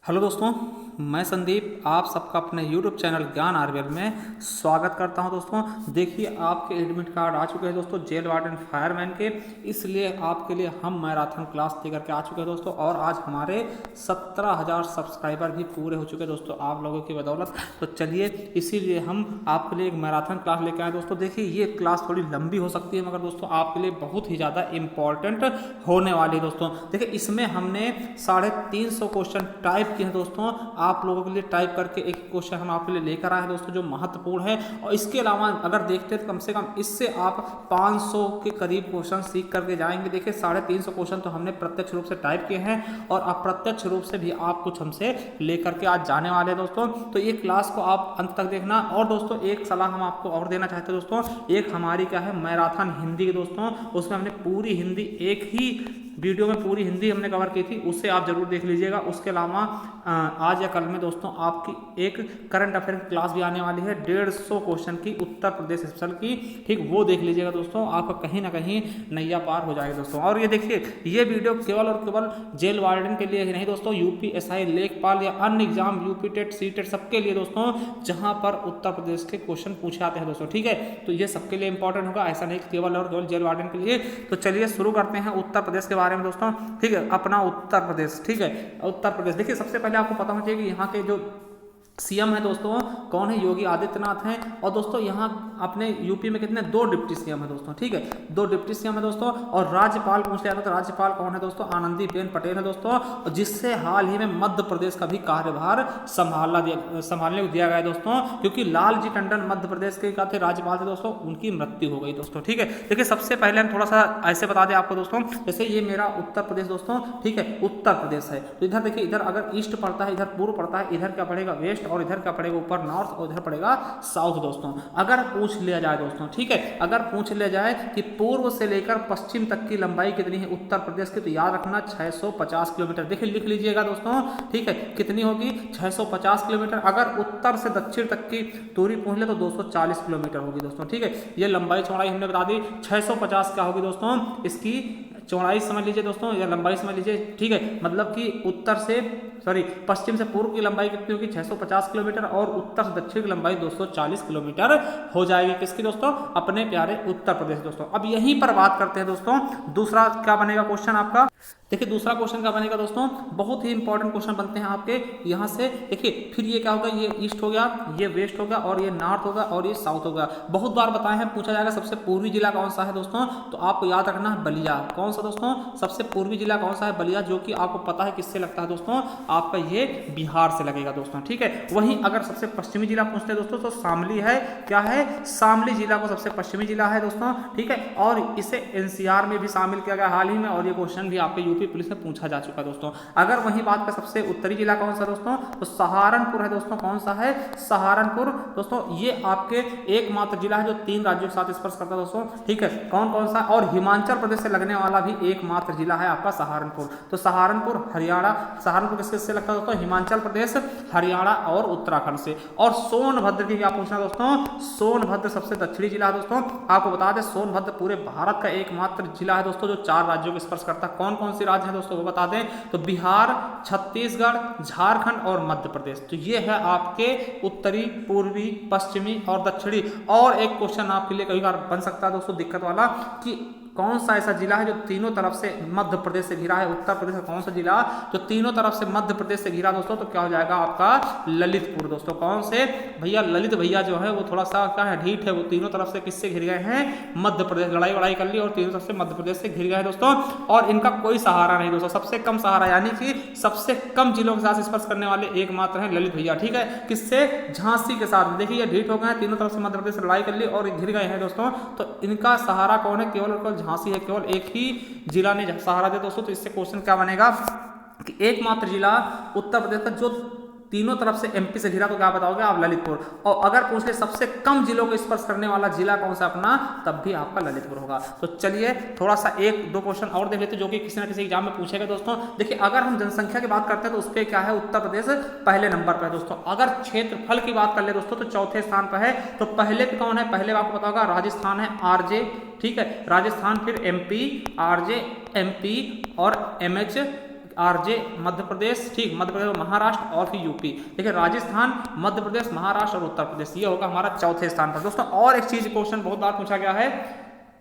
Hello दोस्तों, मैं संदीप आप सबका अपने YouTube चैनल ज्ञान आरबीएल में स्वागत करता हूं। दोस्तों देखिए, आपके एडमिट कार्ड आ चुके हैं दोस्तों जेल वार्डन फायरमैन के, इसलिए आपके लिए हम मैराथन क्लास लेकर के आ चुके हैं दोस्तों। और आज हमारे 17,000 सब्सक्राइबर भी पूरे हो चुके हैं दोस्तों आप लोगों की बदौलत। तो चलिए, इसीलिए हम आपके लिए एक मैराथन क्लास लेकर आए दोस्तों। देखिए, ये क्लास थोड़ी लंबी हो सकती है, मगर दोस्तों आपके लिए बहुत ही ज़्यादा इंपॉर्टेंट होने वाली है दोस्तों। देखिए, इसमें हमने 350 क्वेश्चन टाइप किए हैं दोस्तों। आप लोगों के लिए टाइप करके एक क्वेश्चन हम आपके लिए लेकर आए हैं दोस्तों, जो महत्वपूर्ण है। और इसके अलावा अगर देखते हैं तो कम से कम इससे आप 500 के करीब क्वेश्चन सीख करके जाएंगे। देखिए, 350 क्वेश्चन तो हमने प्रत्यक्ष रूप से टाइप किए हैं, और अप्रत्यक्ष रूप से भी आप कुछ हमसे लेकर के आज जाने वाले हैं दोस्तों। तो ये क्लास को आप अंत तक देखना। और दोस्तों एक सलाह हम आपको और देना चाहते हैं दोस्तों, एक हमारी क्या है मैराथन हिंदी की दोस्तों, उसमें हमने पूरी हिंदी एक ही वीडियो में पूरी हिंदी हमने कवर की थी, उससे आप जरूर देख लीजिएगा। उसके अलावा आज या कल में दोस्तों आपकी एक करंट अफेयर की क्लास भी आने वाली है 150 क्वेश्चन की, उत्तर प्रदेश स्पेशल की, ठीक, वो देख लीजिएगा दोस्तों। आपका कहीं ना कहीं नैया पार हो जाएगा दोस्तों। और ये देखिए, ये वीडियो केवल और केवल जेल वार्डन के लिए ही नहीं दोस्तों, यूपीएसआई, लेखपाल या अन्य exam, UP TET, C TET, सबके लिए दोस्तों, जहां पर उत्तर प्रदेश के क्वेश्चन पूछे आते हैं दोस्तों। ठीक है, तो ये सबके लिए इंपॉर्टेंट होगा, ऐसा नहीं केवल और केवल जेल वार्डन के लिए। तो चलिए शुरू करते हैं उत्तर प्रदेश के बारे में दोस्तों। ठीक है, अपना उत्तर प्रदेश, ठीक है, उत्तर प्रदेश। देखिए, सबसे पहले आपको पता होना चाहिए कि यहाँ के जो सीएम है दोस्तों कौन है, योगी आदित्यनाथ हैं। और दोस्तों यहाँ अपने यूपी में कितने, 2 डिप्टी सीएम है दोस्तों। ठीक है, 2 डिप्टी सीएम है दोस्तों। और राज्यपाल पूछ लिया था, तो राज्यपाल कौन है दोस्तों, आनंदीबेन पटेल है दोस्तों, जिससे हाल ही में मध्य प्रदेश का भी कार्यभार संभालने को दिया गया है दोस्तों, क्योंकि लालजी टंडन मध्य प्रदेश के क्या थे, राज्यपाल थे दोस्तों, उनकी मृत्यु हो गई दोस्तों। ठीक है, देखिए सबसे पहले हम थोड़ा सा ऐसे बता दें आपको दोस्तों, जैसे ये मेरा उत्तर प्रदेश दोस्तों, ठीक है, उत्तर प्रदेश है। तो इधर देखिए, इधर अगर ईस्ट पड़ता है, इधर पूर्व पड़ता है, इधर क्या पड़ेगा वेस्ट, और इधर क्या पड़ेगा ऊपर नॉर्थ, और इधर पड़ेगा साउथ दोस्तों। अगर पूछ लिया जाए दोस्तों, ठीक है, अगर पूछ लिया जाए कि पूर्व से लेकर पश्चिम तक की लंबाई कितनी है उत्तर प्रदेश की, तो याद रखना 650 किलोमीटर। देखिए लिख लीजिएगा दोस्तों, ठीक है, कितनी होगी, 650 किलोमीटर। अगर उत्तर से दक्षिण तक की दूरी पूछ ले तो 240 किलोमीटर होगी दोस्तों। ठीक है, ये लंबाई चौड़ाई हमने बता दी। 650 क्या होगी दोस्तों, इसकी चौड़ाई समझ लीजिए दोस्तों, या लंबाई समझ लीजिए। ठीक है, मतलब कि पश्चिम से पूर्व की लंबाई कितनी होगी, 650 किलोमीटर, और उत्तर से दक्षिण की लंबाई 240 किलोमीटर हो जाएगी। किसकी दोस्तों, अपने प्यारे उत्तर प्रदेश दोस्तों। अब यहीं पर बात करते हैं दोस्तों, दूसरा क्या बनेगा क्वेश्चन आपका। देखिए दूसरा क्वेश्चन क्या बनेगा दोस्तों, बहुत ही इंपॉर्टेंट क्वेश्चन बनते हैं आपके यहाँ से। देखिए फिर ये क्या होगा, ये ईस्ट हो गया, ये वेस्ट होगा, और ये नॉर्थ होगा, और ये साउथ होगा। बहुत बार बताए हैं, पूछा जाएगा सबसे पूर्वी जिला कौन सा है दोस्तों, तो आपको याद रखना है बलिया। कौन सा दोस्तों, सबसे पूर्वी जिला कौन सा है, बलिया, जो कि आपको पता है किससे लगता है दोस्तों, आपका ये बिहार से लगेगा दोस्तों। ठीक है, वहीं अगर सबसे पश्चिमी जिला पूछते हैं दोस्तों, तो शामली है। क्या है, शामली जिला को सबसे पश्चिमी जिला है दोस्तों। ठीक है, और इसे एनसीआर में भी शामिल किया गया हाल ही में, और ये क्वेश्चन भी आपके यूपी पुलिस में पूछा जा चुका है दोस्तों। अगर वही बात का सबसे उत्तरी जिला कौन सा दोस्तों, तो सहारनपुर है दोस्तों। कौन सा है, सहारनपुर दोस्तों। ये आपके एकमात्र जिला है जो 3 राज्यों के साथ स्पर्श करता है दोस्तों। ठीक है, कौन कौन सा, और हिमाचल प्रदेश से लगने वाला भी एकमात्र जिला है आपका सहारनपुर। तो सहारनपुर हरियाणा, सहारनपुर किससे लगता है दोस्तों, हिमाचल प्रदेश, हरियाणा और उत्तराखंड से। और सोनभद्र की क्या पूछना दोस्तों, सोनभद्र सबसे दक्षिणी जिला है दोस्तों। आपको बता दें, सोनभद्र पूरे भारत का एकमात्र जिला है दोस्तों जो 4 राज्यों को स्पर्श करता है। कौन कौन से राज्य हैं दोस्तों वो बता दें, तो बिहार, छत्तीसगढ़, झारखंड और मध्य प्रदेश। तो ये है आपके उत्तरी, पूर्वी, पश्चिमी और दक्षिणी। और एक क्वेश्चन आपके लिए कई बार बन सकता है दोस्तों दिक्कत वाला, कि कौन सा ऐसा जिला है जो तीनों तरफ से मध्य प्रदेश से घिरा है। उत्तर प्रदेश का कौन सा जिला जो तीनों तरफ से मध्य प्रदेश से घिरा दोस्तों, तो क्या हो जाएगा आपका ललितपुर दोस्तों। कौन से भैया, ललित भैया जो है वो थोड़ा सा क्या है, ढीठ है, वो तीनों तरफ से किससे घिर गए हैं, मध्य प्रदेश। लड़ाई कर ली और तीनों तरफ से मध्य प्रदेश से घिर गए हैं दोस्तों। और इनका कोई सहारा नहीं दोस्तों, सबसे कम सहारा, यानी कि सबसे कम जिलों के साथ स्पर्श करने वाले एकमात्र हैं ललित भैया। ठीक है, किससे, झांसी के साथ। देखिए ये ढीठ हो गए हैं, तीनों तरफ से मध्य प्रदेश से लड़ाई कर ली और घिर गए हैं दोस्तों। तो इनका सहारा कौन है, केवल और केवल झांसी है, केवल एक ही जिला ने सहारा दिया दोस्तों। तो इससे क्वेश्चन क्या बनेगा कि एकमात्र जिला उत्तर प्रदेश का जो तीनों तरफ से एमपी से घिरा, तो क्या बताओगे आप, ललितपुर। और अगर पूछ ले सबसे कम जिलों को स्पर्श करने वाला जिला कौन सा अपना, तब भी आपका ललितपुर होगा। तो चलिए थोड़ा सा 1-2 क्वेश्चन और देख लेते हैं जो कि किसी ना किसी एग्जाम में पूछेगा दोस्तों। देखिए अगर हम जनसंख्या की बात करते हैं तो उस पर क्या है, उत्तर प्रदेश पहले नंबर पर है दोस्तों। अगर क्षेत्रफल की बात कर ले दोस्तों तो चौथे स्थान पर है। तो पहले पे कौन है, पहले आपको पता होगा राजस्थान है, आरजे। ठीक है, राजस्थान, फिर एमपी, आरजे, एमपी और एमएच आरजे मध्य प्रदेश, ठीक, मध्य प्रदेश, महाराष्ट्र और फिर यूपी। देखिए राजस्थान, मध्य प्रदेश, महाराष्ट्र और उत्तर प्रदेश, ये होगा हमारा चौथे स्थान पर दोस्तों। और एक चीज क्वेश्चन बहुत बार पूछा गया है,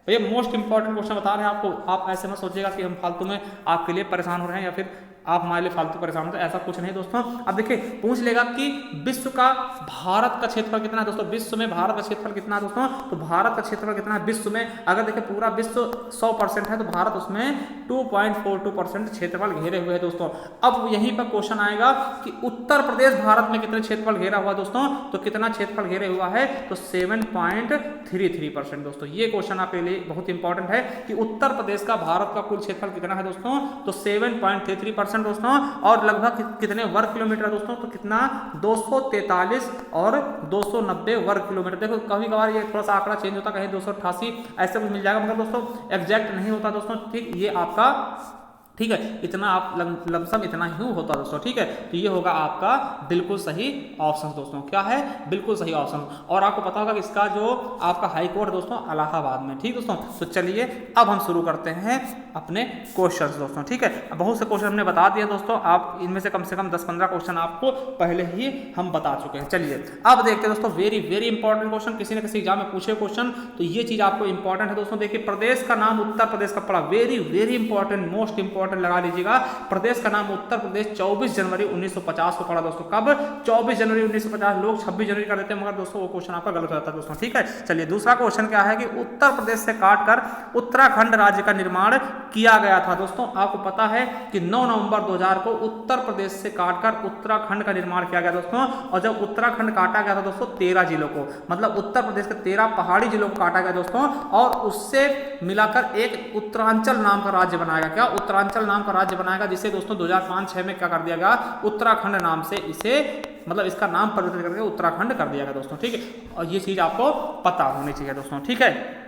ये मोस्ट इंपॉर्टेंट क्वेश्चन बता रहे हैं आपको, आप ऐसे मत सोचिएगा कि हम फालतू में आपके लिए परेशान हो रहे हैं या फिर आप हमारे लिए फालतू परेशान होते हैं, ऐसा कुछ नहीं दोस्तों। अब देखिए पूछ लेगा कि विश्व का भारत का क्षेत्रफल कितना है दोस्तों, विश्व में भारत का क्षेत्रफल कितना है दोस्तों, तो भारत का क्षेत्रफल कितना है विश्व में, अगर देखिए पूरा विश्व 100% है तो भारत उसमें 2.42% क्षेत्रफल घेरे हुए है दोस्तों। अब यहीं पर क्वेश्चन आएगा कि उत्तर प्रदेश भारत में कितने क्षेत्रफल घेरा हुआ दोस्तों, तो कितना क्षेत्रफल घेरे हुआ है, तो 7.33% दोस्तों। ये क्वेश्चन आपके लिए बहुत इंपॉर्टेंट है कि उत्तर प्रदेश का भारत का कुल क्षेत्रफल कितना है दोस्तों, तो 7.33% दोस्तों। और लगभग कितने वर्ग किलोमीटर दोस्तों, तो कितना 243 और 290 वर्ग किलोमीटर। देखो कभी कभार ये थोड़ा सा आंकड़ा चेंज होता, कहीं 288 ऐसे कुछ मिल जाएगा, मगर दोस्तों एग्जैक्ट नहीं होता दोस्तों, ठीक, ये आपका, ठीक है, इतना आप लमसम इतना ही होता दोस्तों, ठीक है। तो ये होगा आपका बिल्कुल सही ऑप्शन दोस्तों, क्या है, बिल्कुल सही ऑप्शन। और आपको पता होगा कि इसका जो आपका हाई कोर्ट दोस्तों इलाहाबाद में, ठीक दोस्तों। तो चलिए अब हम शुरू करते हैं अपने क्वेश्चन दोस्तों, ठीक है। बहुत से क्वेश्चन हमने बता दिए दोस्तों, आप इनमें से कम 10-15 क्वेश्चन आपको पहले ही हम बता चुके हैं। चलिए अब देखते हैं दोस्तों, वेरी वेरी इंपॉर्टेंट क्वेश्चन, किसी न किसी एग्जाम में पूछे क्वेश्चन, तो ये चीज आपको इंपॉर्टेंट है दोस्तों। देखिए प्रदेश का नाम उत्तर प्रदेश का पड़ा, very very important, most important लगा लीजिएगा। प्रदेश का नाम उत्तर प्रदेश 24 जनवरी 1950 को पड़ा दोस्तों। कब, 24 जनवरी 1950, लोग 26 जनवरी कर देते हैं, मगर दोस्तों वो क्वेश्चन आपका गलत रहता है दोस्तों, ठीक है। चलिए दूसरा क्वेश्चन क्या है कि उत्तर प्रदेश से काटकर उत्तराखंड राज्य का निर्माण किया गया था दोस्तों। आपको पता है कि 9 नवंबर 2000 को उत्तर प्रदेश से काटकर उत्तराखंड का निर्माण किया गया दोस्तों। और जब उत्तराखंड काटा गया था दोस्तों 13 जिलों को, मतलब उत्तर प्रदेश के 13 पहाड़ी जिलों को काटा गया दोस्तों, और उससे मिलाकर एक उत्तरांचल नाम का राज्य बनाया गया। क्या, उत्तरांचल नाम का राज्य बनाएगा, जिसे दोस्तों 2005-6 में क्या कर दिया गया, उत्तराखंड नाम से इसे, मतलब इसका नाम परिवर्तित करके उत्तराखंड कर दिया गया दोस्तों, ठीक है। और ये चीज आपको पता होनी चाहिए दोस्तों, ठीक है।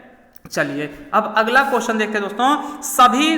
चलिए अब अगला क्वेश्चन देखते हैं दोस्तों। सभी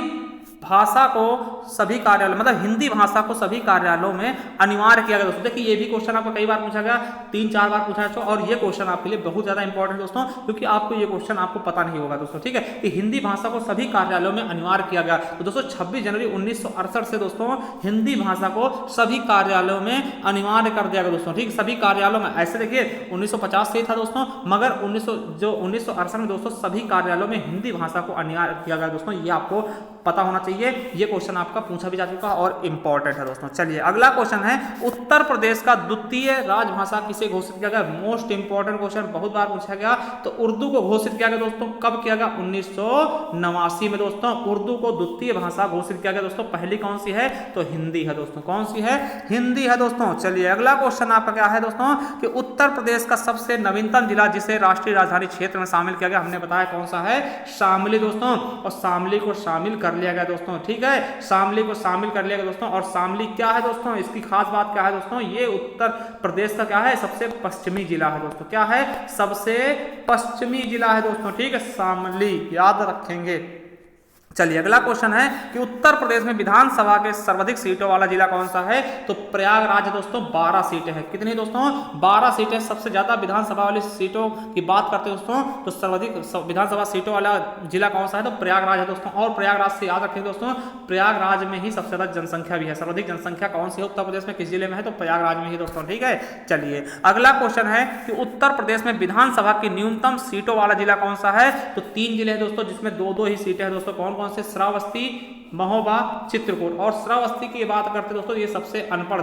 भाषा को सभी कार्यालय, मतलब हिंदी भाषा को सभी कार्यालयों में अनिवार्य किया गया दोस्तों। देखिए ये भी क्वेश्चन आपको कई बार पूछा गया, 3-4 बार पूछा गया, और ये क्वेश्चन आपके लिए बहुत ज्यादा इंपॉर्टेंट दोस्तों, क्योंकि आपको ये क्वेश्चन आपको पता नहीं होगा दोस्तों, ठीक है। कि हिंदी भाषा को सभी कार्यालयों में अनिवार्य किया गया तो दोस्तों 26 जनवरी 1968 से दोस्तों हिंदी भाषा को सभी कार्यालयों में अनिवार्य कर दिया गया दोस्तों, ठीक। सभी कार्यालयों में, ऐसे देखिए 1950 से ही था दोस्तों, मगर 1968 में दोस्तों सभी कार्यालयों में हिंदी भाषा को अनिवार्य किया गया दोस्तों। ये आपको पता होना चाहिए, ये क्वेश्चन आपका पूछा भी जा चुका और इंपॉर्टेंट है दोस्तों। चलिए अगला क्वेश्चन है, उत्तर प्रदेश का द्वितीय राजभाषा किसे घोषित किया गया। मोस्ट इंपॉर्टेंट क्वेश्चन, बहुत बार पूछा गया। तो उर्दू को घोषित किया गया दोस्तों, कब किया गया, 1989 में दोस्तों उर्दू को द्वितीय भाषा घोषित किया गया दोस्तों। पहली कौन सी है, तो हिंदी है दोस्तों। कौन सी है, हिंदी है दोस्तों। चलिए अगला क्वेश्चन आपका क्या है दोस्तों कि उत्तर प्रदेश का सबसे नवीनतम जिला जिसे राष्ट्रीय राजधानी क्षेत्र में शामिल किया गया, हमने बताया कौन सा है, शामली दोस्तों। और शामली को शामिल कर लिया गया दोस्तों, ठीक है, शामली को शामिल कर लिया गया दोस्तों। और शामली क्या है दोस्तों, इसकी खास बात क्या है दोस्तों, ये उत्तर प्रदेश का क्या है, सबसे पश्चिमी जिला है दोस्तों। क्या है, सबसे पश्चिमी जिला है दोस्तों, ठीक है, शामली, याद रखेंगे। चलिए अगला क्वेश्चन है कि उत्तर प्रदेश में विधानसभा के सर्वाधिक सीटों वाला जिला कौन सा है, तो प्रयागराज दोस्तों। 12 सीटें हैं, कितनी दोस्तों, 12 सीटें। सबसे ज्यादा विधानसभा वाली सीटों की बात करते हैं दोस्तों, तो सर्वाधिक विधानसभा सीटों वाला जिला कौन सा है, तो प्रयागराज है दोस्तों। और प्रयागराज से याद रखें दोस्तों, प्रयागराज में ही सबसे ज्यादा जनसंख्या भी है। सर्वाधिक जनसंख्या कौन सी है उत्तर प्रदेश में, किस जिले में है, तो प्रयागराज में ही दोस्तों, ठीक है। चलिए अगला क्वेश्चन है कि उत्तर प्रदेश में विधानसभा की न्यूनतम सीटों वाला जिला कौन सा है, तो 3 जिले हैं दोस्तों, जिसमें 2-2 ही सीटें हैं दोस्तों। कौन कौन से, श्रावस्ती, महोबा, चित्रकूट। और श्रावस्ती की बात करते दोस्तों, ये सबसे अनपढ़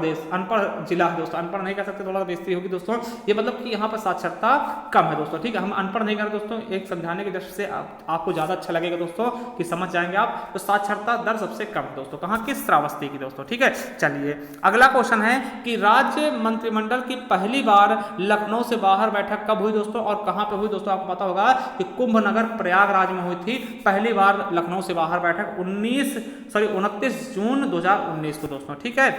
जिला है दोस्तों। अनपढ़ नहीं कह सकते, थोड़ा बेइज्जती होगी दोस्तों, ये मतलब कि यहाँ पर साक्षरता कम है दोस्तों, ठीक है। हम अनपढ़ नहीं कर रहे दोस्तों, एक समझाने की दृष्टि से आपको ज्यादा अच्छा लगेगा दोस्तों कि समझ जाएंगे आप। तो साक्षरता दर सबसे कम है दोस्तों, कहाँ की, श्रावस्ती की दोस्तों, ठीक है। चलिए अगला क्वेश्चन है कि राज्य मंत्रिमंडल की पहली बार लखनऊ से बाहर बैठक कब हुई दोस्तों, और कहाँ पे हुई दोस्तों, आपको पता होगा कि कुंभनगर प्रयागराज में हुई थी पहली बार लखनऊ से बाहर बैठक 29 जून 2019 को दोस्तों, ठीक है।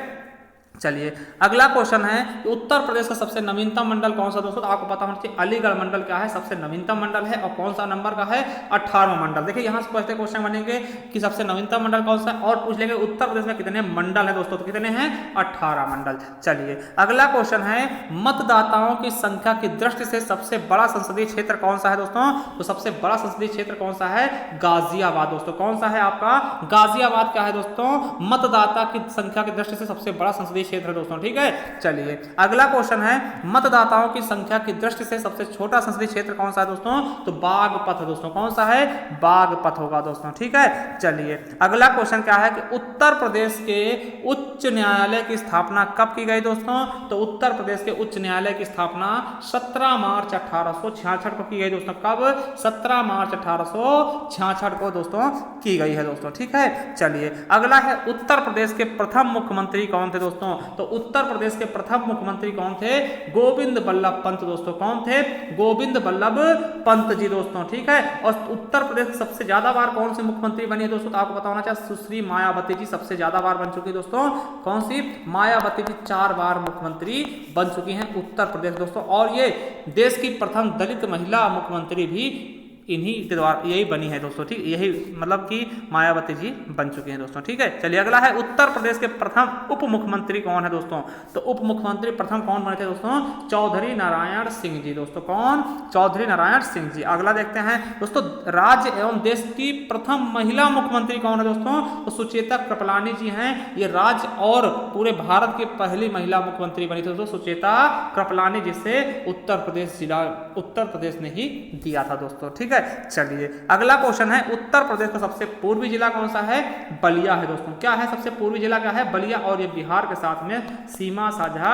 चलिए अगला क्वेश्चन है कि उत्तर प्रदेश का सबसे नवीनतम मंडल कौन सा दोस्तों। तो आपको पता होना चाहिए अलीगढ़ मंडल क्या है, सबसे नवीनतम मंडल है और कौन सा नंबर का है, 18वां मंडल। देखिए यहाँ से पहले क्वेश्चन बनेंगे कि सबसे नवीनतम मंडल कौन सा है और पूछ लेंगे उत्तर प्रदेश में कितने मंडल है दोस्तों। तो कितने हैं, 18 मंडल। चलिए अगला क्वेश्चन है मतदाताओं की संख्या की दृष्टि से सबसे बड़ा संसदीय क्षेत्र कौन सा है दोस्तों। तो सबसे बड़ा संसदीय क्षेत्र कौन सा है, गाजियाबाद दोस्तों। कौन सा है आपका, गाजियाबाद क्या है दोस्तों, मतदाता की संख्या की दृष्टि से सबसे बड़ा संसदीय क्षेत्र है दोस्तों। ठीक है, चलिए अगला क्वेश्चन है मतदाताओं की संख्या की दृष्टि से सबसे छोटा संसदीय क्षेत्र कौन सा है दोस्तों। तो बागपत है दोस्तों। कौन सा है, बागपत होगा दोस्तों। ठीक है, चलिए अगला क्वेश्चन क्या है कि उत्तर प्रदेश के उच्च न्यायालय की स्थापना कब की गई दोस्तों। तो उत्तर प्रदेश के उच्च न्यायालय की स्थापना 17 मार्च 1866 को की गई दोस्तों। कब, 17 मार्च 1866 को दोस्तों की गई है दोस्तों। ठीक है, चलिए अगला है उत्तर प्रदेश के प्रथम मुख्यमंत्री कौन थे दोस्तों। तो उत्तर प्रदेश के प्रथम मुख्यमंत्री कौन थे, गोविंद बल्लभ पंत दोस्तों। कौन थे, गोविंद बल्लभ पंत जी दोस्तों। ठीक है, और उत्तर प्रदेश सबसे ज्यादा बार कौन सी मुख्यमंत्री बनी है दोस्तों। तो आपको पता होना चाहिए सुश्री मायावती जी सबसे ज्यादा बार बन चुकी है दोस्तों। कौन सी, मायावती जी 4 बार मुख्यमंत्री बन चुकी हैं उत्तर प्रदेश दोस्तों। और ये देश की प्रथम दलित महिला मुख्यमंत्री भी इन्हीं के द्वारा यही बनी है दोस्तों। ठीक, यही मतलब कि मायावती जी बन चुके हैं दोस्तों। ठीक है, चलिए अगला है उत्तर प्रदेश के प्रथम उप मुख्यमंत्री कौन है दोस्तों। तो उप मुख्यमंत्री प्रथम कौन बने थे दोस्तों, चौधरी नारायण सिंह जी दोस्तों। कौन, चौधरी नारायण सिंह जी। अगला देखते हैं दोस्तों राज्य एवं देश की प्रथम महिला मुख्यमंत्री कौन है दोस्तों। तो सुचेता कृपलानी जी हैं। ये राज्य और पूरे भारत की पहली महिला मुख्यमंत्री बनी थी दोस्तों, सुचेता कृपलानी, जिसे उत्तर प्रदेश जिला उत्तर प्रदेश ने ही दिया था दोस्तों। ठीक है, चलिए अगला क्वेश्चन है उत्तर प्रदेश का सबसे पूर्वी जिला कौन सा है, बलिया है दोस्तों। क्या है, सबसे पूर्वी जिला क्या है, बलिया, और ये बिहार के साथ में सीमा साझा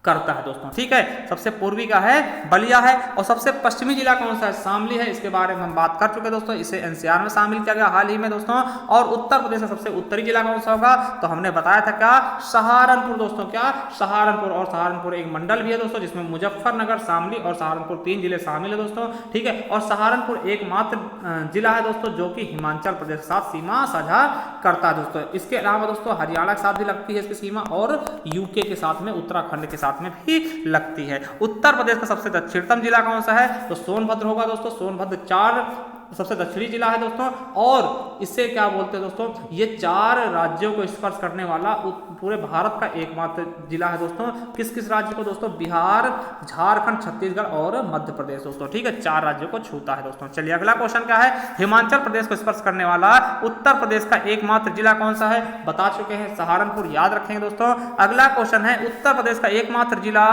करता है दोस्तों। ठीक है, सबसे पूर्वी का है बलिया है। और सबसे पश्चिमी जिला कौन सा है, शामली है। इसके बारे में हम बात कर चुके हैं दोस्तों, इसे एनसीआर में शामिल किया गया हाल ही में दोस्तों। और उत्तर प्रदेश का सबसे उत्तरी जिला कौन सा होगा, तो हमने बताया था क्या, सहारनपुर दोस्तों। क्या, सहारनपुर। और सहारनपुर एक मंडल भी है दोस्तों, जिसमें मुजफ्फरनगर, शामली और सहारनपुर 3 जिले शामिल है दोस्तों। ठीक है, और सहारनपुर एकमात्र जिला है दोस्तों जो कि हिमाचल प्रदेश के साथ सीमा साझा करता है दोस्तों। इसके अलावा दोस्तों हरियाणा के साथ भी लगती है इसकी सीमा, और यूके के साथ में, उत्तराखंड के साथ में भी लगती है। उत्तर प्रदेश का सबसे दक्षिणतम जिला कौन सा है, तो सोनभद्र होगा दोस्तों। सोनभद्र 4 सबसे दक्षिणी जिला है दोस्तों। और इससे क्या बोलते हैं दोस्तों, ये 4 राज्यों को स्पर्श करने वाला पूरे भारत का एकमात्र जिला है दोस्तों। किस किस राज्य को दोस्तों, बिहार, झारखंड, छत्तीसगढ़ और मध्य प्रदेश दोस्तों। ठीक है, 4 राज्यों को छूता है दोस्तों। चलिए अगला क्वेश्चन क्या है, हिमाचल प्रदेश को स्पर्श करने वाला उत्तर प्रदेश का एकमात्र जिला कौन सा है, बता चुके हैं, सहारनपुर, याद रखेंगे दोस्तों। अगला क्वेश्चन है उत्तर प्रदेश का एकमात्र जिला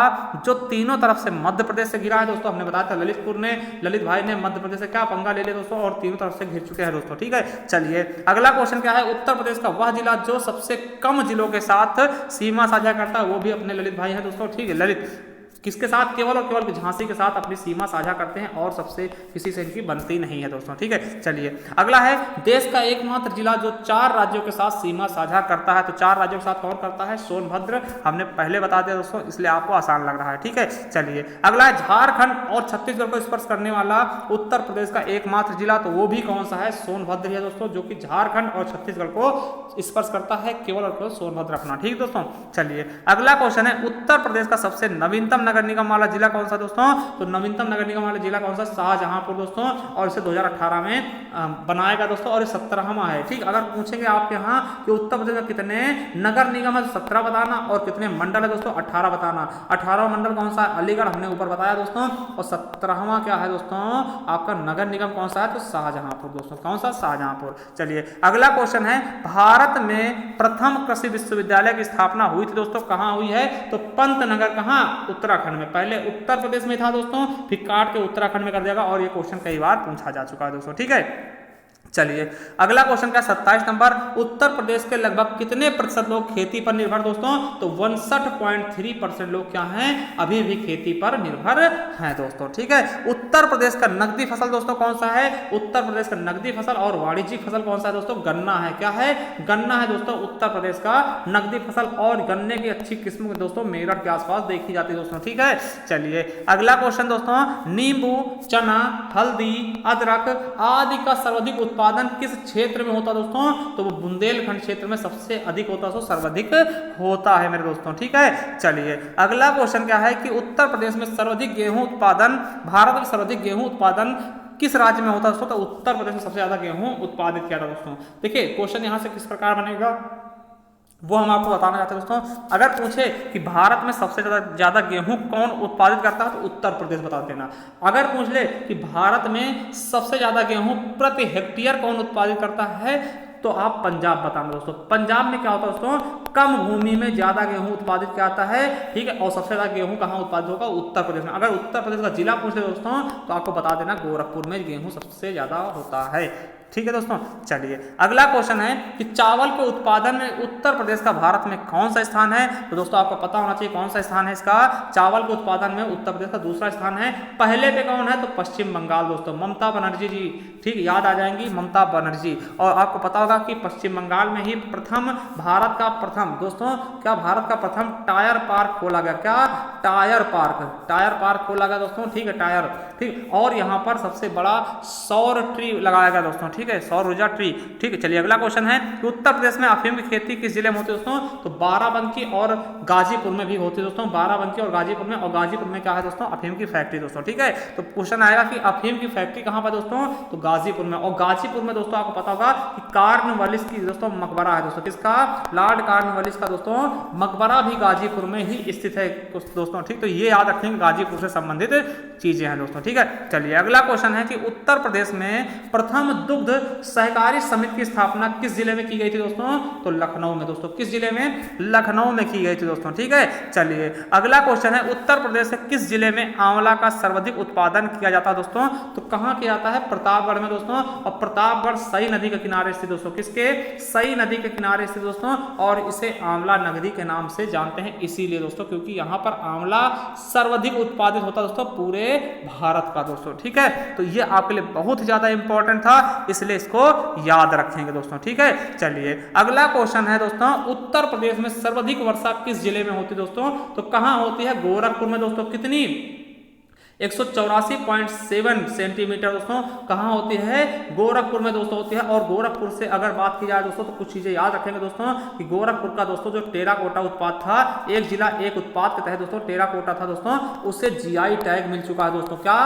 जो तीनों तरफ से मध्य प्रदेश से घिरा है दोस्तों। हमने बताया था ललित भाई ने मध्य प्रदेश से क्या पंगा ले लिया दोस्तों, और तीनों तरफ से घिर चुके हैं दोस्तों। ठीक है, चलिए अगला क्वेश्चन क्या है, उत्तर प्रदेश का वह जिला जो सबसे कम जिलों के साथ सीमा साझा करता है, वो भी अपने ललित भाई हैं दोस्तों। ठीक है, ललित किसके साथ, केवल और केवल झांसी के साथ अपनी सीमा साझा करते हैं, और सबसे किसी से इनकी बनती नहीं है दोस्तों। ठीक है, चलिए अगला है देश का एकमात्र जिला जो 4 राज्यों के साथ सीमा साझा करता है। तो 4 राज्यों के साथ कौन करता है, सोनभद्र। हमने पहले बता दिया दोस्तों, इसलिए आपको आसान लग रहा है। ठीक है, चलिए अगला है झारखंड और छत्तीसगढ़ को स्पर्श करने वाला उत्तर प्रदेश का एकमात्र जिला, तो वो भी कौन सा है, सोनभद्र है दोस्तों, जो कि झारखंड और छत्तीसगढ़ को स्पर्श करता है, केवल और केवल सोनभद्र रखना। ठीक दोस्तों, चलिए अगला क्वेश्चन है उत्तर प्रदेश का सबसे नवीनतम नगर निगम वाला जिला कौन सा दोस्तों। तो नवीनतम नगर निगम वाला जिला कौन सा, शाहजहांपुर दोस्तों। और इसे 2018 में बनाया गया दोस्तों, और ये 17वां है। ठीक, अगर पूछेंगे आपके यहाँ कि उत्तर प्रदेश में कितने नगर निगम है, 17 बताना, और कितने मंडल है दोस्तों, 18 बताना। 18वां मंडल कौन सा है, अलीगढ़, हमने ऊपर बताया दोस्तों। और 17वां क्या है दोस्तों, आपका नगर निगम कौन सा है, तो शाहजहांपुर दोस्तों। कौन सा, शाहजहांपुर। चलिए अगला क्वेश्चन है भारत में प्रथम कृषि विश्वविद्यालय की स्थापना हुई थी दोस्तों, कहाँ हुई है, तो पंतनगर, कहाँ, उत्तराखंड में। पहले उत्तर प्रदेश में था दोस्तों, फिर काट के उत्तराखंड में कर दिया, और ये क्वेश्चन कई बार पूछा जा चुका है दोस्तों। ठीक है, चलिए अगला क्वेश्चन का 27 नंबर, उत्तर प्रदेश के लगभग कितने प्रतिशत लोग खेती पर निर्भर दोस्तों। तो 61.3% लोग क्या हैं, अभी भी खेती पर निर्भर हैं दोस्तों। ठीक है, उत्तर प्रदेश का नकदी फसल दोस्तों कौन सा है, उत्तर प्रदेश का नकदी फसल और वाणिज्यिक फसल कौन सा है दोस्तों, गन्ना है। क्या है, गन्ना है दोस्तों, उत्तर प्रदेश का नकदी फसल। और गन्ने की अच्छी किस्म दोस्तों मेरठ के आसपास देखी जाती है दोस्तों। ठीक है, चलिए अगला क्वेश्चन दोस्तों, नींबू, चना, हल्दी, अदरक आदि का सर्वाधिक उत्पादन उत्पादन किस क्षेत्र में होता है दोस्तों, तो वो बुंदेलखंड क्षेत्र में सबसे अधिक होता है, सर्वाधिक होता है मेरे दोस्तों। ठीक है, चलिए अगला क्वेश्चन क्या है कि उत्तर प्रदेश में सर्वाधिक गेहूं उत्पादन, भारत में सर्वाधिक गेहूं उत्पादन किस राज्य में होता है दोस्तों, तो उत्तर प्रदेश में सबसे ज्यादा गेहूं उत्पादित किया था दोस्तों। देखिए क्वेश्चन यहां से किस प्रकार बनेगा वो हम आपको बताना चाहते हैं दोस्तों। अगर पूछे कि भारत में सबसे ज्यादा गेहूं कौन उत्पादित करता है तो उत्तर प्रदेश बता देना। अगर पूछ ले कि भारत में सबसे ज्यादा गेहूं प्रति हेक्टेयर कौन उत्पादित करता है तो आप पंजाब बताना दोस्तों। पंजाब में क्या होता है दोस्तों, कम भूमि में ज्यादा गेहूं उत्पादित किया जाता है। ठीक है, और सबसे ज्यादा गेहूं कहाँ उत्पादित होगा, उत्तर प्रदेश में। अगर उत्तर प्रदेश का जिला पूछ ले दोस्तों तो आपको बता देना गोरखपुर में गेहूं सबसे ज्यादा होता है। ठीक है दोस्तों, चलिए अगला क्वेश्चन है कि चावल के उत्पादन में उत्तर प्रदेश का भारत में कौन सा स्थान है, तो दोस्तों आपको पता होना चाहिए कौन सा स्थान है इसका। चावल के उत्पादन में उत्तर प्रदेश का दूसरा स्थान है। पहले पे कौन है तो पश्चिम बंगाल दोस्तों, ममता बनर्जी जी। ठीक, याद आ जाएंगी ममता बनर्जी। और आपको पता होगा कि पश्चिम बंगाल में ही प्रथम भारत का प्रथम दोस्तों क्या भारत का प्रथम टायर पार्क खोला गया, क्या टायर पार्क खोला गया दोस्तों। ठीक है, टायर। ठीक, और यहाँ पर सबसे बड़ा सौर ट्री लगाया गया दोस्तों। ठीक है, सौर ऊर्जा ट्री। ठीक है, चलिए अगला क्वेश्चन है कि उत्तर प्रदेश में अफीम की खेती किस जिले में होती है दोस्तों, तो बाराबंकी और गाजीपुर में भी होती है दोस्तों। बाराबंकी और गाजीपुर में, और गाजीपुर में क्या है दोस्तों, अफीम की फैक्ट्री दोस्तों। ठीक है, तो क्वेश्चन आएगा कि अफीम की फैक्ट्री कहां पर दोस्तों, तो गाजीपुर में। और गाजीपुर में दोस्तों आपको पता होगा कि कार्नवालिस की दोस्तों मकबरा है दोस्तों। किसका, लॉर्ड कार्नवालिस का दोस्तों मकबरा भी गाजीपुर में ही स्थित है दोस्तों। ठीक, तो ये याद रखेंगे गाजीपुर से संबंधित चीजें हैं दोस्तों। ठीक है, चलिए अगला क्वेश्चन है कि उत्तर प्रदेश में प्रथम दुग्ध सहकारी समिति की स्थापना किस जिले में की गई थी दोस्तों, तो लखनऊ में दोस्तों। किस जिले में, लखनऊ में की गई थी दोस्तों। ठीक है, चलिए अगला क्वेश्चन है उत्तर प्रदेश के किस जिले में आंवला का सर्वाधिक उत्पादन किया जाता है दोस्तों, तो कहां किया जाता है, प्रतापगढ़ में दोस्तों। और प्रतापगढ़ सई नदी के किनारे स्थित दोस्तों, किसके, सई नदी के किनारे स्थित दोस्तों। और इसे आंवला नगरी के नाम से जानते हैं इसीलिए दोस्तों क्योंकि यहां पर आंवला सर्वाधिक उत्पादित होता है दोस्तों पूरे भारत का दोस्तों। ठीक है, तो ये आपके लिए बहुत ही ज्यादा इंपॉर्टेंट था इसलिए इसको याद रखेंगे दोस्तों। ठीक है, चलिए अगला क्वेश्चन है दोस्तों उत्तर प्रदेश में सर्वाधिक वर्षा किस जिले में होती है दोस्तों, तो कहां होती है, गोरखपुर में दोस्तों। कितनी, 184.7 सेंटीमीटर दोस्तों कहां होती है, गोरखपुर में दोस्तों होती है। और गोरखपुर से अगर बात की जाए दोस्तों तो कुछ चीजें याद रखेंगे दोस्तों कि गोरखपुर का दोस्तों जो टेराकोटा उत्पाद था, एक जिला एक उत्पाद के तहत दोस्तों टेराकोटा था दोस्तों, उसे जीआई टैग मिल चुका है दोस्तों। क्या,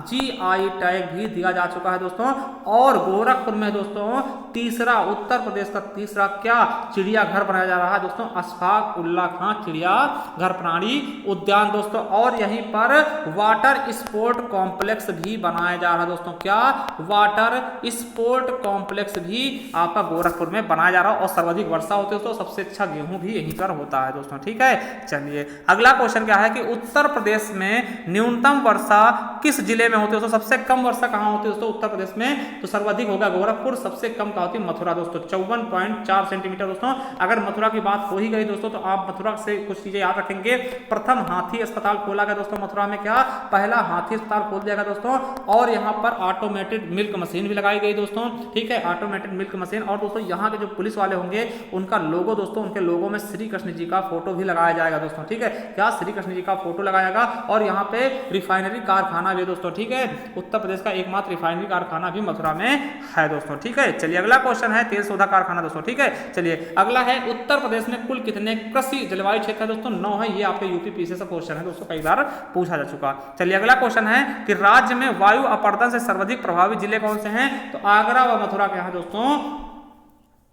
जीआई टैग भी दिया जा चुका है दोस्तों। और गोरखपुर में दोस्तों तीसरा, उत्तर प्रदेश का तीसरा क्या चिड़ियाघर बनाया जा रहा है दोस्तों, अशफाक उल्लाह खां चिड़ियाघर प्राणी उद्यान दोस्तों। और यहीं पर वाटर स्पोर्ट कॉम्प्लेक्स भी बनाया जा रहा है दोस्तों। क्या, वाटर स्पोर्ट कॉम्प्लेक्स भी आपका गोरखपुर में बनाया जा रहा है। और सर्वाधिक वर्षा होती है दोस्तों, सबसे अच्छा गेहूं भी यहीं पर होता है दोस्तों। ठीक है, चलिए अगला क्वेश्चन क्या है कि उत्तर प्रदेश में न्यूनतम वर्षा किस जिले में होती है दोस्तों, सबसे कम वर्षा कहां होती है दोस्तों उत्तर प्रदेश में, तो सर्वाधिक होगा गोरखपुर, सबसे कम कहां होती है, मथुरा दोस्तों, 54.4 सेंटीमीटर दोस्तों। अगर मथुरा की बात हो ही गई दोस्तों तो आप मथुरा से कुछ चीजें याद रखेंगे। प्रथम हाथी अस्पताल खोला गया दोस्तों मथुरा में, क्या, पहला हाथी अस्पताल खोल दिया गया दोस्तों। और यहाँ पर ऑटोमेटेड मिल्क मशीन भी लगाई गई दोस्तों। ठीक है, ऑटोमेटेड मिल्क मशीन। और दोस्तों यहाँ के जो पुलिस वाले होंगे उनका लोगो दोस्तों, उनके लोगो में श्री कृष्ण जी का फोटो भी लगाया जाएगा दोस्तों। ठीक है, क्या, श्री कृष्ण जी का फोटो लगाएगा। और यहाँ पे रिफाइनरी कारखाना भी दोस्तों। ठीक है, उत्तर प्रदेश का एकमात्र रिफाइनरी कारखाना भी मथुरा में है दोस्तों। ठीक है, चलिए अगला क्वेश्चन है तेल शोधा कारखाना दोस्तों। ठीक है, चलिए अगला है उत्तर प्रदेश में कुल कितने कृषि जलवायु क्षेत्र है दोस्तों, 9 है। ये आपके यूपी पीसीएस से क्वेश्चन है दोस्तों, कई बार पूछा जा चुका। चलिए अगला क्वेश्चन है कि राज्य में वायु अपरदन से सर्वाधिक प्रभावित जिले कौन से हैं, तो आगरा व मथुरा के यहाँ दोस्तों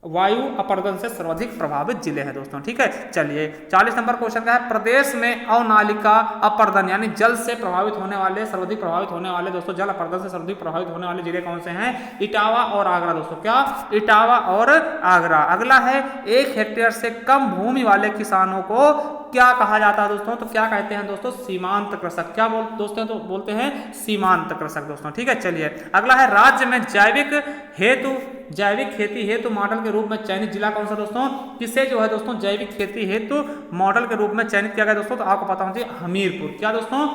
वायु अपरदन से सर्वाधिक प्रभावित जिले हैं दोस्तों। ठीक है, चलिए 40 नंबर क्वेश्चन का है प्रदेश में अवनालिका अपरदन यानी जल से प्रभावित होने वाले, सर्वाधिक प्रभावित होने वाले दोस्तों, जल अपरदन से सर्वाधिक प्रभावित होने वाले जिले कौन से हैं, इटावा और आगरा दोस्तों। क्या, इटावा और आगरा। अगला है 1 हेक्टेयर से कम भूमि वाले किसानों को क्या कहा जाता है दोस्तों, तो क्या कहते हैं दोस्तों, सीमांत कृषक। क्या दोस्तों, तो बोलते हैं सीमांत कृषक दोस्तों। ठीक है, चलिए अगला है राज्य में जैविक खेती हेतु मॉडल के रूप में चयनित जिला कौन सा दोस्तों, किसे जो है दोस्तों जैविक खेती हेतु मॉडल के रूप में चयनित किया गया दोस्तों, तो आपको पता होना चाहिए हमीरपुर। क्या दोस्तों,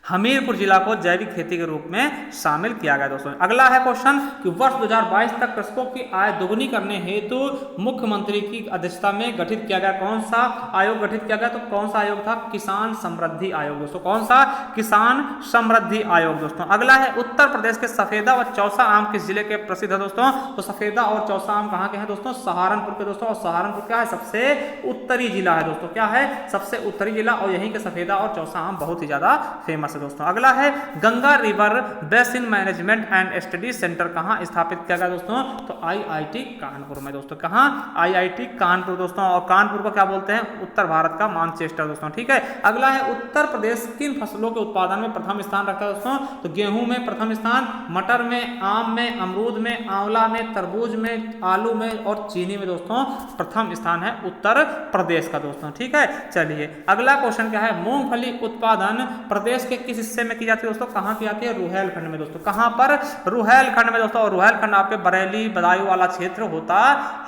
हमीरपुर जिला को जैविक खेती के रूप में शामिल किया गया दोस्तों। अगला है क्वेश्चन कि वर्ष 2022 तक कृषकों की आय दोगुनी करने हेतु मुख्यमंत्री की अध्यक्षता में गठित किया गया कौन सा आयोग गठित किया गया? तो कौन सा आयोग था? किसान समृद्धि आयोग दोस्तों। कौन सा? किसान समृद्धि आयोग दोस्तों। अगला है उत्तर प्रदेश के सफेदा व चौसा आम किस जिले के प्रसिद्ध है दोस्तों? तो सफेदा और चौसा आम कहाँ के हैं दोस्तों? सहारनपुर के दोस्तों। और सहारनपुर क्या है? सबसे उत्तरी जिला है दोस्तों। क्या है? सबसे उत्तरी जिला, और यहीं के सफेदा और चौसा आम बहुत ही ज्यादा फेमस है दोस्तों। अगला है Ganga river basin management and study centre कहां स्थापित किया गया दोस्तों? तो आईआईटी कानपुर में दोस्तों। कहां? आईआईटी कानपुर दोस्तों। और कानपुर को क्या बोलते हैं? उत्तर भारत का मानचेस्टर दोस्तों। ठीक है। अगला है उत्तर प्रदेश किन फसलों के उत्पादन में प्रथम स्थान रखता है दोस्तों? तो गेहूं में प्रथम स्थान, मटर में, आम में, अमरूद में, आंवला में, तरबूज में, आलू में और चीनी में दोस्तों प्रथम स्थान है उत्तर प्रदेश का दोस्तों। ठीक है। चलिए अगला क्वेश्चन क्या है? मूंगफली उत्पादन प्रदेश के किस हिस्से में की जाती है दोस्तों? कहां की जाती है? रुहेलखंड में दोस्तों। कहां पर? रुहेलखंड में दोस्तों। और रुहेलखंड आपके बरेली बदायूं वाला क्षेत्र होता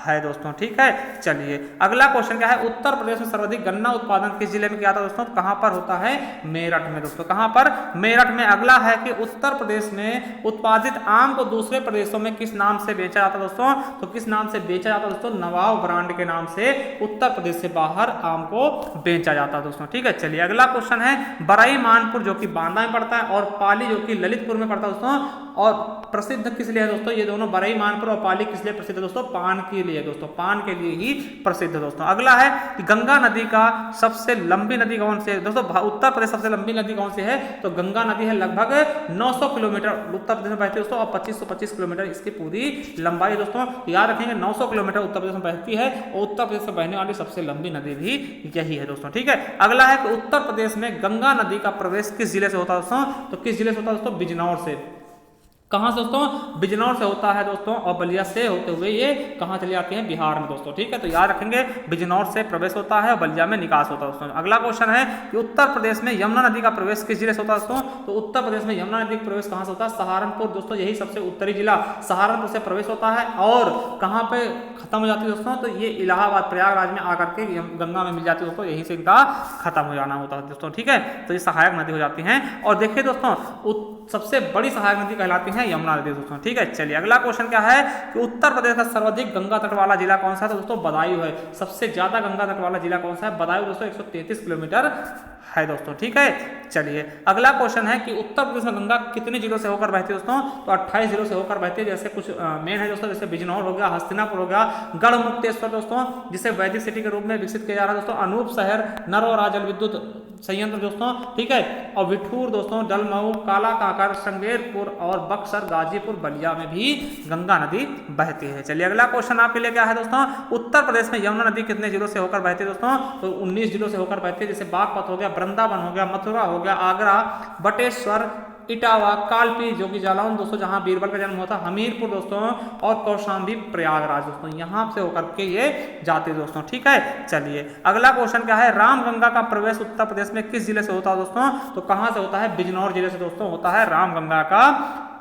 है दोस्तों। ठीक है। चलिए अगला क्वेश्चन क्या है? उत्तर प्रदेश में सर्वाधिक गन्ना उत्पादन किस जिले में किया था दोस्तों? कहां पर होता है? मेरठ में दोस्तों। कहां पर? मेरठ में। अगला है कि उत्तर प्रदेश में उत्पादित आम को दूसरे प्रदेशों में किस नाम से बेचा जाता है दोस्तों? तो किस नाम से बेचा जाता है दोस्तों? नवाब ब्रांड के नाम से उत्तर प्रदेश से बाहर आम को बेचा जाता है दोस्तों। ठीक है। चलिए अगला क्वेश्चन है बरई मानपुर जो कि बांदा में पड़ता है और पाली जो कि ललितपुर में पड़ता है दोस्तों, और प्रसिद्ध किस लिए है दोस्तों? ये दोनों बरई मानपुर और पाली किस लिए प्रसिद्ध है दोस्तों? पान के लिए दोस्तों। पान के लिए ही प्रसिद्ध है दोस्तों। अगला है कि गंगा नदी का सबसे लंबी नदी कौन सी है दोस्तों? उत्तर प्रदेश सबसे लंबी नदी कौन सी है? तो गंगा नदी है। लगभग 900 किलोमीटर उत्तर प्रदेश में बहती है दोस्तों, और 2525 किलोमीटर इसकी पूरी लंबाई दोस्तों। याद रखेंगे 900 किलोमीटर उत्तर प्रदेश में बहती है, और उत्तर प्रदेश में बहने वाली सबसे लंबी नदी भी यही है दोस्तों। ठीक है। अगला है कि उत्तर प्रदेश में गंगा नदी का प्रवेश किस जिले से होता है दोस्तों? तो किस जिले से होता है दोस्तों? बिजनौर से। कहां से दोस्तों? बिजनौर से होता है दोस्तों, और बलिया से होते हुए ये कहां चले जाते हैं? बिहार में दोस्तों। ठीक है। तो याद रखेंगे बिजनौर से प्रवेश होता है और बलिया में निकास होता है दोस्तों। अगला क्वेश्चन है कि उत्तर प्रदेश में यमुना नदी का प्रवेश किस जिले से होता है दोस्तों? तो उत्तर प्रदेश में यमुना नदी का प्रवेश कहां से होता है? सहारनपुर दोस्तों। यही सबसे उत्तरी जिला सहारनपुर से प्रवेश होता है, और कहां पे खत्म हो जाती है दोस्तों? तो ये इलाहाबाद प्रयागराज में आकर के गंगा में मिल जाती है दोस्तों, यहीं से इनका खत्म हो जाना होता है दोस्तों। ठीक है। तो ये सहायक नदी हो जाती है। और देखिए दोस्तों सबसे बड़ी सहायक नदी कहलाती है यमुना नदी दोस्तों। ठीक है। चलिए अगला क्वेश्चन क्या है कि उत्तर प्रदेश का सर्वाधिक गंगा तट वाला जिला कौन सा है? तो दोस्तों बदायूं है। सबसे ज्यादा गंगा तट वाला जिला कौन सा है? बदायूं दोस्तों। 133 किलोमीटर है दोस्तों। ठीक है। चलिए अगला क्वेश्चन है कि उत्तर प्रदेश में गंगा कितने जिलों से होकर बहती है दोस्तों? तो 28 जिलों से होकर बहती है। जैसे कुछ मेन है दोस्तों, जैसे बिजनौर हो गया, हस्तिनापुर हो गया, गढ़मुक्तेश्वर दोस्तों जिसे वैदिक सिटी के रूप में विकसित किया जा रहा है दोस्तों, अनूप शहर, नरोरा जल विद्युत संयंत्र दोस्तों। ठीक है। और विठूर दोस्तों, डलमऊ, काला काकर, संगेरपुर और बक्सर, गाजीपुर, बलिया में भी गंगा नदी बहती है। चलिए अगला क्वेश्चन आपके लिए क्या है दोस्तों? उत्तर प्रदेश में यमुना नदी कितने जिलों से होकर बहती है दोस्तों? तो 19 जिलों से होकर बहती है। जैसे बागपत हो गया, वृंदावन हो गया, मथुरा हो गया, आगरा, बटेश्वर, इटावा, कालपी जो कि जालौन दोस्तों जहां बीरबल का जन्म हुआ था, हमीरपुर दोस्तों, और कौशाम्बी प्रयागराज दोस्तों, यहां से होकर के ये जाते दोस्तों। ठीक है। चलिए अगला क्वेश्चन क्या है? रामगंगा का प्रवेश उत्तर प्रदेश में किस जिले से होता है दोस्तों? तो कहां से होता है? बिजनौर जिले से दोस्तों होता है रामगंगा का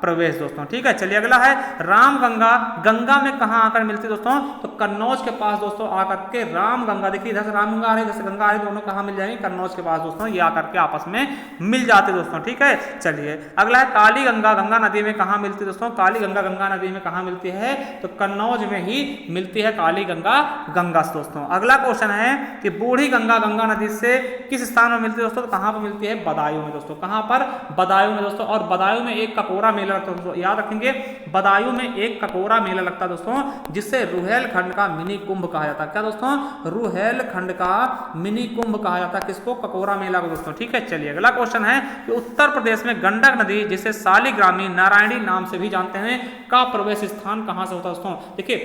प्रवेश दोस्तों। ठीक है। चलिए अगला है रामगंगा गंगा में कहां आकर मिलती है दोस्तों? तो कन्नौज के पास दोस्तों आकर के रामगंगा, देखिए इधर से रामगंगा आ रही है, इधर से गंगा आ रही है, दोनों कहां मिल जाएंगे? कन्नौज के पास दोस्तों, ये आकर के आपस में मिल जाते दोस्तों। ठीक है। चलिए अगला है काली गंगा गंगा नदी में कहां मिलती है दोस्तों? काली गंगा गंगा नदी में कहां मिलती है? तो कन्नौज में ही मिलती है काली गंगा गंगा दोस्तों। अगला क्वेश्चन है कि बूढ़ी गंगा गंगा नदी से किस स्थान में मिलती है दोस्तों? तो कहां पर मिलती है? बदायूं में दोस्तों। कहां पर? बदायूं में दोस्तों। और बदायूं में एक ककोरा मेला लगता है दोस्तों, याद रखेंगे बदायूं में एक ककोरा मेला लगता है दोस्तों, जिसे रुहेलखंड का मिनी कुंभ कहा जाता है। क्या दोस्तों? रुहेलखंड का मिनी कुंभ कहा जाता है किसको? ककोरा मेला को दोस्तों। ठीक है। चलिए अगला क्वेश्चन है कि उत्तर प्रदेश में गंडक नदी जिसे सालिग्रामी नारायणी नाम से भी जानते हैं का प्रवेश स्थान कहां से होता है दोस्तों? देखिए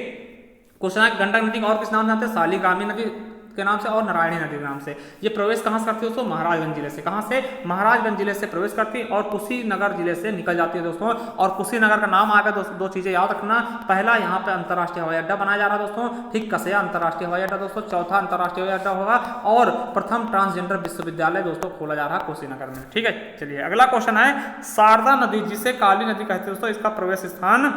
क्वेश्चन है गंडक नदी का और किस नाम जानते हैं? सालिग्रामी नदी के नाम से और नारायणी नदी के नाम से। ये प्रवेश कहां से करती है दोस्तों? महाराजगंज जिले से। कहां से? महाराजगंज जिले से प्रवेश करती है और कुशीनगर जिले से निकल जाती है दोस्तों। और कुशीनगर का नाम आकर दोस्तों दो चीजें याद रखना, पहला यहाँ पे अंतरराष्ट्रीय हवाई अड्डा बनाया जा रहा है दोस्तों, ठीक कसेया अंतरराष्ट्रीय हवाई अड्डा दोस्तों, चौथा अंतरराष्ट्रीय हवाई अड्डा होगा, और प्रथम ट्रांसजेंडर विश्वविद्यालय दोस्तों खोला जा रहा है कुशीनगर में। ठीक है। चलिए अगला क्वेश्चन है शारदा नदी जिसे काली नदी कहते हैं दोस्तों, इसका प्रवेश स्थान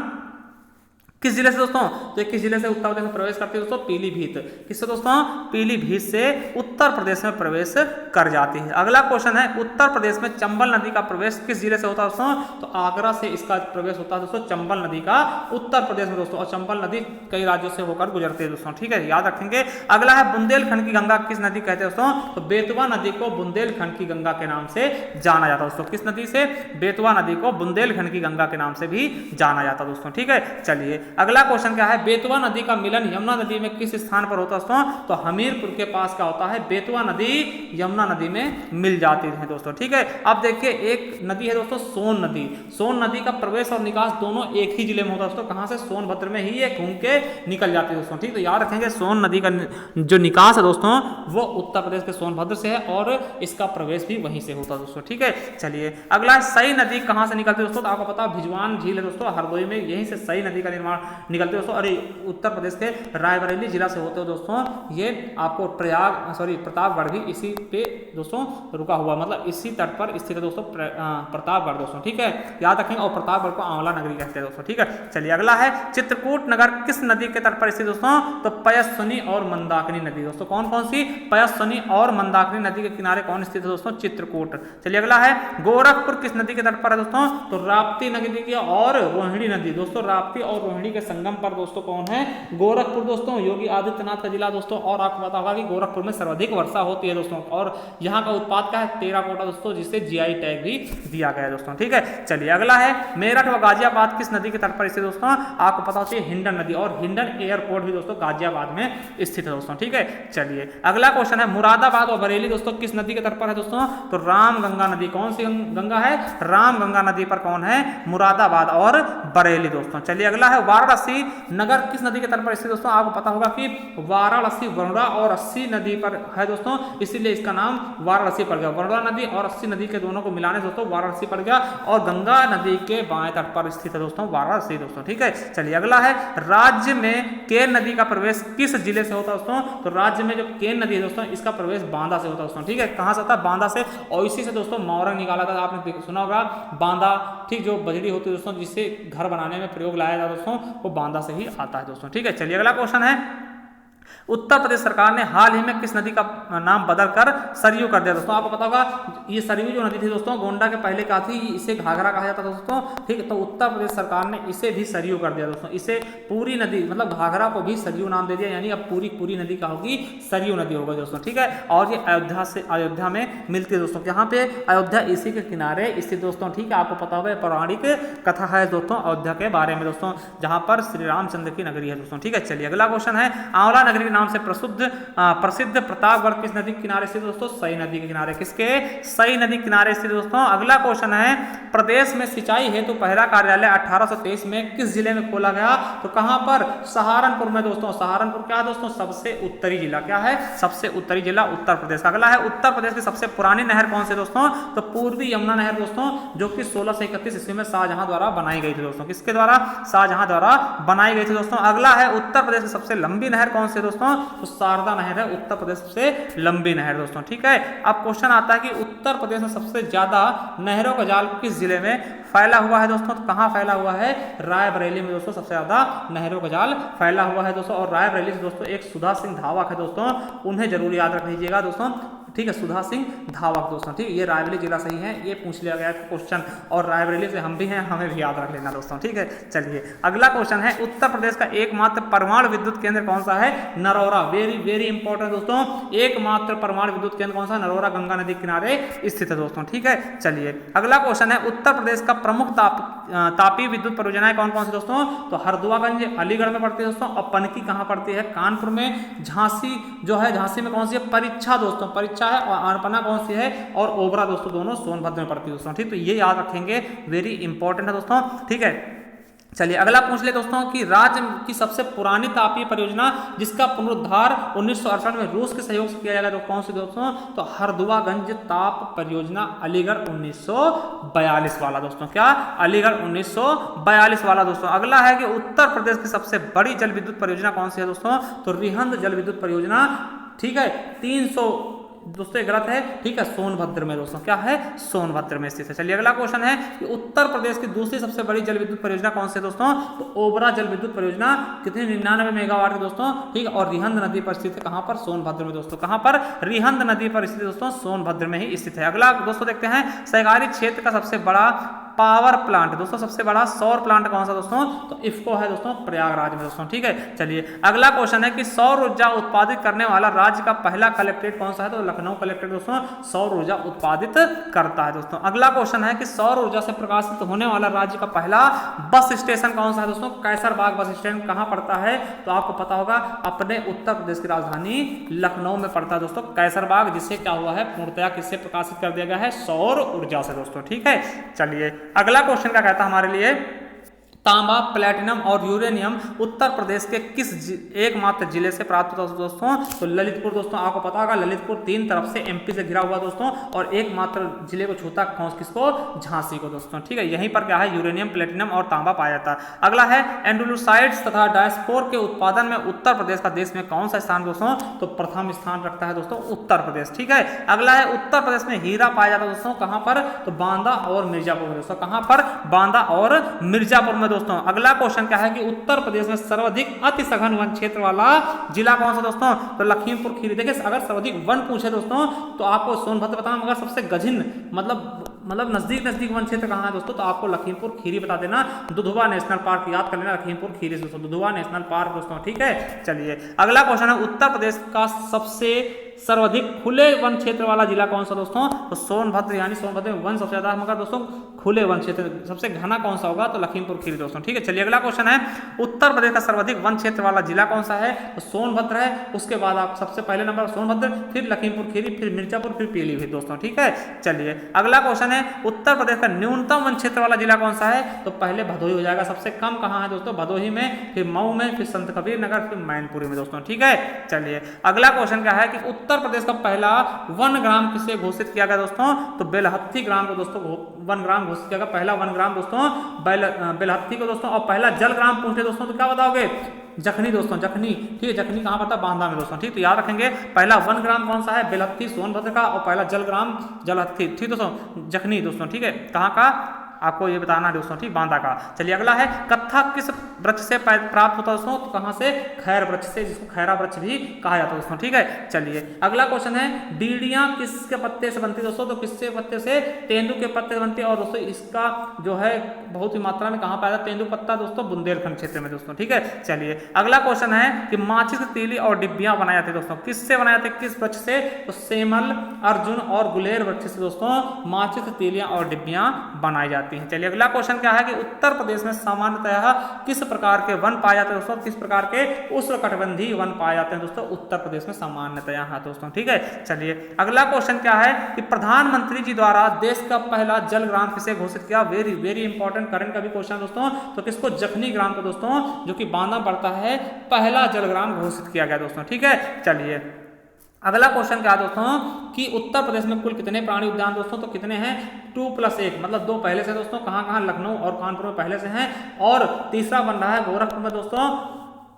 किस जिले से दोस्तों? तो किस जिले से उत्तर प्रदेश में प्रवेश करती है दोस्तों? पीलीभीत। किससे दोस्तों? पीलीभीत से उत्तर प्रदेश में प्रवेश कर जाती है। अगला क्वेश्चन है, उत्तर प्रदेश में चंबल नदी का प्रवेश किस जिले से होता है दोस्तों? तो आगरा से इसका प्रवेश होता है दोस्तों, चंबल नदी का उत्तर प्रदेश में दोस्तों। और चंबल नदी कई राज्यों से होकर गुजरती है दोस्तों, ठीक है, याद रखेंगे। अगला है, बुंदेलखंड की गंगा किस नदी कहते हैं दोस्तों? तो बेतवा नदी को बुंदेलखंड की गंगा के नाम से जाना जाता है दोस्तों। किस नदी से? बेतवा नदी को बुंदेलखंड की गंगा के नाम से भी जाना जाता है दोस्तों, ठीक है। चलिए अगला क्वेश्चन क्या है, बेतवा नदी का मिलन यमुना नदी में किस स्थान पर होता है दोस्तों? तो हमीरपुर के पास क्या होता है, बेतवा नदी यमुना नदी में मिल जाती है दोस्तों, ठीक है। अब देखिए एक नदी है दोस्तों, सोन नदी। सोन नदी का प्रवेश और निकास दोनों एक ही जिले में होता है दोस्तों। कहां से? सोनभद्र में ही ये घूम के निकल जाती है दोस्तों, ठीक। तो याद रखेंगे सोन नदी का जो निकास है दोस्तों वो उत्तर प्रदेश के सोनभद्र से है और इसका प्रवेश भी वहीं से होता है दोस्तों, ठीक है। चलिए अगला, सई नदी कहां से निकलती है दोस्तों? तो आपको पता है भिजवान झील है दोस्तों, हरदोई में, यहीं से सई नदी का निर्माण निकलते है दोस्तों। अरे उत्तर प्रदेश के रायबरेली जिला से होते हो दोस्तों। ये आपको प्रतापगढ़ भी इसी पे दोस्तों रुका हुआ, मतलब इसी तट पर स्थित है दोस्तों प्रतापगढ़ दोस्तों, ठीक है, याद रखेंगे। और प्रतापगढ़ को आंवला नगरी कहते हैं दोस्तों, ठीक है। चलिए अगला है, चित्रकूट नगर किस नदी के तट पर स्थित दोस्तों? तो पयस्विनी और मंदाकिनी नदी दोस्तों। कौन कौन सी? पयस्विनी और मंदाकिनी नदी के किनारे कौन स्थित है दोस्तों? चित्रकूट। चलिए अगला है, गोरखपुर किस नदी के तट पर है दोस्तों? तो राप्ती नदी की और रोहिणी नदी दोस्तों, राप्ती और रोहिणी के संगम पर दोस्तों कौन है? गोरखपुर दोस्तों, योगी आदित्यनाथ का जिला दोस्तों। और आपको पता होगा कि गोरखपुर में सर्वाधिक वर्षा होती है दोस्तों, और यहाँ का उत्पाद क्या है? टेराकोटा दोस्तों, जिसे जीआई टैग भी दिया गया है दोस्तों, ठीक है। चलिए अगला है, मेरठ व गाजियाबाद किस नदी के तट पर स्थित दोस्तों? आपको पता होती है हिंडन नदी, और हिंडन एयरपोर्ट भी दोस्तों गाजियाबाद में स्थित है दोस्तों, ठीक है। चलिए अगला क्वेश्चन है, मुरादाबाद और बरेली दोस्तों किस नदी के तट पर है दोस्तों? तो रामगंगा नदी। कौन सी गंगा है? रामगंगा नदी पर कौन है? मुरादाबाद और बरेली दोस्तों। चलिए अगला है, वाराणसी नगर किस नदी के तट पर स्थित दोस्तों? आपको पता होगा कि वाराणसी वरुणा और अस्सी नदी पर है दोस्तों, इसीलिए इसका नाम वाराणसी पड़ गया। वरुणा नदी और अस्सी नदी के दोनों को मिलाने से दोस्तों वाराणसी पड़ गया, और गंगा नदी के बाएं तट पर स्थित है दोस्तों वाराणसी दोस्तों, ठीक है। चलिए अगला है, राज्य में केन नदी का प्रवेश किस जिले से होता है दोस्तों? तो राज्य में जो केन नदी है दोस्तों इसका प्रवेश बांदा से होता है दोस्तों, ठीक है। कहां से होता है? बांदा से। और इसी से दोस्तों मौरंग निकाला था, आपने सुना होगा बांदा, ठीक, जो बजरी होती है दोस्तों जिससे घर बनाने में प्रयोग लाया जाता है दोस्तों, वो बांदा से ही आता है दोस्तों, ठीक है। चलिए अगला क्वेश्चन है, उत्तर प्रदेश सरकार ने हाल ही में किस नदी का नाम बदलकर सरयू कर दिया दोस्तों? आपको पता होगा ये सरयू जो नदी थी दोस्तों गोंडा के पहले क्या थी? इसे घाघरा कहा जाता था दोस्तों, ठीक। तो उत्तर प्रदेश सरकार ने इसे भी सरयू कर दिया दोस्तों, इसे पूरी नदी मतलब घाघरा को भी सरयू नाम दे दिया, यानी अब पूरी नदी का होगी सरयू नदी होगा दोस्तों, ठीक है। और ये अयोध्या में मिलती है दोस्तों, यहाँ पे अयोध्या इसी के किनारे स्थित दोस्तों, ठीक है। आपको पता होगा पौराणिक कथा है दोस्तों अयोध्या के बारे में दोस्तों, जहाँ पर श्री रामचंद्र की नगरी है दोस्तों, ठीक है। चलिए अगला क्वेश्चन है, आंवला नगरी नाम से प्रसिद्ध प्रतापगढ़ किस नदी के किनारे स्थित दोस्तों? सई नदी के किनारे। किसके? सई नदी किनारे स्थित दोस्तों। अगला क्वेश्चन है, प्रदेश में सिंचाई हेतु पहला कार्यालय 1823 में किस जिले में खोला गया? तो कहां पर? सहारनपुर में दोस्तों। सहारनपुर क्या है दोस्तों? सबसे उत्तरी जिला। क्या है? सबसे उत्तरी जिला उत्तर प्रदेश का। अगला है, उत्तर प्रदेश की सबसे पुरानी नहर कौन सी दोस्तों? तो पूर्वी यमुना नहर दोस्तों, जो कि 1631 ईस्वी में शाहजहां द्वारा बनाई गई थी दोस्तों। किसके द्वारा? शाहजहां द्वारा बनाई गई थी दोस्तों। अगला है, उत्तर प्रदेश की सबसे लंबी नहर कौन सी दोस्तों? तो शारदा नहर है उत्तर प्रदेश से लंबी नहर दोस्तों, ठीक है। अब क्वेश्चन आता है कि उत्तर प्रदेश में सबसे ज्यादा नहरों का जाल किस जिले में फैला हुआ है दोस्तों? तो कहां फैला हुआ है? रायबरेली में दोस्तों सबसे ज्यादा नहरों का जाल फैला हुआ है दोस्तों। और रायबरेली से दोस्तों एक सुधा सिंह धावक है दोस्तों, उन्हें जरूर याद रख लीजिएगा दोस्तों, ठीक है। सुधा सिंह धावक दोस्तों, ठीक, ये रायबरेली जिला सही है, ये पूछ लिया गया क्वेश्चन, और रायबरेली से हम भी हैं, हमें भी याद रख लेना दोस्तों, ठीक है। चलिए अगला क्वेश्चन है, उत्तर प्रदेश का एकमात्र परमाणु विद्युत केंद्र कौन सा है? नरौरा। वेरी इंपॉर्टेंट दोस्तों, एकमात्र परमाणु विद्युत केंद्र कौन सा? नरौरा, गंगा नदी किनारे स्थित है दोस्तों, ठीक है। चलिए अगला क्वेश्चन है, उत्तर प्रदेश का प्रमुख तापीय विद्युत परियोजनाएं कौन कौन सी दोस्तों? तो हरदुआगंज अलीगढ़ में पड़ती है दोस्तों, और पनकी कहां पड़ती है? कानपुर में। झांसी जो है, झांसी में कौन सी है? परीक्षा दोस्तों, परीक्षा है। और आनपना कौन सी है? और ओबरा दोस्तों, दोनों सोनभद्र में पड़ती है दोस्तों, ठीक। तो ये याद रखेंगे, वेरी इंपॉर्टेंट है दोस्तों, ठीक है। चलिए अगला पूछ ले दोस्तों कि राज्य की सबसे पुरानी तापीय परियोजना जिसका पुनरुद्धार 1968 में रूस के सहयोग से किया जाएगा, तो कौन सी दोस्तों? तो हरदुआगंज ताप परियोजना, अलीगढ़ 1942 वाला दोस्तों। क्या? अलीगढ़ 1942 वाला दोस्तों। अगला है कि उत्तर प्रदेश की सबसे बड़ी जल विद्युत परियोजना कौन सी है दोस्तों? तो रिहंद जल विद्युत परियोजना, ठीक है। दोस्तों ये गलत है, ठीक है, सोनभद्र में दोस्तों, क्या है, सोनभद्र में स्थित है। चलिए अगला क्वेश्चन है कि उत्तर प्रदेश की दूसरी सबसे बड़ी जल विद्युत परियोजना कौन सी है दोस्तों, तो ओबरा जल विद्युत परियोजना कितनी 99 मेगावाट की दोस्तों, ठीक है, और रिहंद नदी पर स्थित है, कहां पर, सोनभद्र में दोस्तों, कहां पर, रिहंद नदी पर स्थित दोस्तों, सोनभद्र में ही स्थित है। अगला दोस्तों देखते हैं सहकारी क्षेत्र का सबसे बड़ा पावर प्लांट दोस्तों, सबसे बड़ा सौर प्लांट कौन सा दोस्तों, तो इफ्को है दोस्तों, प्रयागराज में दोस्तों, ठीक है। चलिए अगला क्वेश्चन है कि सौर ऊर्जा उत्पादित करने वाला राज्य का पहला कलेक्ट्रेट कौन सा है, तो लखनऊ कलेक्ट्रेट दोस्तों सौर ऊर्जा उत्पादित करता है दोस्तों। अगला क्वेश्चन है कि सौर ऊर्जा से प्रकाशित होने वाला राज्य का पहला बस स्टेशन कौन सा है दोस्तों, कैसरबाग बस स्टैंड कहां पड़ता है, तो आपको पता होगा अपने उत्तर प्रदेश की राजधानी लखनऊ में पड़ता है दोस्तों कैसरबाग, जिसे क्या हुआ है, पूर्णतया किससे प्रकाशित कर दिया गया है, सौर ऊर्जा से दोस्तों, ठीक है। चलिए अगला क्वेश्चन क्या कहता है हमारे लिए, तांबा, प्लेटिनम और यूरेनियम उत्तर प्रदेश के किस एकमात्र जिले से प्राप्त होता है दोस्तों, तो ललितपुर दोस्तों, आपको पता होगा ललितपुर तीन तरफ से एमपी से घिरा हुआ दोस्तों, और एकमात्र जिले को छूता कौन, किसको, झांसी को दोस्तों, ठीक है। यहीं पर क्या है, यूरेनियम, प्लेटिनम और तांबा पाया जाता है। अगला है एंडोलुसाइड्स तथा डायस्पोर के उत्पादन में उत्तर प्रदेश का देश में कौन सा स्थान दोस्तों, तो प्रथम स्थान रखता है दोस्तों उत्तर प्रदेश, ठीक है। अगला है उत्तर प्रदेश में हीरा पाया जाता है दोस्तों, कहां पर, तो बांदा और मिर्जापुर में दोस्तों, कहां पर, बांदा और मिर्जापुर में दोस्तों। अगला क्वेश्चन क्या है कि उत्तर प्रदेश में सर्वाधिक अति सघन वन क्षेत्र वाला जिला कौन सा दोस्तों, तो लखीमपुर खीरी। देखिए अगर सर्वाधिक वन पूछे दोस्तों तो आपको सोनभद्र बताना, मगर सबसे गजिन मतलब नजदीक वन क्षेत्र कहाँ है दोस्तों, तो आपको लखीमपुर खीरी बता देना। दुधवा नेशनल पार्क याद कर लेना, लखीमपुर खीरी से दोस्तों, दुधवा नेशनल पार्क दोस्तों, ठीक है। चलिए अगला क्वेश्चन है उत्तर प्रदेश का सबसे सर्वाधिक खुले वन क्षेत्र वाला जिला कौन सा दोस्तों, तो सोनभद्र, यानी सोनभद्र में वन सबसे ज्यादा है, मगर दोस्तों खुले वन क्षेत्र सबसे घना कौन सा होगा, तो लखीमपुर खीरी दोस्तों, ठीक है। चलिए अगला क्वेश्चन है उत्तर प्रदेश का सर्वाधिक वन क्षेत्र वाला जिला कौन सा है, तो सोनभद्र है। उसके बाद आप सबसे पहले नंबर सोनभद्र, फिर लखीमपुर खीरी, फिर मिर्जापुर, फिर पीलीभीत दोस्तों, ठीक है। चलिए अगला क्वेश्चन है उत्तर प्रदेश का न्यूनतम वन क्षेत्र वाला जिला कौन सा है, तो पहले भदोही हो जाएगा। सबसे कम कहाँ है दोस्तों, भदोही में, फिर मऊ में, फिर संत कबीर नगर, फिर मैनपुरी में दोस्तों, ठीक है। चलिए अगला क्वेश्चन क्या है कि उत्तर प्रदेश का पहला वन ग्राम किसे घोषित किया गया दोस्तों, तो बेलहत्थी ग्राम को दोस्तों वन ग्राम घोषित किया गया, पहला वन ग्राम दोस्तों बेलहत्थी को दोस्तों। और पहला जल ग्राम पूछे दोस्तों तो क्या बताओगे, जखनी दोस्तों, जखनी, ठीक है। जखनी कहाँ पड़ता है, बांदा में दोस्तों, ठीक, तो याद रखेंगे। पहला वन ग्राम कौन सा है, बेलहत्थी सोनभद्र का, और पहला जल ग्राम जलहत्थी, ठीक दोस्तों, जखनी दोस्तों, ठीक है। कहाँ का आपको ये बताना है दोस्तों, ठीक, बांदा का। चलिए अगला है कत्था किस वृक्ष से प्राप्त होता है दोस्तों, तो कहाँ से, खैर वृक्ष से, जिसको खैरा वृक्ष भी कहा जाता है दोस्तों, ठीक है। चलिए अगला क्वेश्चन है बीड़ियां किसके पत्ते से बनती है दोस्तों, तो किसके पत्ते से, तेंदू के पत्ते से बनती है। और दोस्तों इसका जो है बहुत ही मात्रा में कहाँ पाया जाता है, तेंदू पत्ता दोस्तों बुंदेलखंड क्षेत्र में दोस्तों, ठीक है। चलिए अगला क्वेश्चन है कि माचिस, तीली और डिब्बियां बनाई जाती है दोस्तों, किससे बनाए जाते हैं, किस वृक्ष से, तो सेमल, अर्जुन और गुलेर वृक्ष से दोस्तों माचिस, तीलियां और डिब्बियां बनाई जाती हैं। चलिए अगला क्वेश्चन क्या है कि उत्तर प्रदेश में सामान्यतः किस प्रकार के वन पाए जाते हैं दोस्तों, किस प्रकार के उष्णकटिबंधीय वन पाए जाते हैं दोस्तों उत्तर प्रदेश में सामान्यतः है दोस्तों, ठीक है। चलिए अगला क्वेश्चन क्या है कि प्रधानमंत्री जी द्वारा देश का पहला जल ग्राम किसे घोषित किया, वेरी वेरी इंपॉर्टेंट करंट का भी क्वेश्चन दोस्तों, तो किसको, जखनी ग्राम को दोस्तों, जो कि बांदा पड़ता है, पहला जल ग्राम घोषित किया गया दोस्तों, ठीक है। चलिए अगला क्वेश्चन क्या है दोस्तों कि उत्तर प्रदेश में कुल कितने प्राणी उद्यान दोस्तों, तो कितने हैं, 2+1, मतलब 2 पहले से दोस्तों, कहाँ लखनऊ और कानपुर में पहले से हैं, और तीसरा बन रहा है गोरखपुर में दोस्तों,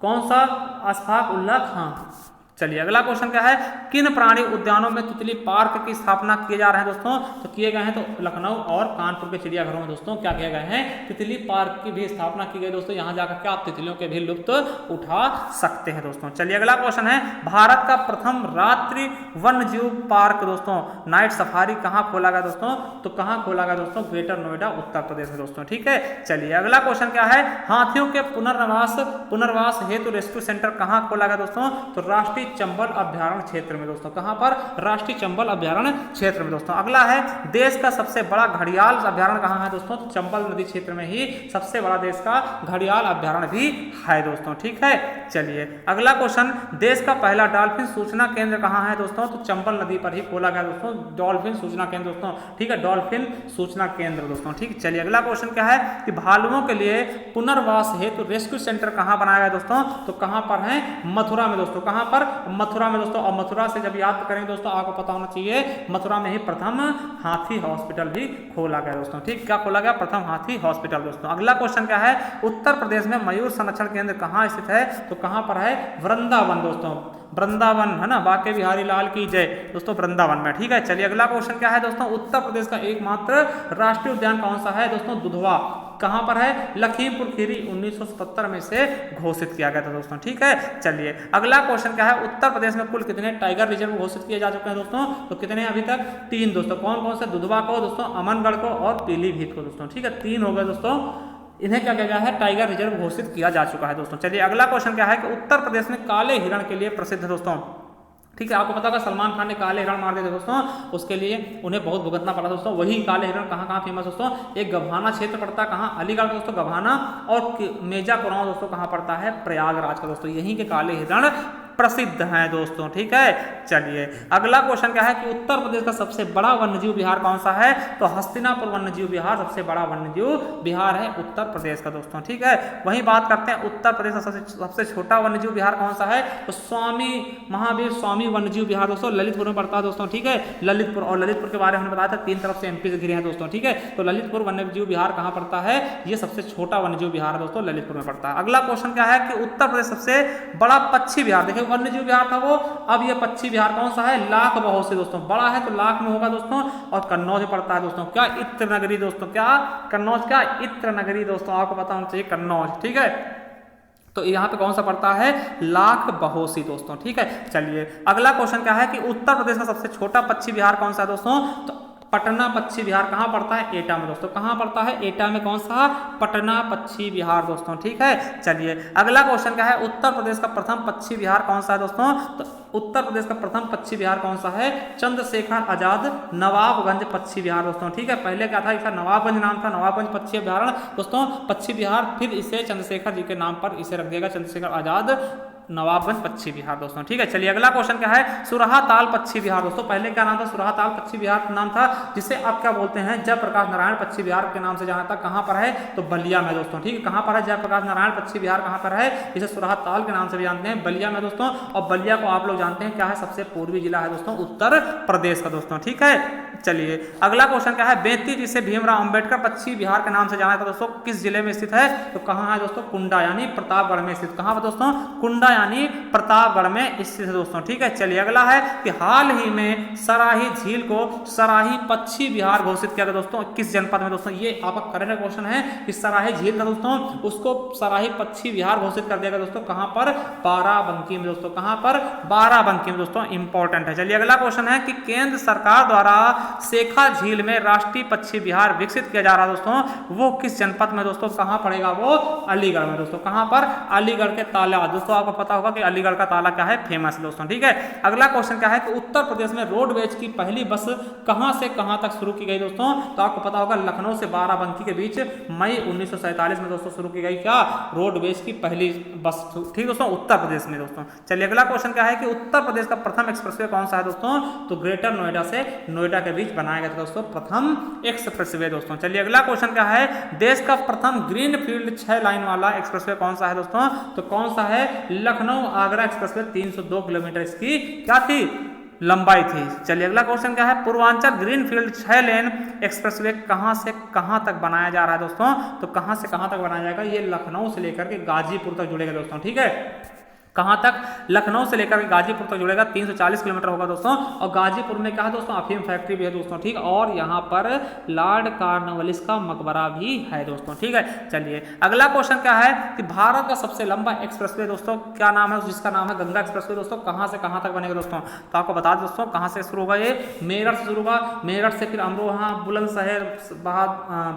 कौन सा, अशफाक उल्लाह खां। चलिए अगला क्वेश्चन क्या है, किन प्राणी उद्यानों में तितली पार्क की स्थापना किए जा रहे हैं दोस्तों, तो किए गए हैं, तो लखनऊ और कानपुर के चिड़ियाघरों में दोस्तों क्या किए गए हैं, तितली पार्क की भी स्थापना की गई दोस्तों। यहाँ जाकर के आप तितलियों के भी लुत्फ उठा सकते हैं दोस्तों। चलिए अगला क्वेश्चन है भारत का प्रथम रात्रि वन्य जीव पार्क दोस्तों, नाइट सफारी कहाँ खोला गया दोस्तों, तो कहाँ खोला गया दोस्तों, ग्रेटर नोएडा उत्तर प्रदेश में दोस्तों, ठीक है। चलिए अगला क्वेश्चन क्या है, हाथियों के पुनर्वास हेतु रेस्क्यू सेंटर कहाँ खोला गया दोस्तों, तो राष्ट्रीय चंबल अभ्यारण्य क्षेत्र में दोस्तों, कहां पर, राष्ट्रीय चंबल अभ्यारण्य क्षेत्र में दोस्तों। अगला है देश का सबसे बड़ा घड़ियाल अभ्यारण्य कहां है दोस्तों, तो चंबल नदी क्षेत्र में ही सबसे बड़ा देश का घड़ियाल अभ्यारण्य भी है दोस्तों, ठीक है। चलिए अगला क्वेश्चन, देश का पहला डॉल्फिन सूचना केंद्र कहां है दोस्तों, तो चंबल नदी पर ही खोला गया दोस्तों, डॉल्फिन सूचना केंद्र दोस्तों, ठीक है, डॉल्फिन सूचना केंद्र दोस्तों, ठीक। चलिए अगला क्वेश्चन क्या है कि भालुओं के लिए पुनर्वास हेतु रेस्क्यू सेंटर कहां बनाया गया दोस्तों, तो कहां पर है, मथुरा में दोस्तों, कहां पर, मथुरा में दोस्तों। और मथुरा से जब याद करेंगे दोस्तों, आपको पता होना चाहिए मथुरा में ही प्रथम हाथी हॉस्पिटल भी खोला गया दोस्तों। ठीक, क्या खोला गया? प्रथम हाथी हॉस्पिटल दोस्तों। अगला क्वेश्चन क्या है? उत्तर प्रदेश में मयूर संरक्षण केंद्र कहाँ स्थित है? तो कहाँ पर है? वृंदावन दोस्तों, वृंदावन है ना, बाके बिहारी लाल की जय दोस्तों, वृंदावन में। ठीक है, चलिए अगला क्वेश्चन क्या है दोस्तों? उत्तर प्रदेश का एकमात्र राष्ट्रीय उद्यान कौन सा है दोस्तों? दुधवा। कहां पर है? लखीमपुर खीरी 1977 में से घोषित किया गया था दोस्तों। ठीक है, चलिए अगला क्वेश्चन क्या है? उत्तर प्रदेश में कुल कितने टाइगर रिजर्व घोषित किए जा चुके हैं दोस्तों? तो कितने अभी तक? 3 दोस्तों। कौन कौन से? दुधवा को दोस्तों, अमनगढ़ को और पीलीभीत को दोस्तों। ठीक है, 3 हो गए दोस्तों। इन्हें क्या किया गया है? टाइगर रिजर्व घोषित किया जा चुका है दोस्तों। चलिए अगला क्वेश्चन क्या है कि उत्तर प्रदेश में काले हिरण के लिए प्रसिद्ध है दोस्तों। ठीक है, आपको पता होगा सलमान खान ने काले हिरण मार दिए थे दोस्तों, उसके लिए उन्हें बहुत भुगतना पड़ा दोस्तों। वही काले हिरण कहाँ कहाँ फेमस दोस्तों? एक गभाना क्षेत्र पड़ता है, कहाँ? अलीगढ़ दोस्तों, गभाना। और मेजा कुरान दोस्तों कहाँ पड़ता है? प्रयागराज का दोस्तों। यहीं के काले हिरण प्रसिद्ध हैं दोस्तों। ठीक है, चलिए अगला क्वेश्चन क्या है कि उत्तर प्रदेश का सबसे बड़ा वन्यजीव विहार कौन सा है? तो हस्तिनापुर वन्यजीव विहार सबसे बड़ा वन्यजीव विहार है उत्तर प्रदेश का दोस्तों। ठीक है, वहीं बात करते हैं उत्तर प्रदेश का सबसे छोटा वन्यजीव विहार कौन सा है? तो स्वामी महावीर स्वामी वन्यजीव विहार दोस्तों, ललितपुर में पड़ता है दोस्तों। ठीक है, ललितपुर। और ललितपुर के बारे में हमने बताया था 3 तरफ से एमपी से घिरे हैं दोस्तों। ठीक है, तो ललितपुर वन्यजीव विहार कहाँ पड़ता है? ये सबसे छोटा वन्यजीव विहार है दोस्तों, ललितपुर में पड़ता है। अगला क्वेश्चन क्या है कि उत्तर प्रदेश सबसे बड़ा पक्षी विहार, देखिए वन्यजीव विहार था वो, अब ये पक्षी विहार कौन सा है? लाख बहू से दोस्तों। बड़ा है तो लाख में होगा दोस्तों। और कन्नौज पड़ता है दोस्तों। क्या? इत्र नगरी दोस्तों। क्या? कन्नौज। क्या? इत्र नगरी दोस्तों, आपको पता होना चाहिए कन्नौज। ठीक है, तो यहाँ पे कौन सा पड़ता है? लाख बहोसी दोस्तों। ठीक है, चलिए अगला क्वेश्चन क्या है कि उत्तर प्रदेश का सबसे छोटा पक्षी विहार कौन सा है दोस्तों? तो पटना पक्षी विहार कहाँ पड़ता है? एटा में दोस्तों। कहाँ पड़ता है? एटा में। कौन सा? पटना पक्षी विहार दोस्तों। ठीक है, चलिए अगला क्वेश्चन क्या है? उत्तर प्रदेश का प्रथम पक्षी विहार कौन सा है दोस्तों? तो उत्तर प्रदेश का प्रथम पक्षी विहार कौन सा है? चंद्रशेखर आजाद नवाबगंज पक्षी विहार दोस्तों। ठीक है, पहले क्या था? इसका नवाबगंज नाम था, नवाबगंज पक्षी अभ्यारण्य दोस्तों, पक्षी विहार। फिर इसे चंद्रशेखर जी के नाम पर इसे रख दिया, चंद्रशेखर आजाद नवाबगंज पक्षी विहार दोस्तों। ठीक है, चलिए अगला क्वेश्चन क्या है? सुरहा ताल पक्षी विहार दोस्तों। पहले क्या नाम था? सुरहा ताल पक्षी विहार नाम था, जिसे आप क्या बोलते हैं? जयप्रकाश नारायण पक्षी विहार के नाम से जाना था। कहां पर है? तो बलिया में दोस्तों। ठीक है, कहां पर है? जयप्रकाश नारायण पक्षी विहार कहां पर है? इसे सुरहा ताल के नाम से भी जानते हैं, बलिया में दोस्तों। और बलिया को आप लोग जानते हैं क्या है? सबसे पूर्वी जिला है दोस्तों उत्तर प्रदेश का दोस्तों। ठीक है, चलिए अगला क्वेश्चन क्या है? बेंती जिसे भीमराव अंबेडकर पक्षी विहार के नाम से जाना था दोस्तों, किस जिले में स्थित है? तो कहां है दोस्तों? कुंडा यानी प्रतापगढ़ में स्थित। कहां पर दोस्तों? कुंडा यानी प्रतापगढ़ में स्थित है दोस्तों। ठीक है, चलिए अगला है कि हाल ही में सराही झील को सराही पक्षी विहार घोषित किया गया दोस्तों, किस जनपद में दोस्तों? ये आपका करंट क्वेश्चन है कि सराही झील था दोस्तों, उसको सराही पक्षी विहार घोषित कर दिया गया दोस्तों। कहां पर? बाराबंकी में दोस्तों। कहां पर? बाराबंकी में दोस्तों, इंपॉर्टेंट है। चलिए अगला क्वेश्चन है कि केंद्र सरकार द्वारा शेखा झील में राष्ट्रीय पक्षी विहार विकसित किया जा रहा है दोस्तों, वो किस जनपद में दोस्तों? कहां पड़ेगा वो? अलीगढ़ में दोस्तों। कहां पर? अलीगढ़ के ताला दोस्तों, आपको पता होगा कि अलीगढ़ का ताला क्या है? फेमस दोस्तों। ठीक है, अगला क्वेश्चन क्या है कि उत्तर प्रदेश में रोडवेज की पहली बस कहां से कहां तक शुरू की गई दोस्तों? तो आपको पता होगा लखनऊ से बाराबंकी के बीच मई 1947 में दोस्तों शुरू की गई क्या? रोडवेज की पहली बस। ठीक दोस्तों, उत्तर प्रदेश में दोस्तों। चलिए अगला क्वेश्चन क्या है कि उत्तर प्रदेश का प्रथम एक्सप्रेसवे कौन सा है दोस्तों? तो ग्रेटर नोएडा से नोएडा के बीच बनाया गया था दोस्तों प्रथम एक्सप्रेसवे दोस्तों। चलिए अगला क्वेश्चन क्या है? देश का प्रथम ग्रीन फील्ड 6 लाइन वाला एक्सप्रेसवे कौन सा है दोस्तों? तो कौन सा है? लखनऊ आगरा एक्सप्रेसवे 302 किलोमीटर इसकी क्या थी? लंबाई थी। चलिए अगला क्वेश्चन क्या है? पूर्वांचल ग्रीनफील्ड 6 लेन एक्सप्रेसवे कहां से कहां तक बनाया जा रहा है दोस्तों? तो कहां से कहां तक बनाया जाएगा? ये लखनऊ से लेकर के गाजीपुर तक जुड़ेगा दोस्तों। ठीक है, कहां तक? लखनऊ से लेकर गाजीपुर तक जुड़ेगा, 340 किलोमीटर होगा दोस्तों। और गाजीपुर में क्या है दोस्तों? अफीम फैक्ट्री भी है दोस्तों। ठीक, और यहाँ पर लॉर्ड कॉर्नवालिस का मकबरा भी है दोस्तों। ठीक है, चलिए अगला क्वेश्चन क्या है कि भारत का सबसे लंबा एक्सप्रेसवे दोस्तों क्या नाम है? जिसका नाम है गंगा एक्सप्रेसवे दोस्तों। कहां से कहां तक बनेगा दोस्तों? तो आपको बता दें दोस्तों कहां से शुरू होगा? ये मेरठ से शुरू होगा। मेरठ से फिर अमरोहा, बुलंदशहर,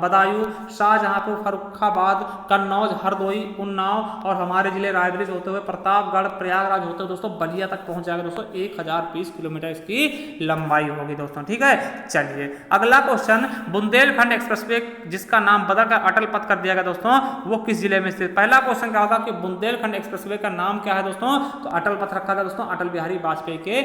बदायूं, शाहजहांपुर, फर्रुखाबाद, कन्नौज, हरदोई, उन्नाव और हमारे जिले रायबरेली होते हुए प्रतापगढ़, प्रयागराज होते हुए दोस्तों बलिया तक पहुंच जाएगा दोस्तों। 1020 किलोमीटर इसकी लंबाई होगी दोस्तों। ठीक है, चलिए अगला क्वेश्चन, बुंदेलखंड एक्सप्रेसवे जिसका नाम बदलकर अटल पथ कर दिया गया दोस्तों, वो किस जिले में स्थित? पहला क्वेश्चन क्या होगा कि बुंदेलखंड एक्सप्रेसवे का नाम क्या है दोस्तों? तो अटल पथ रखा गया दोस्तों अटल बिहारी वाजपेयी के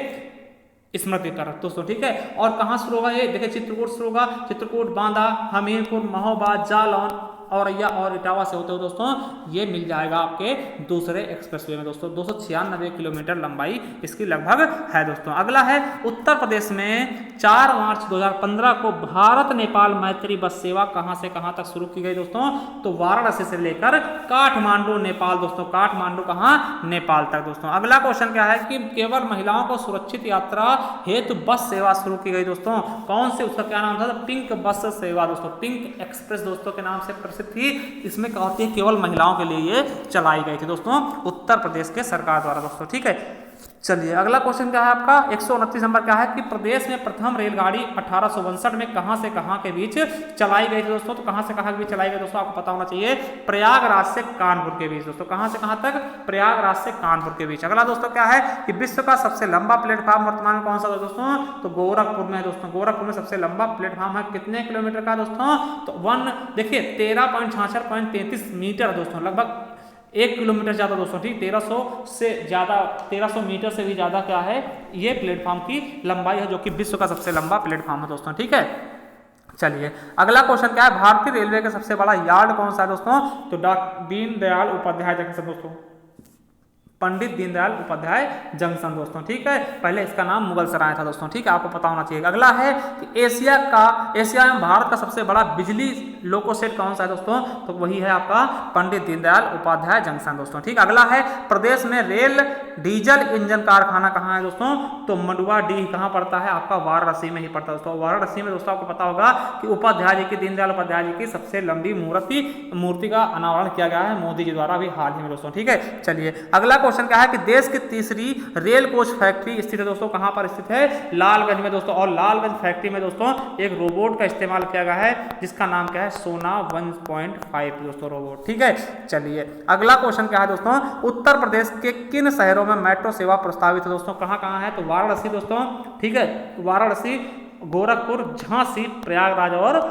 स्मृति कर दोस्तों। ठीक है, और कहां शुरू होगा? ये देखिए चित्रकूट शुरू होगा, चित्रकूट, बांदा, हमीरपुर, महोबा, जालौन औरैया और इटावा से होते हुए दोस्तों ये मिल जाएगा आपके दूसरे एक्सप्रेसवे में दोस्तों। 296 किलोमीटर लंबाई इसकी लगभग है दोस्तों। अगला है उत्तर प्रदेश में 4 मार्च 2015 को भारत नेपाल मैत्री बस सेवा कहां से कहां तक शुरू की गई दोस्तों? तो वाराणसी से लेकर काठमांडू नेपाल दोस्तों। काठमांडू कहां? नेपाल तक दोस्तों। अगला क्वेश्चन क्या है कि केवल महिलाओं को सुरक्षित यात्रा हेतु बस सेवा शुरू की गई दोस्तों। कौन से? उसका क्या नाम था? पिंक बस सेवा दोस्तों। पिंक एक्सप्रेस दोस्तों के नाम से प्रसिद्ध थी। इसमें क्या होती है? केवल महिलाओं के लिए ये चलाई गई थी दोस्तों उत्तर प्रदेश के सरकार द्वारा दोस्तों। ठीक है, चलिए अगला क्वेश्चन क्या है आपका 129 नंबर क्या है कि प्रदेश में प्रथम रेलगाड़ी 1859 में कहां से कहां के बीच चलाई गई थी दोस्तों? तो कहां से कहां के बीच चलाई गई दोस्तों आपको पता होना चाहिए। प्रयागराज से कानपुर के बीच दोस्तों। कहां से कहां तक? प्रयागराज से कानपुर के बीच। अगला दोस्तों क्या है कि विश्व का सबसे लंबा प्लेटफॉर्म वर्तमान में कौन सा दोस्तों? तो गोरखपुर में है दोस्तों। गोरखपुर में सबसे लंबा प्लेटफॉर्म है। कितने किलोमीटर का दोस्तों? तो देखिए 13.66.33 मीटर दोस्तों, लगभग 1 किलोमीटर ज़्यादा दोस्तों। ठीक, 1300 से ज़्यादा, 1300 मीटर से भी ज़्यादा क्या है ये प्लेटफॉर्म की लंबाई है, जो कि विश्व का सबसे लंबा प्लेटफॉर्म है दोस्तों। ठीक है, चलिए अगला क्वेश्चन क्या है भारतीय रेलवे का सबसे बड़ा यार्ड कौन सा है दोस्तों? तो दीनदयाल उपाध्याय जंक्शन दोस्तों। पंडित दीनदयाल उपाध्याय जंक्शन दोस्तों। ठीक है, पहले इसका नाम मुगल सराय था दोस्तों। ठीक है, आपको पता होना चाहिए। अगला है कि एशिया में भारत का सबसे बड़ा बिजली लोको सेट कौन सा है दोस्तों? तो वही है आपका पंडित दीनदयाल उपाध्याय जंक्शन दोस्तों। ठीक, अगला है प्रदेश में रेल डीजल इंजन कारखाना कहाँ है दोस्तों? तो मंडुआ डीह कहाँ पड़ता है? आपका वाराणसी में ही पड़ता है दोस्तों। वाराणसी में दोस्तों आपको पता होगा कि उपाध्याय जी की, दीनदयाल उपाध्याय जी की सबसे लंबी मूर्ति का अनावरण किया गया है मोदी जी द्वारा अभी हाल ही में दोस्तों। ठीक है, चलिए अगला क्वेश्चन क्या है कि देश की तीसरी रेल कोच फैक्ट्री स्थित है दोस्तों। कहां पर स्थित है? लालगंज में दोस्तों। और लालगंज फैक्ट्री में दोस्तों एक रोबोट का इस्तेमाल किया गया है जिसका नाम क्या है? सोना 1.5 दोस्तों रोबोट। ठीक है, चलिए अगला क्वेश्चन क्या है दोस्तों उत्तर प्रदेश के किन शहरों में मेट्रो सेवा प्रस्तावित है दोस्तों? कहां कहां है? तो वाराणसी दोस्तों। ठीक है, वाराणसी, गोरखपुर, झांसी, प्रयागराज और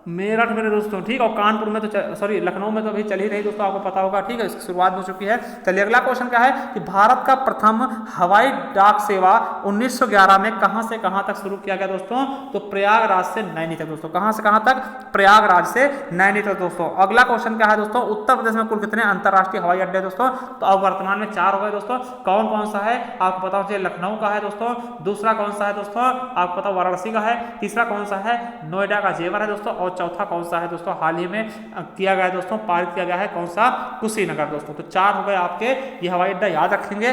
मेरठ में दोस्तों। ठीक, और कानपुर में तो सॉरी लखनऊ में तो अभी चल ही रही दोस्तों, आपको पता होगा। ठीक है, इसकी शुरुआत हो चुकी है। चलिए अगला क्वेश्चन क्या है कि भारत का प्रथम हवाई डाक सेवा 1911 में कहां से कहां तक शुरू किया गया दोस्तों? तो प्रयागराज से नैनी तक दोस्तों। कहां से कहां तक? प्रयागराज से नैनी तक दोस्तों। अगला क्वेश्चन क्या है दोस्तों उत्तर प्रदेश में कुल कितने अंतरराष्ट्रीय हवाई अड्डे दोस्तों? तो अब वर्तमान में 4 हो गए दोस्तों। कौन कौन सा है आपको पता होना चाहिए। लखनऊ का है दोस्तों, दूसरा कौन सा है दोस्तों आपको पता वाराणसी का है, तीसरा कौन सा है नोएडा का जेवर है दोस्तों, और चौथा कौन सा है दोस्तों हाल ही में किया गया दोस्तों, पारित किया गया है कौन सा? कुशीनगर दोस्तों। तो 4 हो गए आपके ये हवाई अड्डा, याद रखेंगे।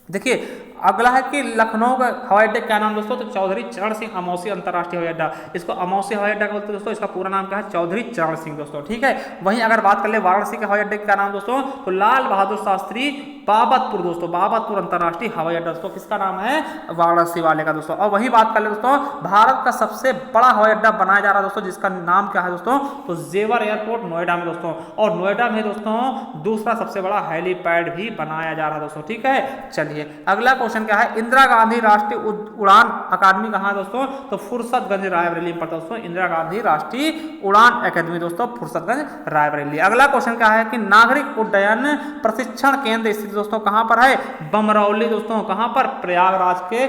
देखिए अगला है कि लखनऊ का हवाई अड्डे क्या नाम दोस्तों? तो चौधरी चरण सिंह अमौसी अंतरराष्ट्रीय हवाई अड्डा। इसको अमौसी हवाई अड्डा बोलते हैं दोस्तों। इसका पूरा नाम क्या है? चौधरी चरण सिंह दोस्तों। ठीक है, वहीं अगर बात कर ले वाराणसी के हवाई अड्डे का नाम दोस्तों तो लाल बहादुर शास्त्री बाबतपुर दोस्तों। बाबतपुर अंतरराष्ट्रीय हवाई अड्डा दोस्तों किसका नाम है? वाराणसी वाले का दोस्तों। और वहीं बात कर ले दोस्तों भारत का सबसे बड़ा हवाई अड्डा बनाया जा रहा है दोस्तों, जिसका नाम क्या है दोस्तों? तो जेवर एयरपोर्ट नोएडा में दोस्तों। और नोएडा में दोस्तों दूसरा सबसे बड़ा हेलीपैड भी बनाया जा रहा है दोस्तों। ठीक है, चलिए अगला क्वेश्चन क्या है इंदिरा गांधी राष्ट्रीय उड़ान अकादमी कहां है दोस्तों? तो फुर्सतगंज रायबरेली में पड़ता है दोस्तों। इंदिरा गांधी राष्ट्रीय उड़ान अकादमी दोस्तों फुर्सतगंज रायबरेली। अगला क्वेश्चन क्या है कि नागरिक उड्डयन प्रशिक्षण केंद्र स्थित दोस्तों कहां पर है? बमरौली दोस्तों। कहां पर? प्रयागराज के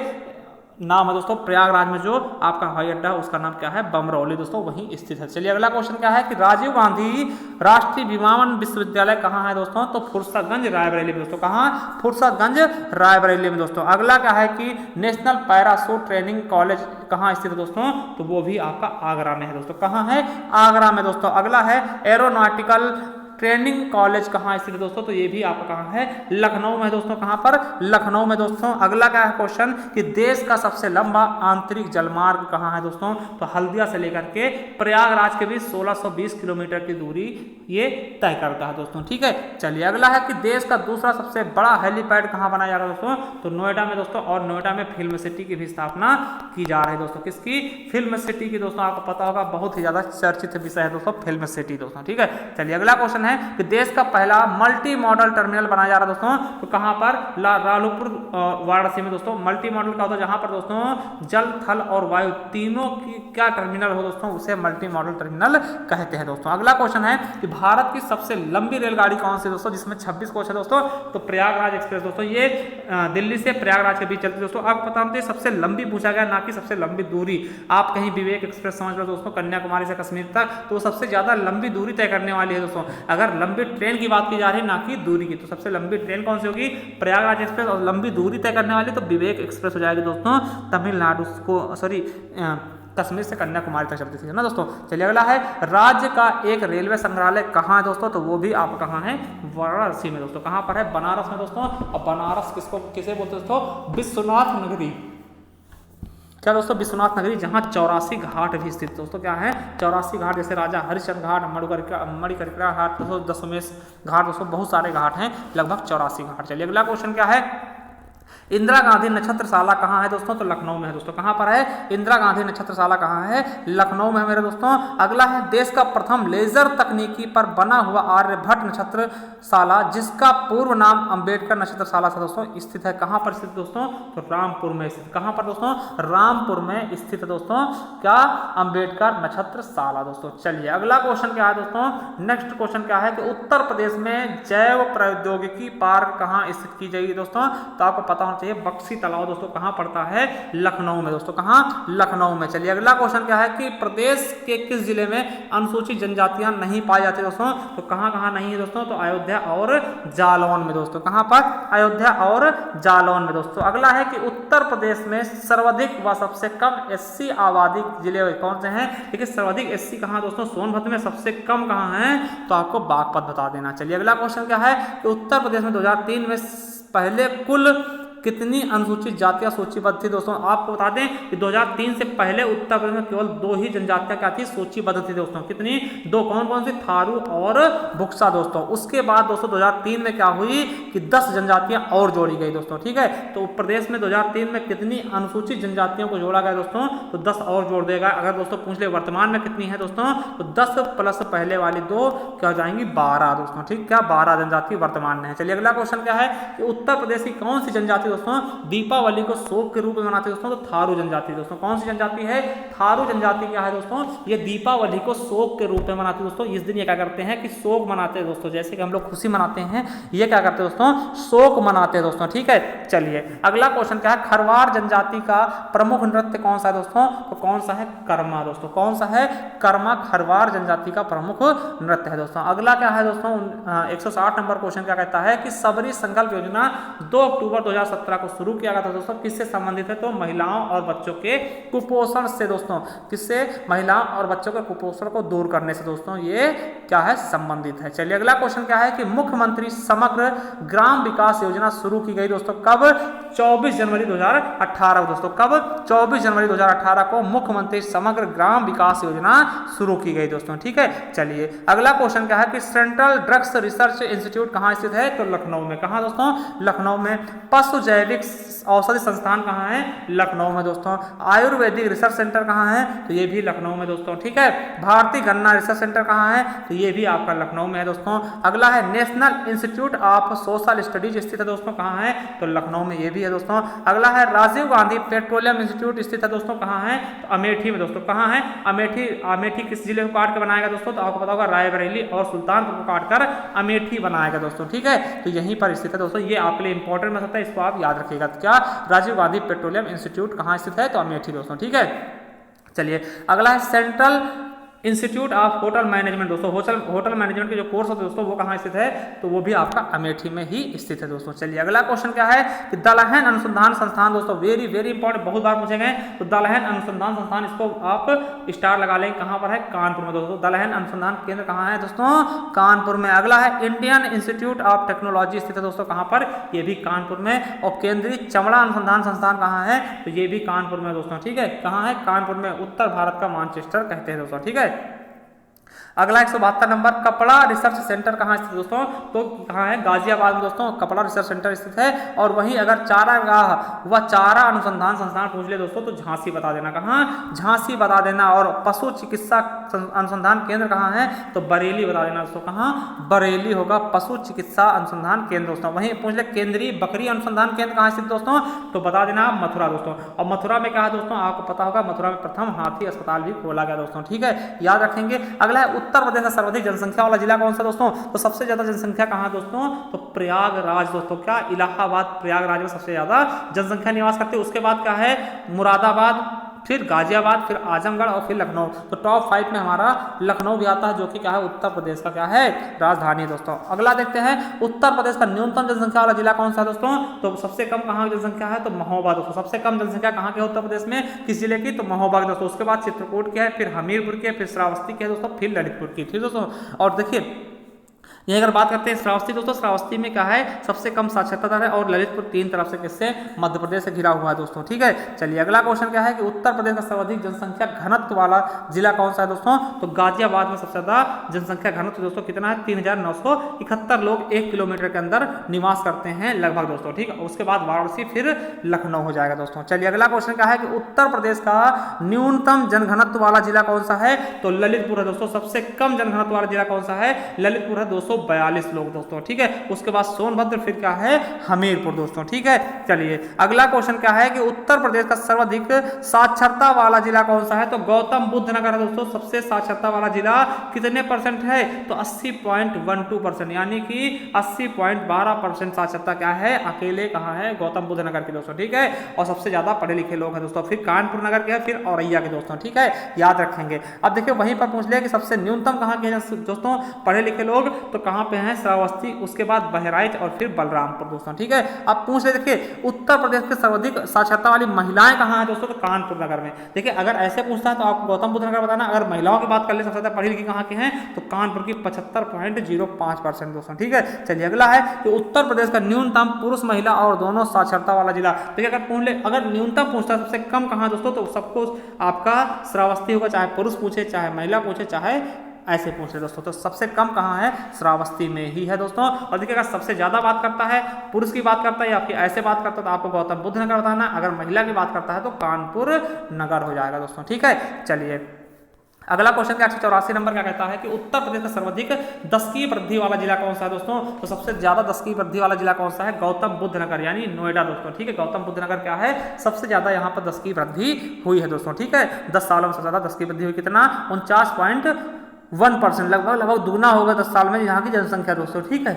नाम है दोस्तों। प्रयागराज में जो आपका हवाई अड्डा उसका नाम क्या है? बमरौली दोस्तों, वहीं स्थित है। चलिए अगला क्वेश्चन क्या है कि राजीव गांधी राष्ट्रीय विमानन विश्वविद्यालय कहाँ है दोस्तों? तो फुर्सतगंज रायबरेली में दोस्तों। कहाँ? फुर्सतगंज रायबरेली में दोस्तों। अगला क्या है कि नेशनल पैराशूट ट्रेनिंग कॉलेज कहाँ स्थित है दोस्तों? तो वो भी आपका आगरा में है दोस्तों। कहाँ है? आगरा में दोस्तों। अगला है एरोनॉटिकल ट्रेनिंग कॉलेज कहाँ स्थित है दोस्तों? तो ये भी आपका कहाँ है? लखनऊ में दोस्तों। कहाँ पर? लखनऊ में दोस्तों। अगला क्या है क्वेश्चन कि देश का सबसे लंबा आंतरिक जलमार्ग कहाँ है दोस्तों? तो हल्दिया से लेकर के प्रयागराज के बीच 1620 किलोमीटर की दूरी ये तय करता है दोस्तों। ठीक है, चलिए अगला है कि देश का दूसरा सबसे बड़ा हेलीपैड कहाँ बनाया जा रहा है दोस्तों? तो नोएडा में दोस्तों। और नोएडा में फिल्म सिटी की भी स्थापना की जा रही है दोस्तों। किसकी? फिल्म सिटी की दोस्तों। आपको पता होगा बहुत ही ज्यादा चर्चित विषय है दोस्तों फिल्म सिटी दोस्तों। ठीक है, चलिए अगला क्वेश्चन है कि देश का पहला मल्टी मॉडल टर्मिनल बनाया जा रहा है दोस्तों, तो कहां पर, रालुपुर वाराणसी में दोस्तों। मल्टी मॉडल का होता है जहां पर दोस्तों जल, थल और वायु तीनों की क्या टर्मिनल हो दोस्तों, उसे मल्टी मॉडल टर्मिनल कहते हैं दोस्तों। अगला क्वेश्चन है कि भारत की सबसे लंबी रेलगाड़ी कौन सी दोस्तों, जिसमें 26 कोच है दोस्तों, तो प्रयागराज एक्सप्रेस दोस्तों। ये दिल्ली से प्रयागराज के बीच चलती है दोस्तों। अब पता होता है सबसे लंबी पूछा गया, ना कि सबसे लंबी दूरी। आप कहीं विवेक एक्सप्रेस समझ लो दोस्तों, कन्याकुमारी से कश्मीर तक, तो वो सबसे ज्यादा लंबी दूरी तय करने वाली है दोस्तों। अगर लंबी ट्रेन की बात की जा रही है, ना कि दूरी की, तो सबसे लंबी ट्रेन कौन सी होगी, प्रयागराज एक्सप्रेस। और लंबी दूरी तय करने वाली तो विवेक एक्सप्रेस हो जाएगी दोस्तों, तमिलनाडु को, सॉरी कश्मीर से कन्याकुमारी तक चलती थी ना दोस्तों। चलिए अगला है, राज्य का एक रेलवे संग्रहालय कहाँ है दोस्तों, तो वो भी आप कहाँ है, वाराणसी में दोस्तों। कहाँ पर है, बनारस में दोस्तों। और बनारस किसे बोलते हैं दोस्तों, विश्वनाथ नगरी। क्या दोस्तों, विश्वनाथ नगरी, जहाँ 84 घाट भी स्थित दोस्तों। क्या है, 84 घाट, जैसे राजा हरिश्चंद्र घाट, मणिकर्णिका घाट दोस्तों, दशमेश घाट दोस्तों, बहुत सारे घाट हैं, लगभग 84 घाट। चलिए अगला क्वेश्चन क्या है, इंदिरा गांधी नक्षत्रशाला कहाँ है दोस्तों, तो लखनऊ में है दोस्तों। कहाँ पर है, इंदिरा गांधी नक्षत्रशाला कहाँ है, लखनऊ में है मेरे दोस्तों। अगला है, देश का प्रथम लेजर तकनीकी पर बना हुआ आर्यभट्ट नक्षत्रशाला, जिसका पूर्व नाम अंबेडकर नक्षत्रशाला था दोस्तों, स्थित है। कहाँ पर स्थित दोस्तों, तो रामपुर में स्थित। कहाँ पर दोस्तों, रामपुर में स्थित है दोस्तों, क्या, अंबेडकर नक्षत्रशाला दोस्तों। चलिए अगला क्वेश्चन क्या है दोस्तों, नेक्स्ट क्वेश्चन क्या है कि उत्तर प्रदेश में जैव प्रौद्योगिकी पार्क कहाँ स्थित की जाएगी दोस्तों, तो आपको पता होना चाहिए, बक्सी तालाब दोस्तों कहां पड़ता है, लखनऊ में दोस्तों। कहां, लखनऊ में। चलिए अगला क्वेश्चन क्या है कि प्रदेश के किस जिले में अनुसूचित जनजातियां नहीं पाई जाती दोस्तों, तो कहां कहां नहीं है दोस्तों, तो अयोध्या और जालौन में दोस्तों। कहां पर, अयोध्या और जालौन में दोस्तों। अगला है कि उत्तर प्रदेश में सर्वाधिक व सबसे कम एससी आबादी जिले कौन से हैं, देखिए सर्वाधिक एससी कहां दोस्तों, सोनभद्र में। सबसे कम कहां है, तो आपको बागपत बता देना। चलिए अगला क्वेश्चन क्या है कि उत्तर प्रदेश में 2003 में पहले कुल कितनी अनुसूचित जातियां सूचीबद्ध थी दोस्तों। आपको बता दें कि 2003 से पहले उत्तर प्रदेश में केवल 2 ही जनजातियां क्या थी, सूचीबद्ध थी दोस्तों। कितनी, 2। कौन कौन सी, थारू और बुक्सा दोस्तों। उसके बाद दोस्तों 2003 में क्या हुई कि 10 जनजातियां और जोड़ी गई दोस्तों, ठीक है। तो प्रदेश में 2003 में कितनी अनुसूचित जनजातियों को जोड़ा गया दोस्तों, तो 10 और जोड़ देगा। अगर दोस्तों पूछ ले वर्तमान में कितनी है दोस्तों, तो 10 प्लस पहले वाली 2 क्या हो जाएंगी, 12 दोस्तों, ठीक। क्या, 12 जनजाति वर्तमान में है। चलिए अगला क्वेश्चन क्या है कि उत्तर प्रदेश की कौन सी जनजाति दोस्तों दीपावली को शोक के रूप में मनाते हैं दोस्तों, तो थारू जनजाति दोस्तों। कौन सी जनजाति है, थारू जनजाति क्या है दोस्तों, ये दीपावली को शोक के रूप में मनाते हैं दोस्तों। इस दिन ये क्या करते हैं कि शोक मनाते हैं दोस्तों, जैसे कि हम लोग खुशी मनाते हैं, ये क्या करते हैं दोस्तों, शोक मनाते हैं दोस्तों, ठीक है। चलिए अगला क्वेश्चन क्या है, खरवार जनजाति का प्रमुख नृत्य कौन सा है दोस्तों, तो कौन सा है, कर्मा दोस्तों। कौन सा है, कर्मा, खरवार जनजाति का प्रमुख नृत्य है दोस्तों। अगला क्या है दोस्तों, 160 नंबर क्वेश्चन क्या कहता है कि सबरी संकल्प योजना 2 अक्टूबर 2017 को शुरू किया गया था दोस्तों, किससे संबंधित है, तो महिलाओं और बच्चों के कुपोषण से दोस्तों। किससे, महिलाओं और बच्चों के कुपोषण को दूर करने से दोस्तों, ये क्या है, संबंधित है। चलिए अगला क्वेश्चन क्या है कि मुख्यमंत्री समग्र ग्राम विकास योजना शुरू की गई दोस्तों, कब, 24 जनवरी 2018 दोस्तों। कब, 24 जनवरी 2018 को मुख्यमंत्री समग्र ग्राम विकास योजना शुरू की गई दोस्तों, ठीक है। चलिए अगला क्वेश्चन क्या है कि सेंट्रल ड्रग्स रिसर्च इंस्टीट्यूट कहां स्थित है, तो लखनऊ में। कहां दोस्तों, लखनऊ में। पशु जैविक औषधि संस्थान कहाँ है, लखनऊ में दोस्तों। आयुर्वेदिक रिसर्च सेंटर कहाँ है, तो ये भी लखनऊ में दोस्तों, ठीक है। भारतीय गन्ना रिसर्च सेंटर कहाँ है, तो ये भी आपका लखनऊ में है दोस्तों। अगला है national institute of social studies स्थित है दोस्तों, कहाँ है, तो लखनऊ में ये भी है दोस्तों। अगला है राजीव गांधी पेट्रोलियम इंस्टीट्यूट स्थित है दोस्तों, कहाँ है, तो अमेठी में दोस्तों। कहाँ है, अमेठी। अमेठी किस जिले को काट कर बनाएगा दोस्तों, तो आपको पता होगा रायबरेली और सुल्तानपुर को काटकर अमेठी बनाएगा दोस्तों, ठीक है। तो यहीं पर स्थित है दोस्तों, ये आपके लिए इंपॉर्टेंट में सकता है, इसको आप याद रखिएगा। क्या, राजीव गांधी पेट्रोलियम इंस्टीट्यूट कहाँ स्थित है, तो अमेठी दोस्तों, ठीक है। चलिए अगला है central institute of hotel management दोस्तों। होटल मैनेजमेंट के जो कोर्स होते हैं दोस्तों, वो कहाँ स्थित है, तो वो भी आपका अमेठी में ही स्थित है दोस्तों। चलिए अगला क्वेश्चन क्या है कि दलहन अनुसंधान संस्थान दोस्तों, वेरी वेरी इंपॉर्टेंट, बहुत बार पूछे गए। तो दलहन अनुसंधान संस्थान, इसको आप स्टार लगा लेंगे, कहाँ पर है, कानपुर में दोस्तों। दलहन अनुसंधान केंद्र कहाँ है दोस्तों, कानपुर में। अगला है इंडियन इंस्टीट्यूट ऑफ टेक्नोलॉजी स्थित है दोस्तों, कहाँ पर, ये भी कानपुर में। और केंद्रीय चमड़ा अनुसंधान संस्थान कहाँ है, तो ये भी कानपुर में दोस्तों, ठीक है। कहाँ है, कानपुर में। उत्तर भारत का मानचेस्टर कहते हैं दोस्तों, ठीक है। अगला 172 नंबर, कपड़ा रिसर्च सेंटर कहाँ स्थित दोस्तों? तो कहाँ है? गाजियाबाद में दोस्तों कपड़ा रिसर्च सेंटर स्थित है। और वहीं अगर चारागाह व चारा अनुसंधान संस्थान पूछ ले दोस्तों तो झांसी बता देना। कहाँ? झांसी बता देना। और पशु चिकित्सा अनुसंधान केंद्र कहाँ है? तो बरेली बता देना दोस्तों। कहाँ? बरेली होगा पशु चिकित्सा अनुसंधान केंद्र दोस्तों। वहीं पूछ ले केंद्रीय बकरी अनुसंधान केंद्र कहाँ स्थित दोस्तों? तो बता देना मथुरा दोस्तों। और मथुरा में क्या है दोस्तों? आपको पता होगा मथुरा में प्रथम हाथी अस्पताल भी खोला गया दोस्तों। ठीक है, याद रखेंगे। अगला है उत्तर प्रदेश का सर्वाधिक जनसंख्या वाला जिला कौन सा दोस्तों? तो सबसे ज्यादा जनसंख्या कहाँ दोस्तों? तो प्रयागराज दोस्तों। क्या? इलाहाबाद प्रयागराज में सबसे ज्यादा जनसंख्या निवास करती है। उसके बाद क्या है? मुरादाबाद, फिर गाजियाबाद, फिर आजमगढ़ और फिर लखनऊ। तो टॉप 5 में हमारा लखनऊ भी आता है, जो कि क्या है? उत्तर प्रदेश का क्या है? राजधानी दोस्तों। अगला देखते हैं, उत्तर प्रदेश का न्यूनतम जनसंख्या वाला जिला कौन सा दोस्तों? तो सबसे कम कहाँ की जनसंख्या है? तो महोबा दोस्तों। सबसे कम जनसंख्या कहाँ की है उत्तर प्रदेश में? किस जिले की? तो महोबा दोस्तों। उसके बाद चित्रकूट की है, फिर हमीरपुर की है, फिर श्रावस्ती की है दोस्तों, फिर ललितपुर की। ठीक दोस्तों। और देखिए ये अगर बात करते हैं श्रावस्ती दोस्तों, श्रावस्ती में क्या है? सबसे कम साक्षरता दर है। और ललितपुर तीन तरफ से किससे? मध्य प्रदेश से घिरा हुआ है दोस्तों। ठीक है, चलिए अगला क्वेश्चन क्या है कि उत्तर प्रदेश का सर्वाधिक जनसंख्या घनत्व वाला जिला कौन सा है दोस्तों? तो गाजियाबाद में सबसे ज्यादा जनसंख्या घनत्व दोस्तों कितना है? 3971 लोग 1 किलोमीटर के अंदर निवास करते हैं लगभग दोस्तों। ठीक है, उसके बाद वाराणसी, फिर लखनऊ हो जाएगा दोस्तों। चलिए अगला क्वेश्चन क्या है कि उत्तर प्रदेश का न्यूनतम जनघनत्व वाला जिला कौन सा है? तो ललितपुर है दोस्तों। सबसे कम जनघनत्व वाला जिला कौन सा है? ललितपुर है, 242 लोग दोस्तों। ठीक है, उसके बाद सोनभद्र, फिर क्या है? हमीरपुर दोस्तों। ठीक है, चलिए अगला क्वेश्चन क्या है कि उत्तर प्रदेश का सर्वाधिक साक्षरता वाला जिला कौन सा है? तो गौतम बुद्ध नगर है दोस्तों। सबसे साक्षरता वाला जिला कितने परसेंट है? तो 80.12%, यानी कि 80.12% साक्षरता क्या है? अकेले कहाँ है? गौतम बुद्ध नगर के दोस्तों। ठीक है, और सबसे ज्यादा पढ़े लिखे लोग हैं दोस्तों। फिर कानपुर नगर के, फिर औरैया के दोस्तों। ठीक है, याद रखेंगे। अब देखिए वहीं पर पूछ लिया कि सबसे न्यूनतम कहाँ के हैं दोस्तों पढ़े लिखे लोग? तो कहाँ पे हैं? श्रावस्ती, उसके बाद बहराइच और फिर बलरामपुर दोस्तों। ठीक है, अब पूछ ले देखिए उत्तर प्रदेश के सर्वाधिक साक्षरता वाली महिलाएं कहाँ हैं दोस्तों? तो कानपुर नगर में। देखिए अगर ऐसे पूछता है तो आपको गौतम बुद्ध नगर बताना। अगर महिलाओं की बात कर ले सबसे ज्यादा पढ़ी लिखी कहाँ के हैं? तो कानपुर की 75.05% दोस्तों। ठीक है, चलिए अगला है कि उत्तर प्रदेश का न्यूनतम पुरुष महिला और दोनों साक्षरता वाला जिला। देखिए अगर पूछ ले, अगर न्यूनतम पूछता है सबसे कम कहाँ दोस्तों? तो सबको आपका श्रावस्ती होगा, चाहे पुरुष पूछे, चाहे महिला पूछे, चाहे ऐसे पूछ ले दोस्तों। तो सबसे कम कहाँ है? श्रावस्ती में ही है दोस्तों। और देखिए अगर सबसे ज्यादा बात करता है, पुरुष की बात करता है या फिर ऐसे बात करता है तो आपको गौतम बुद्ध नगर बताना। अगर महिला की बात करता है तो कानपुर नगर हो जाएगा दोस्तों। ठीक है, चलिए अगला क्वेश्चन का 184 नंबर क्या कहता है कि उत्तर प्रदेश का सर्वाधिक दशकीय वृद्धि वाला जिला कौन सा है दोस्तों? तो सबसे ज्यादा दशकीय वृद्धि वाला जिला कौन सा है? गौतम बुद्ध नगर, यानी नोएडा दोस्तों। ठीक है, गौतम बुद्ध नगर क्या है? सबसे ज्यादा यहाँ पर दशकीय वृद्धि हुई है दोस्तों। ठीक है, 10 सालों में सबसे ज्यादा दशकीय वृद्धि हुई। कितना? 49.1%, लगभग दुगना होगा 10 साल में यहाँ की जनसंख्या दोस्तों। ठीक है,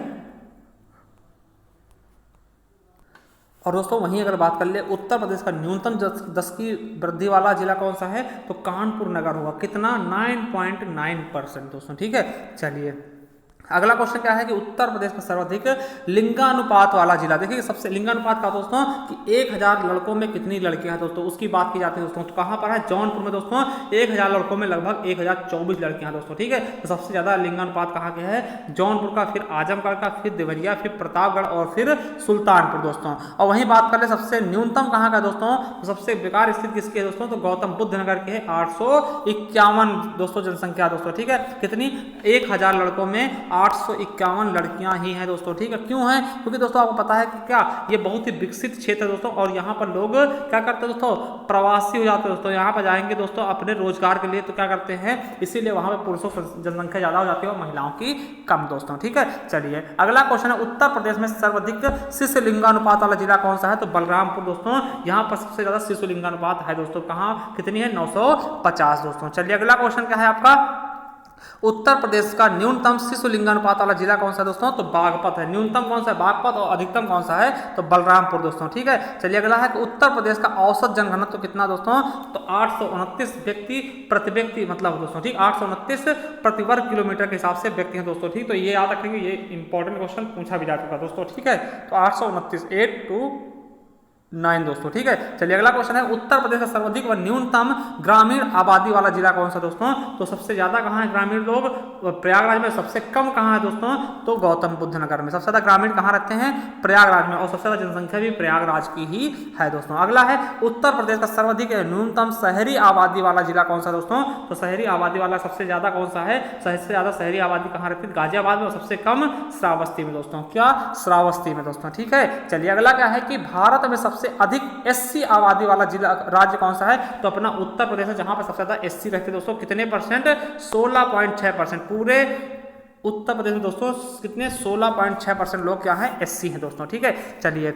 और दोस्तों वहीं अगर बात कर ले उत्तर प्रदेश का न्यूनतम दशकीय वृद्धि वाला जिला कौन सा है? तो कानपुर नगर होगा। कितना? 9.9% दोस्तों। ठीक है, चलिए अगला क्वेश्चन क्या है कि उत्तर प्रदेश का सर्वाधिक लिंगानुपात वाला जिला। देखिए सबसे लिंगानुपात का दोस्तों कि 1000 लड़कों में कितनी लड़कियां हैं दोस्तों, उसकी बात की जाती है दोस्तों। तो कहां पर है? जौनपुर में दोस्तों। 1000 लड़कों में लगभग 1024 लड़कियां हैं दोस्तों। ठीक है, तो सबसे ज्यादा लिंगानुपात कहां के है? जौनपुर का, फिर आजमगढ़ का, फिर देवरिया, फिर प्रतापगढ़ और फिर सुल्तानपुर दोस्तों। और वहीं बात कर ले सबसे न्यूनतम कहां का दोस्तों? तो सबसे बेकार स्थिति किसकी है दोस्तों? तो गौतम बुद्ध नगर के है, 851 दोस्तों जनसंख्या दोस्तों। ठीक है, कितनी? 1000 लड़कों में 851 लड़कियां ही हैं दोस्तों। ठीक है, क्यों है? क्योंकि दोस्तों आपको पता है कि क्या ये बहुत ही विकसित क्षेत्र है दोस्तों। और यहाँ पर लोग क्या करते हैं दोस्तों? प्रवासी हो जाते हैं दोस्तों। यहाँ पर जाएंगे दोस्तों अपने रोजगार के लिए, तो क्या करते हैं? इसीलिए वहां पर पुरुषों की जनसंख्या ज्यादा हो जाती है और महिलाओं की कम दोस्तों। ठीक है, चलिए अगला क्वेश्चन है उत्तर प्रदेश में सर्वाधिक शिशु लिंगानुपात वाला जिला कौन सा है? तो बलरामपुर दोस्तों। यहाँ पर सबसे ज्यादा शिशु लिंगानुपात है दोस्तों। कहाँ? कितनी है? 950 दोस्तों। चलिए अगला क्वेश्चन क्या है आपका? उत्तर प्रदेश का न्यूनतम शिशु लिंगानुपात वाला जिला कौन सा है दोस्तों? तो बागपत है। न्यूनतम कौन सा है? बागपत। और अधिकतम कौन सा है? तो बलरामपुर दोस्तों। ठीक है, चलिए अगला है कि उत्तर प्रदेश का औसत जनघनत्व कितना दोस्तों? तो 829 व्यक्ति प्रति व्यक्ति, मतलब दोस्तों। ठीक, 829 प्रति वर्ग किलोमीटर के हिसाब से व्यक्ति हैं दोस्तों। ठीक, तो ये याद रखेंगे, ये इंपॉर्टेंट क्वेश्चन पूछा भी जा चुका दोस्तों। ठीक है, तो 829 9 दोस्तों। ठीक है, चलिए अगला क्वेश्चन है, उत्तर प्रदेश का सर्वाधिक व न्यूनतम ग्रामीण आबादी वाला जिला कौन सा दोस्तों? तो सबसे ज्यादा कहाँ है ग्रामीण लोग? प्रयागराज में। सबसे कम कहाँ है दोस्तों? तो गौतम बुद्ध नगर में। सबसे ज्यादा ग्रामीण कहाँ रहते हैं? प्रयागराज में। और सबसे ज्यादा जनसंख्या भी प्रयागराज की ही है दोस्तों। अगला है, उत्तर प्रदेश का सर्वाधिक न्यूनतम शहरी आबादी वाला जिला कौन सा दोस्तों? तो शहरी आबादी वाला सबसे ज्यादा कौन सा है? सबसे ज्यादा शहरी आबादी कहाँ रहती है? गाजियाबाद में। और सबसे कम श्रावस्ती में दोस्तों। क्या? श्रावस्ती में दोस्तों। ठीक है, चलिए अगला क्या है कि भारत में सबसे अधिक एससी आबादी वाला जिला राज्य कौन सा है? तो अपना उत्तर प्रदेश है, जहां पर सबसे ज्यादा एससी रहते हैं दोस्तों। कितने परसेंट? 16.6%। पूरे उत्तर प्रदेश में दोस्तों कितने? 16.6% लोग क्या है? एससी हैं दोस्तों। ठीक है, चलिए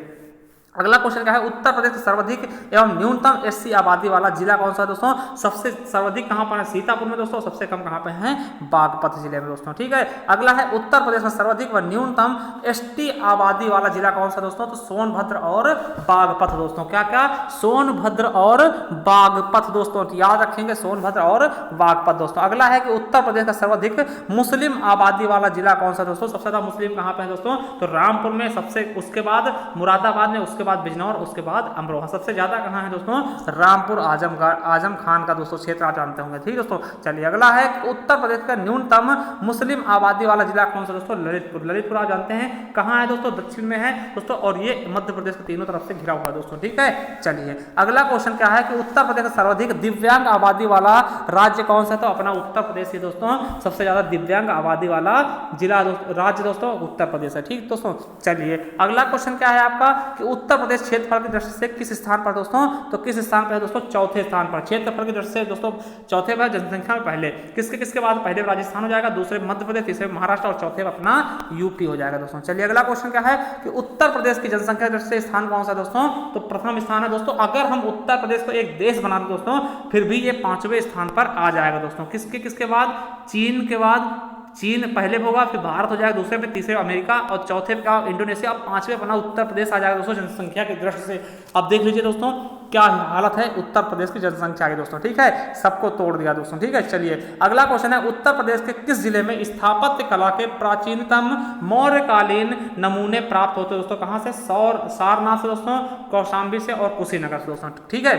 अगला क्वेश्चन क्या है, उत्तर प्रदेश का सर्वाधिक एवं न्यूनतम एससी आबादी वाला जिला कौन सा है दोस्तों? सबसे सर्वाधिक कहां पर है? सीतापुर में दोस्तों। सबसे कम कहां पे है? बागपत जिले में दोस्तों। ठीक है, अगला है, उत्तर प्रदेश में सर्वाधिक व न्यूनतम एसटी आबादी वाला जिला कौन सा दोस्तों? तो सोनभद्र और बागपत दोस्तों। क्या क्या? सोनभद्र और बागपत दोस्तों, याद रखेंगे, सोनभद्र और बागपत दोस्तों। अगला है कि उत्तर प्रदेश का सर्वाधिक मुस्लिम आबादी वाला जिला कौन सा दोस्तों? सबसे ज्यादा मुस्लिम कहां पे है दोस्तों? तो रामपुर में। सबसे उसके बाद मुरादाबाद में, उसके बाद बिजनौर, उसके बाद अमरोहा। सबसे ज्यादा कहां है दोस्तों? रामपुर आजमगढ़, आजम खान का दोस्तों क्षेत्र आप जानते होंगे। ठीक दोस्तों, चलिए अगला है, उत्तर प्रदेश का न्यूनतम मुस्लिम आबादी वाला जिला कौन सा दोस्तों? ललितपुर। ललितपुर आप जानते हैं कहां है दोस्तों? दक्षिण में है दोस्तों, और ये मध्य प्रदेश के तीनों तरफ से घिरा हुआ है दोस्तों। ठीक है, चलिए अगला क्वेश्चन क्या है कि उत्तर प्रदेश का सर्वाधिक दिव्यांग आबादी वाला राज्य कौन सा? तो अपना उत्तर प्रदेश ही दोस्तों सबसे ज्यादा दिव्यांग आबादी वाला जिला राज्य दोस्तों उत्तर प्रदेश है। ठीक दोस्तों, चलिए अगला क्वेश्चन क्या है आपका कि उत्तर प्रदेश क्षेत्रफल की दृष्टि से किस स्थान पर दोस्तों? तो किस स्थान पर है दोस्तों? चौथे स्थान पर। क्षेत्रफल की दृष्टि से दोस्तों चौथे पर, जनसंख्या में पहले। किसके बाद? पहले राजस्थान हो जाएगा, दूसरे मध्य प्रदेश, तीसरे महाराष्ट्र और चौथे अपना यूपी हो जाएगा दोस्तों। चलिए अगला क्वेश्चन क्या है कि उत्तर प्रदेश की जनसंख्या की दृष्टि से स्थान कौन सा दोस्तों? तो प्रथम स्थान है दोस्तों। अगर हम उत्तर प्रदेश को एक देश बना दें दोस्तों, फिर भी ये 5वें स्थान पर आ जाएगा दोस्तों। किसके बाद? चीन के बाद। चीन पहले होगा, फिर भारत हो जाएगा दूसरे पे, तीसरे अमेरिका और चौथे पे इंडोनेशिया और 5वें अपना उत्तर प्रदेश आ जाएगा दोस्तों जनसंख्या की दृष्टि से। अब देख लीजिए दोस्तों क्या हालत है उत्तर प्रदेश की जनसंख्या की दोस्तों। ठीक है, सबको तोड़ दिया दोस्तों। ठीक है, चलिए अगला क्वेश्चन है, उत्तर प्रदेश के किस जिले में स्थापत्य कला के प्राचीनतम मौर्यकालीन नमूने प्राप्त होते हैं दोस्तों? कहां से? सारनाथ से दोस्तों, कौशाम्बी से और कुशीनगर से दोस्तों। ठीक है,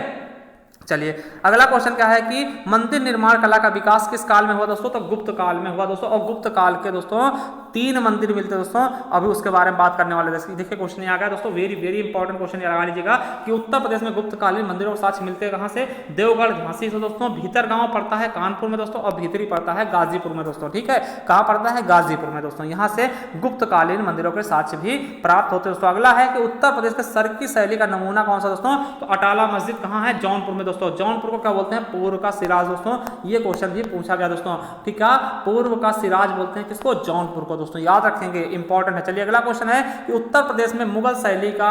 चलिए अगला क्वेश्चन क्या है कि मंदिर निर्माण कला का विकास किस काल में हुआ दोस्तों? तो गुप्त काल में हुआ दोस्तों। और गुप्त काल के दोस्तों 3 मंदिर मिलते हैं दोस्तों, अभी उसके बारे में बात करने वाले। देखिए क्वेश्चन आ गया दोस्तों, वेरी वेरी इंपॉर्टेंट क्वेश्चन लगा लीजिएगा कि उत्तर प्रदेश में गुप्तकालीन मंदिरों के साक्ष्य मिलते हैं कहां से? देवगढ़, झांसी से दोस्तों। भीतर गांव पड़ता है कानपुर में दोस्तों, और भीतरी पड़ता है गाजीपुर में दोस्तों। ठीक है, कहां पड़ता है? गाजीपुर में दोस्तों। यहां से गुप्तकालीन मंदिरों के साक्ष्य भी प्राप्त होते हैं दोस्तों। अगला है कि उत्तर प्रदेश के सर्की शैली का नमूना कौन सा दोस्तों? तो अटाला मस्जिद कहां है? जौनपुर में दोस्तों। जौनपुर को क्या बोलते हैं? पूर्व का सिराज दोस्तों। ये क्वेश्चन भी पूछा गया दोस्तों। ठीक है, पूर्व का सिराज बोलते हैं किसको? जौनपुर को दोस्तों, याद रखेंगे, इंपॉर्टेंट है। चलिए अगला क्वेश्चन है कि उत्तर प्रदेश में मुगल शैली का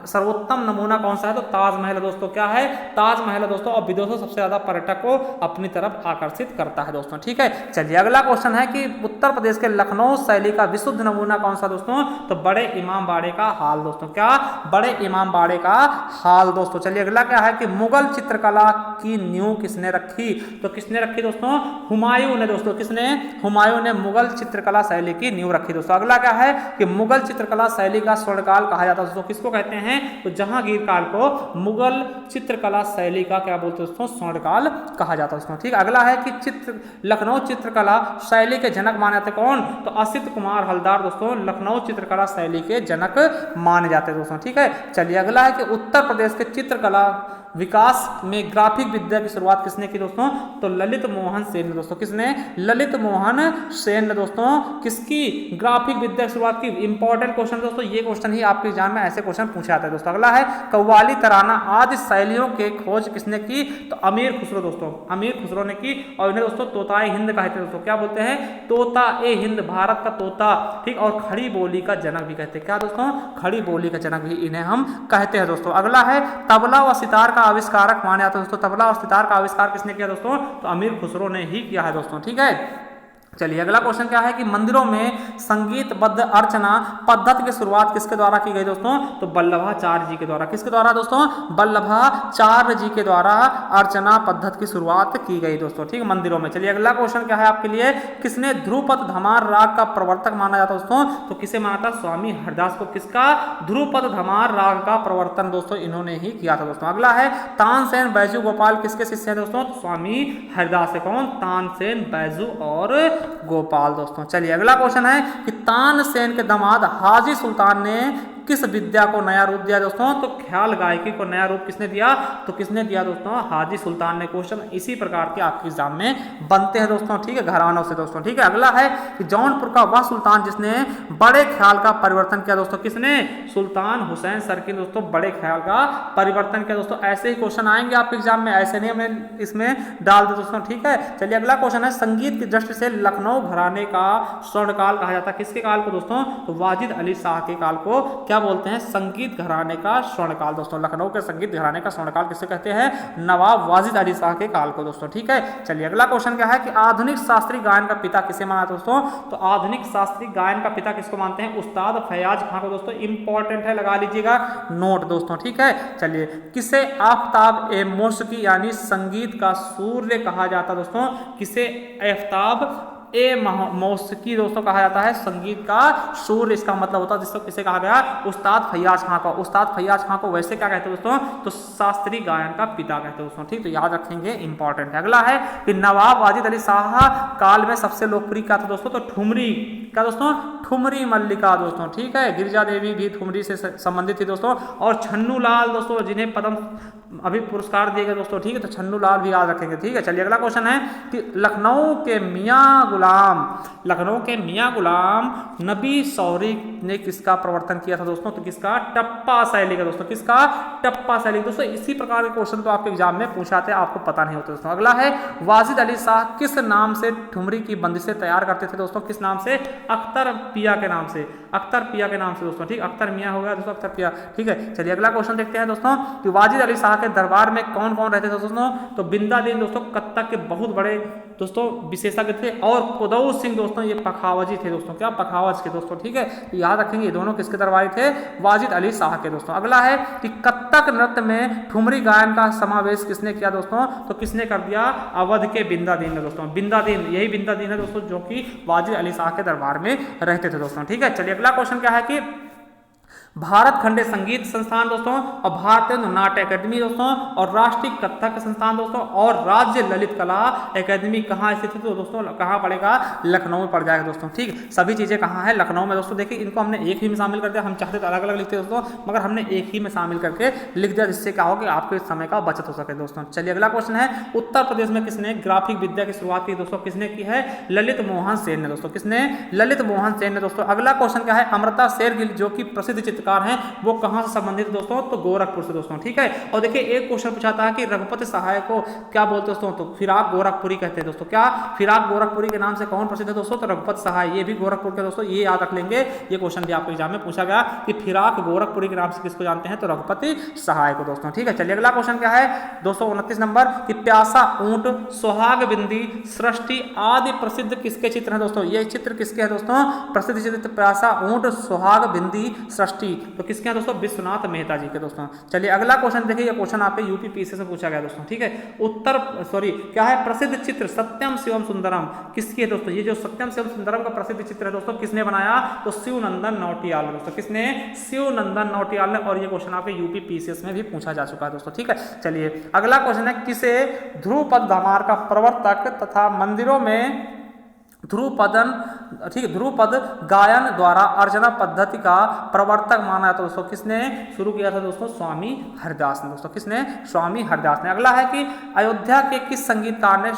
सर्वोत्तम नमूना कौन सा है? तो ताजमहल दोस्तों। क्या है? ताजमहल है दोस्तों। और विदेशों सबसे ज्यादा पर्यटक को अपनी तरफ आकर्षित करता है दोस्तों। ठीक है, चलिए अगला क्वेश्चन है कि उत्तर प्रदेश के लखनऊ शैली का विशुद्ध नमूना कौन सा दोस्तों? तो बड़े इमाम बाड़े का हाल दोस्तों। क्या? बड़े इमाम बाड़े का हाल दोस्तों। चलिए अगला क्या है कि मुगल चित्रकला की नींव किसने रखी? तो किसने रखी दोस्तों? हुमायूं ने दोस्तों। किसने? हुमायूं ने मुगल चित्रकला शैली की नींव रखी दोस्तों। अगला क्या है कि मुगल चित्रकला शैली का स्वर्णकाल कहा जाता है दोस्तों। किसको कहते हैं? तो जहांगीर काल को मुगल चित्रकला शैली का क्या बोलते हैं दोस्तों? स्वर्णकाल कहा जाता है दोस्तों। ठीक, अगला है कि लखनऊ चित्रकला शैली के जनक माने जाते कौन? तो असित कुमार हलदार दोस्तों लखनऊ चित्रकला शैली के जनक माने जाते हैं दोस्तों। ठीक है, चलिए अगला है कि उत्तर प्रदेश के चित्रकला विकास में ग्राफिक विद्या की शुरुआत किसने की दोस्तों? तो ललित मोहन सेन ने दोस्तों। किसने? ललित मोहन सेन ने दोस्तों किसकी? ग्राफिक विद्या की शुरुआत की। इंपॉर्टेंट क्वेश्चन दोस्तों, ये क्वेश्चन ही आपके एग्जाम में ऐसे क्वेश्चन पूछे जाते हैं दोस्तों। अगला है कव्वाली, तराना आदि शैलियों के खोज किसने की? तो अमीर खुसरो दोस्तों। अमीर खुसरो ने की, और इन्हें दोस्तों तोताए हिंद कहते हैं दोस्तों। क्या बोलते हैं? तोता ए हिंद, भारत का तोता। ठीक, और खड़ी बोली का जनक भी कहते हैं। क्या दोस्तों? खड़ी बोली का जनक भी इन्हें हम कहते हैं दोस्तों। अगला है तबला व सितार का आविष्कारक माने जाते हैं दोस्तों। तबला और सितार का आविष्कार किसने किया दोस्तों? तो अमीर खुसरो ने ही किया है दोस्तों। ठीक है, चलिए अगला क्वेश्चन क्या है कि मंदिरों में संगीतबद्ध अर्चना पद्धति की शुरुआत किसके द्वारा की गई दोस्तों? तो वल्लभाचार्य जी के द्वारा। किसके द्वारा दोस्तों? वल्लभाचार्य जी के द्वारा अर्चना पद्धति की शुरुआत की गई दोस्तों, ठीक है, मंदिरों में। चलिए अगला क्वेश्चन क्या है आपके लिए, किसने ध्रुपद धमार राग का प्रवर्तक माना जाता है दोस्तों? तो किसे माना था? स्वामी हरदास को। किसका? ध्रुपद धमार राग का प्रवर्तन दोस्तों इन्होंने ही किया था दोस्तों। अगला है तानसेन बैजू गोपाल किसके शिष्य हैं दोस्तों? तो स्वामी हरदास से। कौन? तानसेन बैजू और गोपाल दोस्तों। चलिए अगला क्वेश्चन है कि तानसेन के दामाद हाजी सुल्तान ने किस विद्या को नया रूप दिया दोस्तों? तो ख्याल गायकी को नया रूप किसने दिया? तो किसने दिया दोस्तों? हाजी सुल्तान ने। क्वेश्चन इसी प्रकार के आपके एग्जाम में बनते हैं दोस्तों, ठीक है, घरानों से दोस्तों, ठीक है। अगला है कि जौनपुर का वह सुल्तान जिसने बड़े ख्याल का परिवर्तन किया दोस्तों, किसने? सुल्तान हुसैन सरकिन दोस्तों बड़े ख्याल का परिवर्तन किया दोस्तों। ऐसे ही क्वेश्चन आएंगे आपके एग्जाम में, ऐसे नहीं हमें इसमें डाल दे दोस्तों, ठीक है। चलिए अगला क्वेश्चन है संगीत की दृष्टि से लखनऊ घराने का स्वर्णकाल कहा जाता है किसके काल को दोस्तों? तो वाजिद अली शाह के काल को क्या बोलते हैं? संगीत घराने का स्वर्णकाल दोस्तों। लखनऊ के संगीत घराने का स्वर्णकाल किसे कहते हैं? नवाब वाजिद अली शाह के काल को दोस्तों, ठीक है। चलिए अगला क्वेश्चन क्या है कि आधुनिक शास्त्रीय गायन का पिता किसे माना दोस्तों? तो आधुनिक शास्त्रीय गायन का पिता किसको मानते हैं? उस्ताद फयाज खान को दोस्तों। इंपॉर्टेंट है, लगा लीजिएगा नोट दोस्तों, ठीक है। चलिए किसे आफताब ए मौसीकी यानी संगीत का सूर्य कहा जाता दोस्तों? किसे आफताब ए मौसीकी दोस्तों कहा जाता है? संगीत का सूर्य इसका मतलब होता है, जिसको किसे कहा गया? उस्ताद फैयाज खां को। उस्ताद फैयाज खां को वैसे क्या कहते हैं दोस्तों? तो शास्त्रीय गायन का पिता कहते हैं दोस्तों, ठीक, तो याद रखेंगे, इंपॉर्टेंट है। अगला है कि नवाब वाजिद अली शाह काल में सबसे लोकप्रिय क्या था दोस्तों? तो ठुमरी। क्या दोस्तों? ठुमरी मल्लिका दोस्तों, ठीक है। गिरिजा देवी भी ठुमरी से संबंधित थी दोस्तों। और छन्नू लाल दोस्तों जिन्हें पद्म अभी पुरस्कार दिए गए दोस्तों, ठीक है, तो छन्नू लाल भी याद रखेंगे, ठीक है। चलिए अगला क्वेश्चन है कि लखनऊ के मियां गुलाम नबी सौरी ने किसका प्रवर्तन किया था दोस्तों? तो किसका? टप्पा शैली का दोस्तों। किसका? टप्पा शैली दोस्तों। इसी प्रकार के क्वेश्चन तो आपके एग्जाम में पूछाते हैं, आपको पता नहीं होता दोस्तों। अगला है वाजिद अली शाह किस नाम से ठुमरी की बंदिशें तैयार करते थे दोस्तों? किस नाम से? अख्तर पिया के नाम से। अख्तर पिया के नाम से दोस्तों, ठीक, अख्तर मियां हो गया दोस्तों, अख्तर पिया, ठीक है। चलिए अगला क्वेश्चन देखते हैं दोस्तों कि वाजिद अली शाह के दरबार में कौन कौन रहते थे दोस्तों? तो बिंदादीन दोस्तों कत्तक के बहुत बड़े दोस्तों विशेषज्ञ थे। और कुदौस सिंह दोस्तों ये पखावजी थे दोस्तों। क्या? पखावज के दोस्तों, ठीक है, तो याद रखेंगे ये दोनों किसके दरबारी थे? वाजिद अली शाह के दोस्तों। अगला है कि कत्तक नृत्य में ठुमरी गायन का समावेश किसने किया दोस्तों? तो किसने कर दिया? अवध के बिंदादीन ने दोस्तों। बिंदादीन, यही बिंदादीन है दोस्तों जो कि वाजिद अली शाह के दरबार में रहते थे दोस्तों, ठीक है। चलिए अगला क्वेश्चन क्या है कि भारत खंडीय संगीत संस्थान दोस्तों और भारतीय नाट्य अकादमी दोस्तों और राष्ट्रीय कथक संस्थान दोस्तों और राज्य ललित कला अकादमी कहाँ स्थित है? तो दोस्तों कहाँ पड़ेगा? लखनऊ में पड़ जाएगा दोस्तों, ठीक। सभी चीजें कहाँ है? लखनऊ में दोस्तों। देखिए इनको हमने एक ही में शामिल कर दिया, हम चाहते तो अलग अलग लिखते दोस्तों, मगर हमने एक ही में शामिल करके लिख दिया, जिससे क्या हो कि आपके समय का बचत हो सके दोस्तों। चलिए अगला क्वेश्चन है उत्तर प्रदेश में किसने ग्राफिक विद्या की शुरुआत की दोस्तों? किसने की है? ललित मोहन सेन ने दोस्तों। किसने? ललित मोहन सेन ने दोस्तों। अगला क्वेश्चन क्या है? अमृता शेरगिल जो कि प्रसिद्ध चित्रकार हैं वो कहां से संबंधित दोस्तों? तो गोरखपुर से दोस्तों, ठीक है। और देखिए एक क्वेश्चन पूछा था कि रघुपति सहाय को क्या बोलते दोस्तों? तो फिराक गोरखपुरी कहते हैं दोस्तों। क्या? फिराक गोरखपुरी के नाम से कौन प्रसिद्ध है दोस्तों? तो रघुपति सहाय, ये भी गोरखपुर के दोस्तों, ये याद रख लेंगे। ये क्वेश्चन भी आपके एग्जाम में पूछा गया कि फिराक गोरखपुरी के नाम से किसको जानते हैं? तो रघुपति सहाय को दोस्तों, ठीक है। चलिए अगला क्वेश्चन क्या है? 229 नंबर कि प्यासा ऊंट, सुहाग बिंदी, सृष्टि आदि प्रसिद्ध किसके चित्र हैं दोस्तों? ये चित्र किसके हैं दोस्तों? प्रसिद्ध चित्र प्यासा ऊंट, सुहाग बिंदी, सृष्टि, तो किसके हैं दोस्तों? विश्वनाथ मेहता जी के दोस्तों। चलिए अगला क्वेश्चन देखिए, ये क्वेश्चन आपके यूपी पीसी से पूछा गया दोस्तों, ठीक है। क्या है? प्रसिद्ध चित्र सत्यम शिवम सुंदरम किसकी है दोस्तों? ये जो सत्यम शिवम सुंदरम का प्रसिद्ध चित्र है दोस्तों किसने बनाया? तो शिवनंदन नौटियाल दोस्तों। किसने? शिवनंदन नौटियाल ने। और ये क्वेश्चन आपके यूपी पीसीएस में भी पूछा जा चुका है दोस्तों, ठीक है। चलिए अगला क्वेश्चन है किसे ध्रुपद धमार का प्रवर्तक तथा मंदिरों में ध्रुपदन, ठीक है, ध्रुपद गायन द्वारा अर्चना पद्धति का प्रवर्तक माना जाता है दोस्तों? किसने शुरू किया था दोस्तों? स्वामी हरदास ने दोस्तों। किसने? स्वामी हरदास ने। अगला है कि अयोध्या के किस संगीतकार ने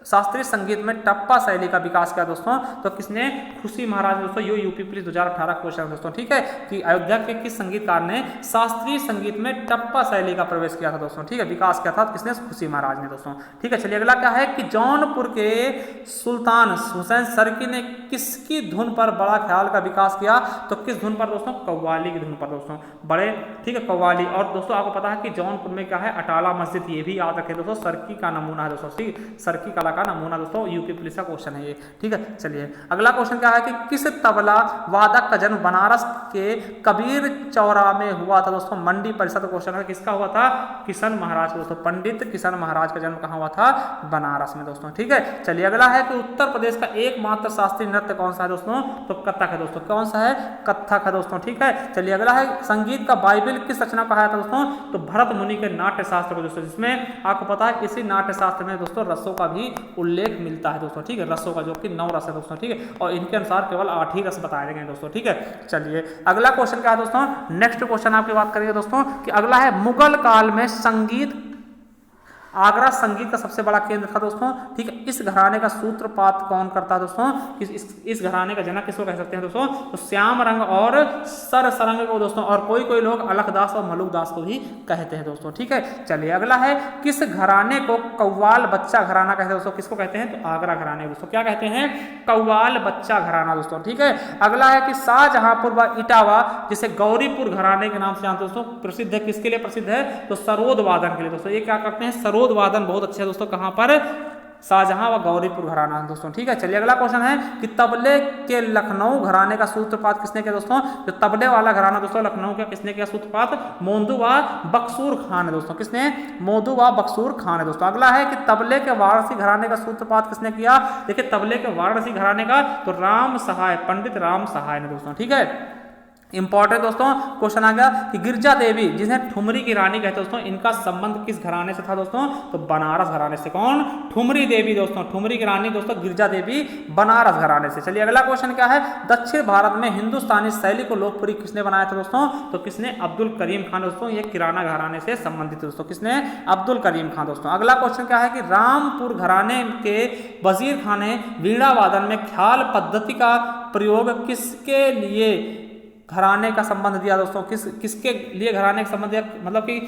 शास्त्रीय संगीत में टप्पा शैली का विकास किया दोस्तों? तो किसने? खुशी महाराज दोस्तों। ये यूपी पुलिस 2018 क्वेश्चन दोस्तों, ठीक है, कि अयोध्या के किस संगीतकार ने शास्त्रीय संगीत में टप्पा शैली का प्रवेश किया था दोस्तों, ठीक है, विकास किया था, किसने? खुशी महाराज ने दोस्तों, ठीक है। चलिए अगला क्या है कि जौनपुर के सुल्तान हुसैन सरकी ने किसकी धुन पर बड़ा ख्याल का विकास किया? तो किस धुन पर दोस्तों? कव्वाली की धुन पर दोस्तों, बड़े, ठीक है, कव्वाली। और दोस्तों आपको पता है कि जौनपुर में क्या है? अटाला मस्जिद, ये भी याद रखें दोस्तों, सरकी का नमूना है दोस्तों, सरकी कलाकार का नमूना दोस्तों, यूपी पुलिस का क्वेश्चन है ये, ठीक है। चलिए अगला क्वेश्चन क्या है कि किस तबला वादक का जन्म बनारस के कबीर चौरा में हुआ था दोस्तों? मंडी परिषद क्वेश्चन है, किसका हुआ था? किशन महाराज दोस्तों, पंडित किशन महाराज का जन्म कहाँ हुआ था? बनारस में दोस्तों, ठीक है। चलिए अगला है कि उत्तर प्रदेश का एकमात्र शास्त्रीय नृत्य कौन सा है दोस्तों? तो कथक है दोस्तों। कौन सा है? कथक है दोस्तों, ठीक है। चलिए अगला है संगीत का बाइबिल किस रचना कहा था दोस्तों? तो भरत मुनि के नाट्य शास्त्र को दोस्तों, जिसमें आपको पता है इसी नाट्य शास्त्र में दोस्तों रसों का भी उल्लेख मिलता है दोस्तों, ठीक है। रसों का, जो कि 9 रस है दोस्तों, ठीक है, और इनके अनुसार केवल 8 ही रस बताए गए दोस्तों, ठीक है। चलिए अगला क्वेश्चन क्या है दोस्तों? नेक्स्ट क्वेश्चन आपकी बात करेंगे दोस्तों कि अगला है मुगल काल में संगीत, आगरा संगीत का सबसे बड़ा केंद्र था दोस्तों, ठीक है। इस घराने का सूत्रपात कौन करता है दोस्तों? इस घराने का जनक किसको कह सकते हैं दोस्तों? तो श्याम रंग और सर सरंग को दोस्तों, और कोई लोग अलखदास और मलुकदास को भी कहते हैं दोस्तों, ठीक है। चलिए अगला है किस घराने को कव्वाल बच्चा घराना कहते हैं दोस्तों? किसको कहते हैं? तो आगरा घराने दोस्तों, क्या कहते हैं? कव्वाल बच्चा घराना दोस्तों, ठीक है। अगला है कि शाहजहांपुर व इटावा जिसे गौरीपुर घराने के नाम से जानते हैं दोस्तों, प्रसिद्ध है, किसके लिए प्रसिद्ध है? तो सरोद वादन के लिए दोस्तों। ये क्या करते हैं? सरोद वादन बहुत अच्छे है दोस्तों, कहां पर? शाहजहां व गौरीपुर घराना दोस्तों, ठीक है। चलिए अगला क्वेश्चन है कि तबले के लखनऊ घराने का सूत्रपात किसने किया दोस्तों? जो तबले वाला घराना दोस्तों लखनऊ का, किसने किया सूत्रपात? मोंदू व बक्सूर खान है दोस्तों। किसने? मोंदू व बक्सूर खान है दोस्तों। अगला है कि तबले के वाराणसी घराने का सूत्रपात किसने किया? देखिए तबले के वाराणसी घराने का तो राम सहाय, पंडित राम सहाय ने दोस्तों, ठीक है। इंपॉर्टेंट दोस्तों क्वेश्चन आ गया कि गिरजा देवी जिन्हें ठुमरी की रानी कहते हैं दोस्तों, इनका संबंध किस घराने से था दोस्तों? तो बनारस घराने से। कौन? ठुमरी देवी दोस्तों, ठुमरी की रानी दोस्तों गिरजा देवी बनारस घराने से। चलिए अगला क्वेश्चन क्या है? दक्षिण भारत में हिंदुस्तानी शैली को लोकप्रिय किसने बनाया था दोस्तों? तो किसने? अब्दुल करीम खान दोस्तों। ये किराना घराने से संबंधित दोस्तों, किसने? अब्दुल करीम खान दोस्तों। अगला क्वेश्चन क्या है कि रामपुर घराने के वजीर खान ने वीणा वादन में ख्याल पद्धति का प्रयोग किसके लिए घराने का संबंध दिया दोस्तों? किसके लिए घराने का संबंध दिया, मतलब कि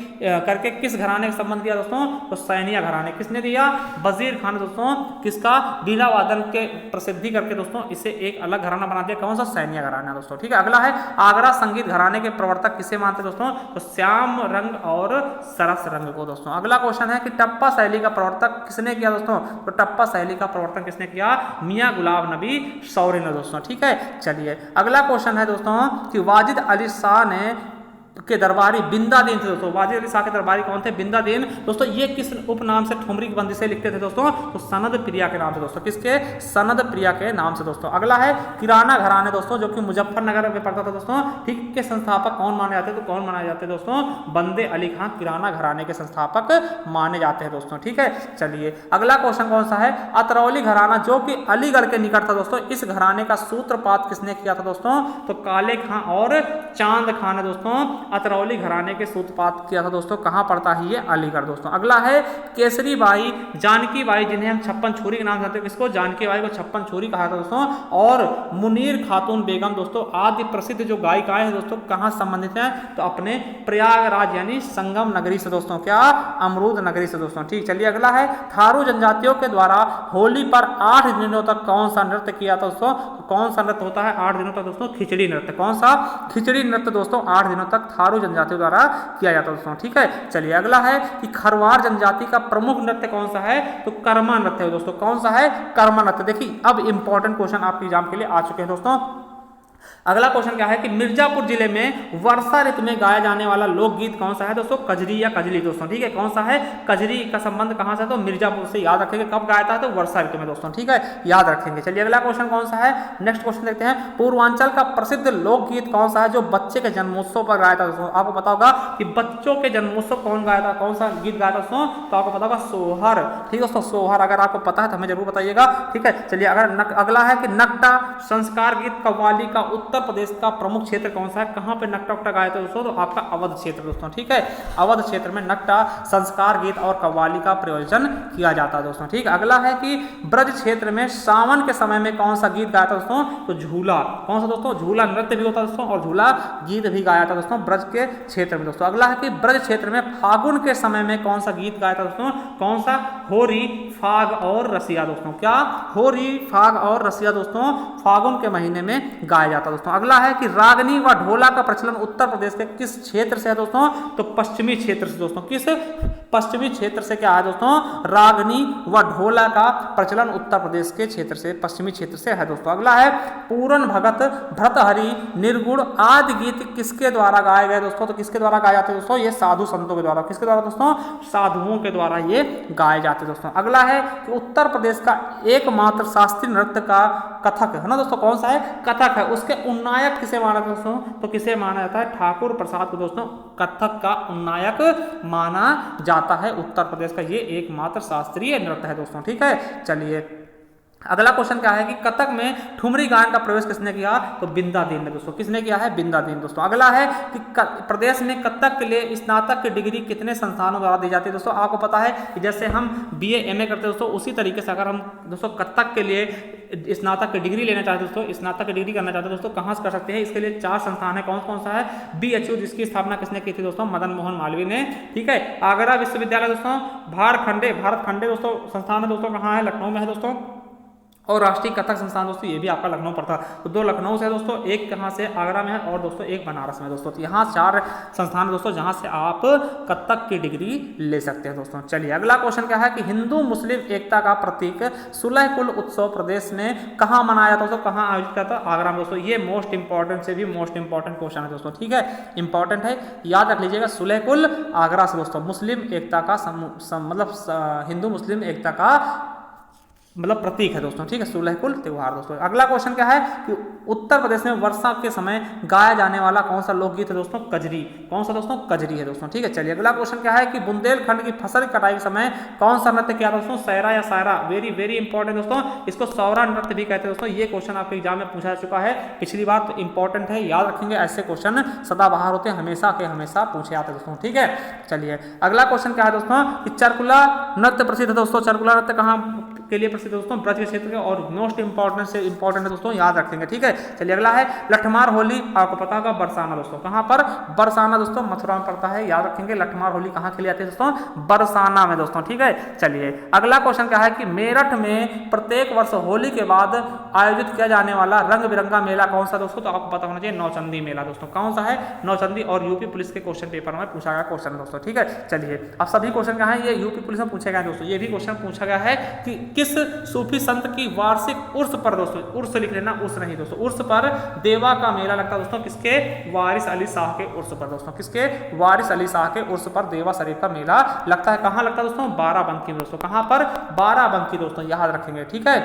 करके किस घराने का संबंध दिया दोस्तों? तो सैनिया घराने। किसने दिया? वजीर खान दोस्तों। किसका? बीना वादन के प्रसिद्धि करके दोस्तों इसे एक अलग घराना बना दिया। कौन सा? सैनिया घराना दोस्तों, ठीक है। अगला है आगरा संगीत घराने के प्रवर्तक किसे मानते दोस्तों? तो श्याम रंग और सरस रंग को दोस्तों। अगला क्वेश्चन है कि टप्पा शैली का प्रवर्तक किसने किया दोस्तों? तो टप्पा शैली का प्रवर्तन किसने किया? मियां गुलाब नबी सौरी ने दोस्तों, ठीक है। चलिए अगला क्वेश्चन है दोस्तों कि वाजिद अली शाह ने के दरबारी बिंदादीन थे दोस्तों। वाजिद अली शाह के दरबारी कौन थे? बिंदादीन दोस्तों। ये किस उपनाम से ठुमरी की बंदिशें लिखते थे दोस्तों? तो सनद प्रिया के नाम से दोस्तों। किसके? सनद प्रिया के नाम से दोस्तों। अगला है किराना घराने दोस्तों, जो कि मुजफ्फरनगर में पड़ता था दोस्तों, ठीक। के संस्थापक कौन माने जाते हैं? तो कौन माने जाते हैं दोस्तों? बंदे अली खां किराना घराने के संस्थापक माने जाते हैं दोस्तों, ठीक है। चलिए अगला क्वेश्चन कौन सा है? अतरौली घराना, जो कि अलीगढ़ के निकट था दोस्तों, इस घराने का सूत्रपात किसने किया था दोस्तों? तो काले खां और चांद खान है दोस्तों। अतरौली घराने के सूत्रपात किया था दोस्तों। कहां पड़ता है ये? अलीगढ़ दोस्तों। अगला है केसरी बाई जानकी बाई, जिन्हें हम छप्पन छोरी के नाम से जानते हैं। किसको? जानकी बाई को छप्पन छोरी कहा था दोस्तों। और मुनीर खातून बेगम दोस्तों, आदि प्रसिद्ध जो गायिकाएं हैं दोस्तों, कहां संबंधित हैं? तो अपने प्रयागराज यानी संगम नगरी से दोस्तों। क्या? अमरूद नगरी से दोस्तों, ठीक। चलिए अगला है थारू जनजातियों के द्वारा होली पर 8 दिनों तक कौन सा नृत्य किया था दोस्तों? तो कौन सा नृत्य होता है 8 दिनों तक दोस्तों? खिचड़ी नृत्य। कौन सा? खिचड़ी नृत्य दोस्तों 8 दिनों तक थारू जनजातियों द्वारा किया जाता है दोस्तों, ठीक है। चलिए अगला है कि खरवार जनजाति का प्रमुख नृत्य कौन सा है? तो कर्मा नृत्य है दोस्तों। कौन सा है? कर्मा नृत्य। देखिए अब इंपॉर्टेंट क्वेश्चन आपके एग्जाम के लिए आ चुके हैं दोस्तों। अगला क्वेश्चन क्या है कि मिर्जापुर जिले में वर्षा ऋतु में गाया जाने वाला लोकगीत कौन सा है दोस्तों? कजरी या कजली दोस्तों, ठीक है। कौन सा है? कजरी का संबंध कहां से? तो मिर्जापुर से। याद रखेंगे कब गाया था? तो वर्षा ऋतु में दोस्तों, ठीक है, याद रखेंगे। चलिए अगला क्वेश्चन कौन सा है? नेक्स्ट क्वेश्चन देखते हैं। पूर्वांचल का प्रसिद्ध लोकगीत कौन सा है जो बच्चे के जन्मोत्सव पर गाया था दोस्तों? आपको पता होगा कि बच्चों के जन्मोत्सव कौन गाया था? कौन सा गीत गाया था दोस्तों? तो आपको पता होगा सोहर, ठीक है दोस्तों। सोहर अगर आपको पता है तो हमें जरूर बताइएगा, ठीक है। चलिए अगला है कि नकटा संस्कार गीत कव्वाली का उत्तर प्रदेश का प्रमुख क्षेत्र कौन सा है? कहां पे नकटा उकटा गाया था दोस्तों? तो आपका अवध क्षेत्र दोस्तों, ठीक है। अवध क्षेत्र में नकटा संस्कार गीत और कव्वाली का प्रयोजन किया जाता है दोस्तों, ठीक। अगला है कि ब्रज क्षेत्र में सावन के समय में कौन सा गीत गाया था दोस्तों? तो झूला। कौन सा दोस्तों? झूला नृत्य भी होता है दोस्तों और झूला गीत भी गाया था दोस्तों ब्रज के क्षेत्र में दोस्तों। अगला है कि ब्रज क्षेत्र में फागुन के समय में कौन सा गीत गाया था दोस्तों? कौन सा? होरी फाग और रसिया दोस्तों। क्या? होरी, फाग और रसिया दोस्तों फागुन के महीने में गाया जाता है दोस्तों। अगला है कि रागनी व ढोला का प्रचलन उत्तर प्रदेश के किस क्षेत्र से है दोस्तों? तो पश्चिमी क्षेत्र से दोस्तों। किस पश्चिमी क्षेत्र से क्या है दोस्तों? रागनी व ढोला का प्रचलन उत्तर प्रदेश के क्षेत्र से, पश्चिमी क्षेत्र से है दोस्तों। अगला है पूरन भगत, भर्तहरि, निर्गुण आदि गीत किसके द्वारा गाए गए दोस्तों? तो किसके द्वारा गाए जाते हैं दोस्तों? ये साधु संतों के द्वारा। किसके द्वारा दोस्तों? साधुओं के द्वारा ये गाए जाते हैं दोस्तों। अगला है कि उत्तर प्रदेश का एकमात्र शास्त्रीय नृत्य का कथक है ना दोस्तों। कौन सा है? कथक है। उसके उन्नायक किसे माना जाता है दोस्तों? तो किसे माना जाता है? ठाकुर प्रसाद को दोस्तों कथक का उन्नायक माना जाता है। उत्तर प्रदेश का ये एकमात्र शास्त्रीय नृत्य है दोस्तों। ठीक है, चलिए अगला क्वेश्चन क्या है कि कथक में ठुमरी गायन का प्रवेश किसने किया? तो बिंदा दीन ने दोस्तों। किसने किया है? बिंदा दीन दोस्तों। अगला है कि प्रदेश में कथक के लिए स्नातक की डिग्री कितने संस्थानों द्वारा दी जाती है दोस्तों? आपको पता है कि जैसे हम BA MA करते हैं दोस्तों, उसी तरीके से अगर हम दोस्तों कथक के लिए स्नातक की डिग्री लेना चाहते हैं दोस्तों, स्नातक की डिग्री करना चाहते हैं दोस्तों, कहाँ से कर सकते हैं? इसके लिए 4 संस्थान है। कौन कौन सा है? BHU, जिसकी स्थापना किसने की थी दोस्तों? मदन मोहन मालवीय ने। ठीक है, आगरा विश्वविद्यालय दोस्तों, भारत खंडे दोस्तों संस्थान है दोस्तों, कहाँ है? लखनऊ में है दोस्तों। और राष्ट्रीय कथक संस्थान दोस्तों ये भी आपका लखनऊ पड़ता है। तो 2 लखनऊ से है दोस्तों, एक कहाँ से? आगरा में है, और दोस्तों एक बनारस में दोस्तों। तो यहाँ 4 संस्थान है दोस्तों जहाँ से आप कथक की डिग्री ले सकते हैं दोस्तों। चलिए अगला क्वेश्चन क्या है कि हिंदू मुस्लिम एकता का प्रतीक सुलह कुल उत्सव प्रदेश में कहाँ मनाया था दोस्तों? कहाँ आयोजित किया था? आगरा में दोस्तों। ये मोस्ट इंपॉर्टेंट से भी मोस्ट इंपॉर्टेंट क्वेश्चन है दोस्तों। ठीक है, इंपॉर्टेंट है, याद रख लीजिएगा। सुलह कुल आगरा से दोस्तों। मुस्लिम एकता का मतलब हिंदू मुस्लिम एकता का मतलब प्रतीक है दोस्तों। ठीक है, सुलह कुल त्योहार दोस्तों। अगला क्वेश्चन क्या है कि उत्तर प्रदेश में वर्षा के समय गाया जाने वाला कौन सा लोकगीत है दोस्तों? कजरी। कौन सा दोस्तों? कजरी है दोस्तों। ठीक है, चलिए अगला क्वेश्चन क्या है कि बुंदेलखंड की फसल कटाई के समय कौन सा नृत्य किया दोस्तों? सैरा या सायरा। वेरी वेरी इंपॉर्टेंट दोस्तों, इसको सौरा नृत्य भी कहते हैं दोस्तों। ये क्वेश्चन आपके एग्जाम में पूछा जा चुका है पिछली बार, तो इंपॉर्टेंट है, याद रखेंगे। ऐसे क्वेश्चन सदाबहार होते हैं, हमेशा के हमेशा पूछे जाते हैं दोस्तों। ठीक है, चलिए अगला क्वेश्चन क्या है दोस्तों कि चरकुला नृत्य प्रसिद्ध है दोस्तों। चरकुला नृत्य कहाँ के लिए प्रसिद्ध दोस्तों? ब्रज के क्षेत्र के, और मोस्ट इंपॉर्टेंट से इंपॉर्टेंट है दोस्तों, याद रखेंगे। ठीक है, चलिए अगला है लठमार होली। आपको पता होगा बरसाना दोस्तों। कहाँ पर? बरसाना दोस्तों, मथुरा में पड़ता है, याद रखेंगे। लठमार होली कहाँ के लिए आती है दोस्तों? बरसाना में दोस्तों। ठीक है, चलिए अगला क्वेश्चन क्या है कि मेरठ में प्रत्येक वर्ष होली के बाद आयोजित किया जाने वाला रंग बिरंगा मेला कौन सा दोस्तों? तो आपको पता होना चाहिए, नौचंदी मेला दोस्तों। कौन सा है? नौचंदी। और यूपी पुलिस के क्वेश्चन पेपर में पूछा गया क्वेश्चन दोस्तों। ठीक है, चलिए अब सभी क्वेश्चन क्या है, ये यूपी पुलिस में पूछे गए दोस्तों। ये भी क्वेश्चन पूछा गया है कि किस सूफी संत की वार्षिक उर्स पर दोस्तों, उर्स लिख लेना, उर्स नहीं दोस्तों, उर्स पर देवा का मेला लगता है दोस्तों। किसके? वारिस अली शाह के उर्स पर दोस्तों। किसके? वारिस अली शाह के उर्स पर देवा शरीफ का मेला लगता है। कहाँ लगता है दोस्तों? बाराबंकी में दोस्तों। कहाँ पर? बाराबंकी दोस्तों, याद रखेंगे। ठीक है,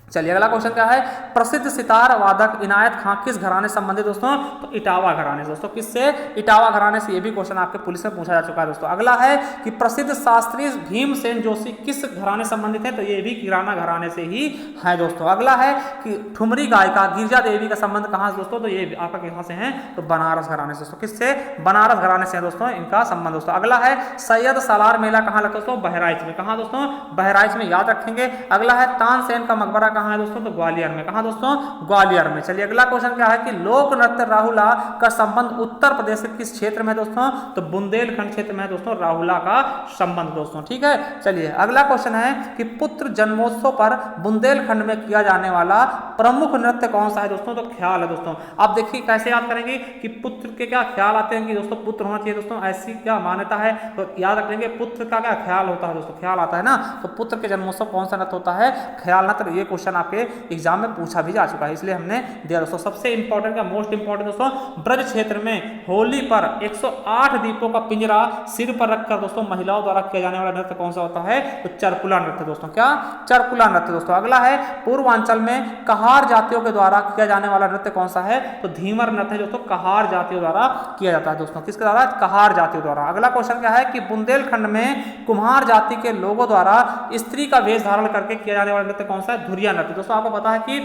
चलिए अगला क्वेश्चन क्या है, प्रसिद्ध सितार वादक इनायत खां किस घराने संबंधित दोस्तों? तो इटावा घराने से दोस्तों। किससे? इटावा घराने से। ये भी क्वेश्चन आपके पुलिस में पूछा जा चुका है दोस्तों। अगला है कि प्रसिद्ध शास्त्री भीमसेन जोशी किस घराने संबंधित है? तो ये भी किराना घराने से ही है दोस्तों। अगला है कि ठुमरी गायिका गिरजा देवी का संबंध कहाँ से दोस्तों? तो ये आपका कहाँ से है? तो बनारस घराने से दोस्तों। किससे? बनारस घराने से दोस्तों इनका संबंध दोस्तों। अगला है सैयद सालार मेला कहाँ लगता है दोस्तों? बहराइच में। कहाँ दोस्तों? बहराइच में, याद रखेंगे। अगला है तानसेन का मकबरा कहाँ है दोस्तों? तो ग्वालियर में। कहाँ दोस्तों? ग्वालियर में। चलिए अगला क्वेश्चन क्या है कि लोक नृत्य राहुला का संबंध उत्तर प्रदेश के किस क्षेत्र में दोस्तों? तो बुंदेलखंड क्षेत्र में है दोस्तों राहुला का संबंध दोस्तों। ठीक है, चलिए अगला क्वेश्चन है कि पुत्र जन्मोत्सव पर बुंदेलखंड में किया जाने वाला प्रमुख नृत्य कौन सा है दोस्तों? तो ख्याल है दोस्तों। आप देखिए कैसे याद करेंगे कि पुत्र के क्या ख्याल आते हैं कि दोस्तों पुत्र होना चाहिए दोस्तों, ऐसी क्या मान्यता है। तो याद रखेंगे पुत्र का क्या ख्याल होता है दोस्तों? ख्याल आता है ना। तो पुत्र के जन्मोत्सव कौन सा नृत्य होता है? ख्याल नृत्य। ये क्वेश्चन आपके एग्जाम में पूछा भी जा चुका है, इसलिए हमने दिया दोस्तों। सबसे इंपॉर्टेंट का मोस्ट इंपॉर्टेंट दोस्तों, ब्रज क्षेत्र में होली पर 108 दीपों का पिंजरा सिर पर रखकर दोस्तों महिलाओं द्वारा किया जाने वाला नृत्य कौन सा होता है? तो चरकुला नृत्य दोस्तों। क्या? चरकुला नृत्य दोस्तों। अगला है पूर्वांचल में कहार जातियों के द्वारा किया जाने वाला नृत्य कौन सा है? तो धीमर नृत्य दोस्तों कहार जातियों द्वारा किया जाता है दोस्तों। किसके द्वारा? कहार जातियों द्वारा। अगला क्वेश्चन क्या है कि बुंदेलखंड में कुम्हार जाति के लोगों द्वारा स्त्री का वेश धारण करके किया जाने वाला नृत्य कौन सा है? धुरिया नृत्य दोस्तों। आपको पता है कि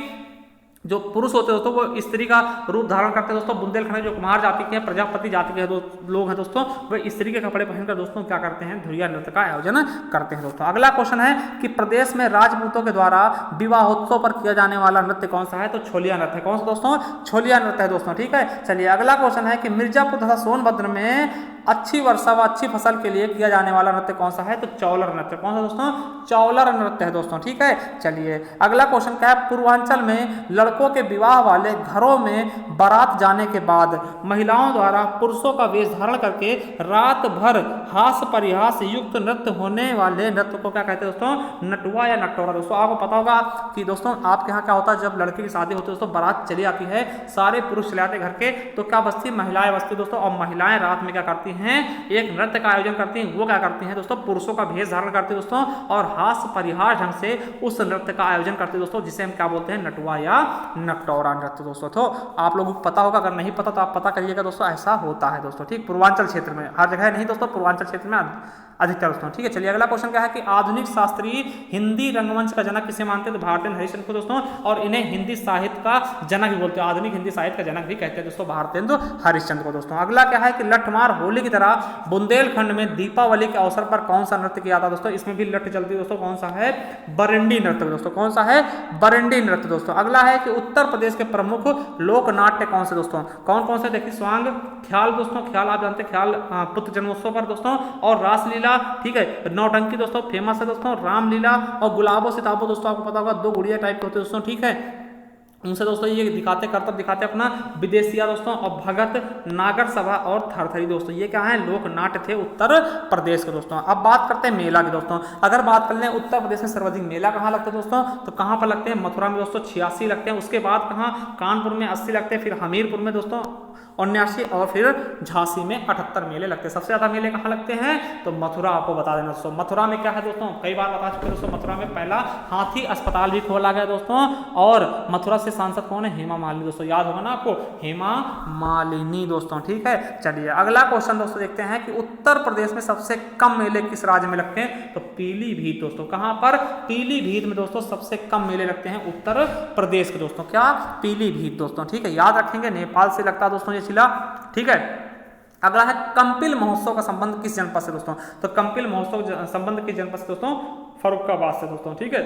जो पुरुष होते हैं दोस्तों वो स्त्री का रूप धारण करते हैं दोस्तों। बुंदेलखंड में जो कुमार जाति के हैं, प्रजापति जाति के लोग हैं दोस्तों, वे स्त्री के कपड़े पहनकर दोस्तों क्या करते हैं, धुरिया नृत्य का आयोजन करते हैं दोस्तों। अगला क्वेश्चन है कि प्रदेश में राजपूतों के द्वारा विवाहोत्सव पर किया जाने वाला नृत्य कौन सा है, तो छोलिया नृत्य है। कौन सा दोस्तों, छोलिया नृत्य है दोस्तों। ठीक है, चलिए अगला क्वेश्चन है कि मिर्जापुर तथा सोनभद्र में अच्छी वर्षा व अच्छी फसल के लिए किया जाने वाला नृत्य कौन सा है, तो चौलर नृत्य। कौन सा दोस्तों, चौलर नृत्य है दोस्तों। ठीक है, चलिए अगला क्वेश्चन क्या है, पूर्वांचल में लड़कों के विवाह वाले घरों में बारात जाने के बाद महिलाओं द्वारा पुरुषों का वेश धारण करके रात भर हास परिहास युक्त नृत्य होने वाले नृत्य को क्या कहते हैं दोस्तों, नटुआ या नटोरा। दोस्तों आपको पता होगा कि दोस्तों आपके यहाँ क्या होता है, जब लड़के की शादी होती है दोस्तों, बारात चली आती है, सारे पुरुष चले आते घर के, तो क्या बस्ती, महिलाएं बस्ती दोस्तों। और महिलाएं रात में क्या करती हैं, एक नृत्य का आयोजन करती हैं। वो क्या करती हैं दोस्तों, पुरुषों का भेष धारण करती है दोस्तों, और हास परिहास ढंग से उस नृत्य का आयोजन करते हैं दोस्तों, जिसे हम क्या बोलते हैं, नटुआ या नटौरा नृत्य दोस्तों। तो आप लोगों को पता होगा, अगर नहीं पता तो आप पता करिएगा दोस्तों, ऐसा होता है दोस्तों। ठीक, पूर्वांचल क्षेत्र में, हर जगह नहीं दोस्तों, पूर्वांचल क्षेत्र में अधिकतर दोस्तों। ठीक है, चलिए अगला क्वेश्चन क्या है कि आधुनिक शास्त्रीय हिंदी रंगमंच का जनक किसे मानते हैं, तो भारतेंद्र हरिश्चंद्र को दोस्तों, और इन्हें हिंदी साहित्य का जनक भी बोलते हैं, आधुनिक हिंदी साहित्य का जनक भी कहते हैं दोस्तों भारतेंद्र हरिश्चंद्र को दोस्तों। अगला क्या है कि लठमार होली की तरह बुंदेलखंड में दीपावली के अवसर पर कौन सा नृत्य किया था दोस्तों, इसमें भी लठ चलती है दोस्तों। कौन सा है, बरंडी नृत्य दोस्तों। कौन सा है, बरंडी नृत्य दोस्तों। अगला है कि उत्तर प्रदेश के प्रमुख लोक नाट्य कौन से दोस्तों, कौन कौन से, देखिए स्वांग, ख्याल दोस्तों, ख्याल आप जानते हैं, ख्याल पुत्र जन्मोत्सव पर दोस्तों, और रासलीला, ठीक है, नौटंकी दोस्तों फेमस है दोस्तों, रामलीला और गुलाबो सिताबो दोस्तों आपको पता होगा, दो गुड़िया टाइप के होते हैं दोस्तों। ठीक है, उनसे दोस्तों ये दिखाते करतब दिखाते अपना विदेशिया दोस्तों, और भगत, नागर सभा और थरथरी दोस्तों, ये क्या है, लोक नाट्य थे उत्तर प्रदेश के दोस्तों। अब बात करते हैं मेला की दोस्तों। अगर बात कर लें उत्तर प्रदेश में सर्वाधिक मेला कहाँ लगते हैं दोस्तों, तो कहाँ पर लगते हैं, मथुरा में दोस्तों 86 लगते हैं, उसके बाद कहाँ, कानपुर में 80 लगते हैं, फिर हमीरपुर में दोस्तों 79, और फिर झांसी में 78 मेले लगते हैं। सबसे ज्यादा मेले कहाँ लगते हैं, तो मथुरा, आपको बता देना दोस्तों। मथुरा में क्या है दोस्तों, कई बार बता चुके दोस्तों, मथुरा में पहला हाथी अस्पताल भी खोला गया दोस्तों, और मथुरा से सांसद कौन है, हेमा मालिनी दोस्तों, याद होगा ना आपको, हेमा मालिनी दोस्तों। ठीक है, चलिए अगला क्वेश्चन दोस्तों देखते हैं कि उत्तर प्रदेश में सबसे कम मेले किस राज्य में लगते हैं, तो पीलीभीत दोस्तों। कहां पर, पीलीभीत में दोस्तों सबसे कम मेले लगते हैं उत्तर प्रदेश के दोस्तों, क्या, पीलीभीत दोस्तों। ठीक है, याद रखेंगे, नेपाल से लगता है दोस्तों ये जिला। ठीक है, अगला है कंपिल महोत्सव का संबंध किस जनपद से दोस्तों, तो कंपिल महोत्सव संबंध किस जनपद से दोस्तों, फर्रुखाबाद से दोस्तों। ठीक है,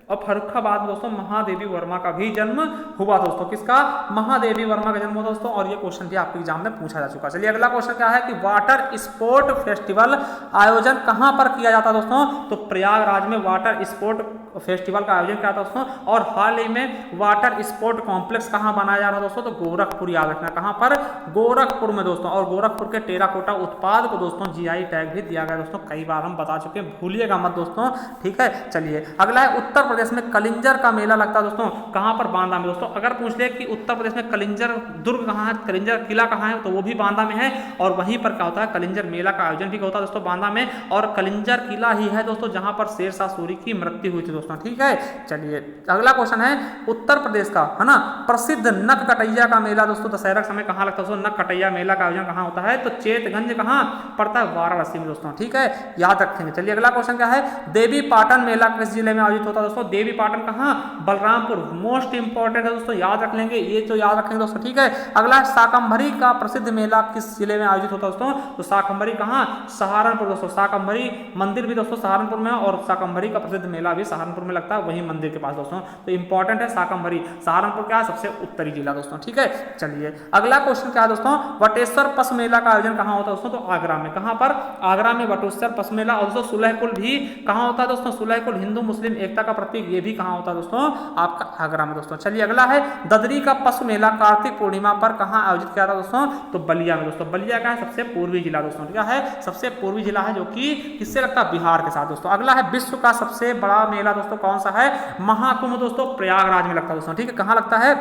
और फर्रुखाबाद में दोस्तों महादेवी वर्मा का भी जन्म हुआ दोस्तों। किसका, महादेवी वर्मा का जन्म हुआ दोस्तों, और ये क्वेश्चन भी आपके एग्जाम में पूछा जा चुका है। चलिए अगला क्वेश्चन क्या है कि वाटर स्पोर्ट फेस्टिवल आयोजन कहां पर किया जाता है दोस्तों, तो प्रयागराज में वाटर स्पोर्ट फेस्टिवल का आयोजन किया था दोस्तों। और हाल ही में वाटर स्पोर्ट कॉम्प्लेक्स कहां बनाया जा रहा है दोस्तों, तो गोरखपुर, याद रखना कहां पर, गोरखपुर में दोस्तों। और गोरखपुर के टेराकोटा उत्पाद को दोस्तों जीआई टैग भी दिया गया दोस्तों, कई बार हम बता चुके हैं, भूलिएगा मत दोस्तों। ठीक है, चलिए अगला है उत्तर प्रदेश में कलिंजर का मेला लगता है दोस्तों, कहां पर, बांदा में दोस्तों। अगर पूछ ले कि उत्तर प्रदेश में कलिंजर दुर्ग कहां है, कलिंजर किला कहां है, तो वो भी बांदा में है, और वहीं पर क्या होता है, कलिंजर मेला का आयोजन भी होता है दोस्तों बांदा में, और कलिंजर किला ही है दोस्तों जहां पर शेरशाह सूरी की मृत्यु हुई थी दोस्तों। ठीक है, चलिए अगला क्वेश्चन है उत्तर प्रदेश का, है ना, प्रसिद्ध नक कटैया का मेला दोस्तों दशहरा के समय कहां लगता है दोस्तों, नक कटैया मेला का आयोजन कहां होता है, तो चेतगंज कहां पड़ता है, वाराणसी में दोस्तों। ठीक है, याद रखेंगे। चलिए अगला क्वेश्चन क्या है, देवी पाटन मेला किस जिले में आयोजित होता है दोस्तों, देवी पाटन कहां, बलरामपुर, मोस्ट इंपॉर्टेंट है दोस्तों, याद रख लेंगे, ये तो याद रखेंगे दोस्तों। ठीक है, अगला है शाकंभरी का प्रसिद्ध मेला किस जिले में आयोजित होता है दोस्तों, तो शाकंभरी कहां, सहारनपुर दोस्तों। शाकंभरी मंदिर भी दोस्तों सहारनपुर में, और शाकंभरी का प्रसिद्ध मेला भी सहारनपुर में लगता है, वही मंदिर के पास दोस्तों। तो इंपॉर्टेंट है शाकंभरी, सहारनपुर क्या है, सबसे उत्तरी जिला दोस्तों। ठीक है, चलिए अगला क्वेश्चन क्या है दोस्तों, वटेश्वर पशु मेला का आयोजन कहां होता है दोस्तों, तो आगरा में। कहां पर, आगरा में वटेश्वर पशु मेला। और दोस्तों सुलहकुल भी कहां होता है दोस्तों, सुलहकुल हिंदू मुस्लिम एकता का प्रतीक, ये भी कहां होता है दोस्तों, आपका आगरा में दोस्तों। चलिए अगला है ददरी का पशु मेला कार्तिक पूर्णिमा पर कहां आयोजित किया था दोस्तों, तो बलिया में दोस्तों। बलिया का है सबसे पूर्वी जिला दोस्तों, क्या है, सबसे पूर्वी जिला है, जो कि किससे लगता है, बिहार के साथ दोस्तों। अगला है विश्व का सबसे बड़ा मेला दोस्तों कौन सा है, महाकुंभ दोस्तों, प्रयागराज में लगता है दोस्तों। ठीक है, कहां लगता है,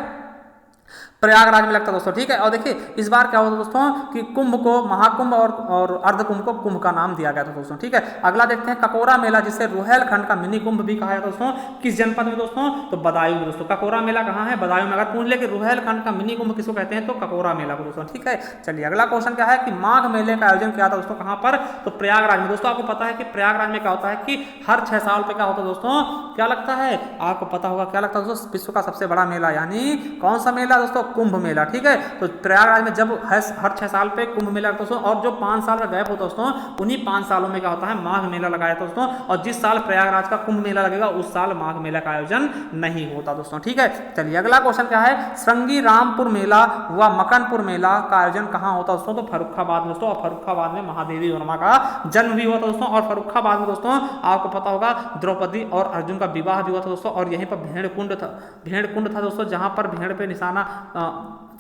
प्रयागराज में लगता है दोस्तों, ठीक है। और देखिए इस बार क्या होता है दोस्तों कि कुंभ को महाकुंभ और अर्ध कुंभ को कुंभ का नाम दिया गया था दोस्तों, ठीक है। अगला देखते हैं ककोरा मेला, जिसे रुहेलखंड का मिनी कुंभ भी कहा जाता है दोस्तों, किस जनपद में दोस्तों, तो बदायूं में दोस्तों। ककोरा मेला कहाँ है, बदायूं में। अगर पूछ ले कि रुहेलखंड का मिनी कुंभ किसको कहते हैं, तो ककोरा मेला को दोस्तों, ठीक है। चलिए अगला क्वेश्चन क्या है कि माघ मेले का आयोजन किया था दोस्तों कहाँ पर, तो प्रयागराज में। दोस्तों आपको पता है कि प्रयागराज में क्या होता है कि हर 6 साल पे क्या होता है दोस्तों, क्या लगता है, आपको पता होगा क्या लगता है दोस्तों, विश्व का सबसे बड़ा मेला, यानी कौन सा मेला दोस्तों, कुंभ मेला, ठीक है। तो प्रयागराज में जब हर 6 साल पे कुंभ मेला लगता है दोस्तों, और जो 5 साल का गैप होता है दोस्तों, उन्हीं 5 सालों में क्या होता है, माघ मेला लगाया था दोस्तों। और जिस साल प्रयागराज का कुंभ मेला लगेगा उस साल माघ मेला का आयोजन नहीं होता दोस्तों, ठीक है। चलिए अगला क्वेश्चन क्या है, श्रृंगी रामपुर मेला व मकनपुर मेला का आयोजन कहाँ होता है दोस्तों, तो फर्रुखाबाद में दोस्तों। और फर्रुखाबाद में महादेवी वर्मा का जन्म भी हुआ था दोस्तों। और फर्रुखाबाद में दोस्तों आपको पता होगा द्रौपदी और अर्जुन का विवाह भी हुआ था दोस्तों। और यहीं पर भेड़ कुंड था दोस्तों, जहां पर भेड़ पे निशाना,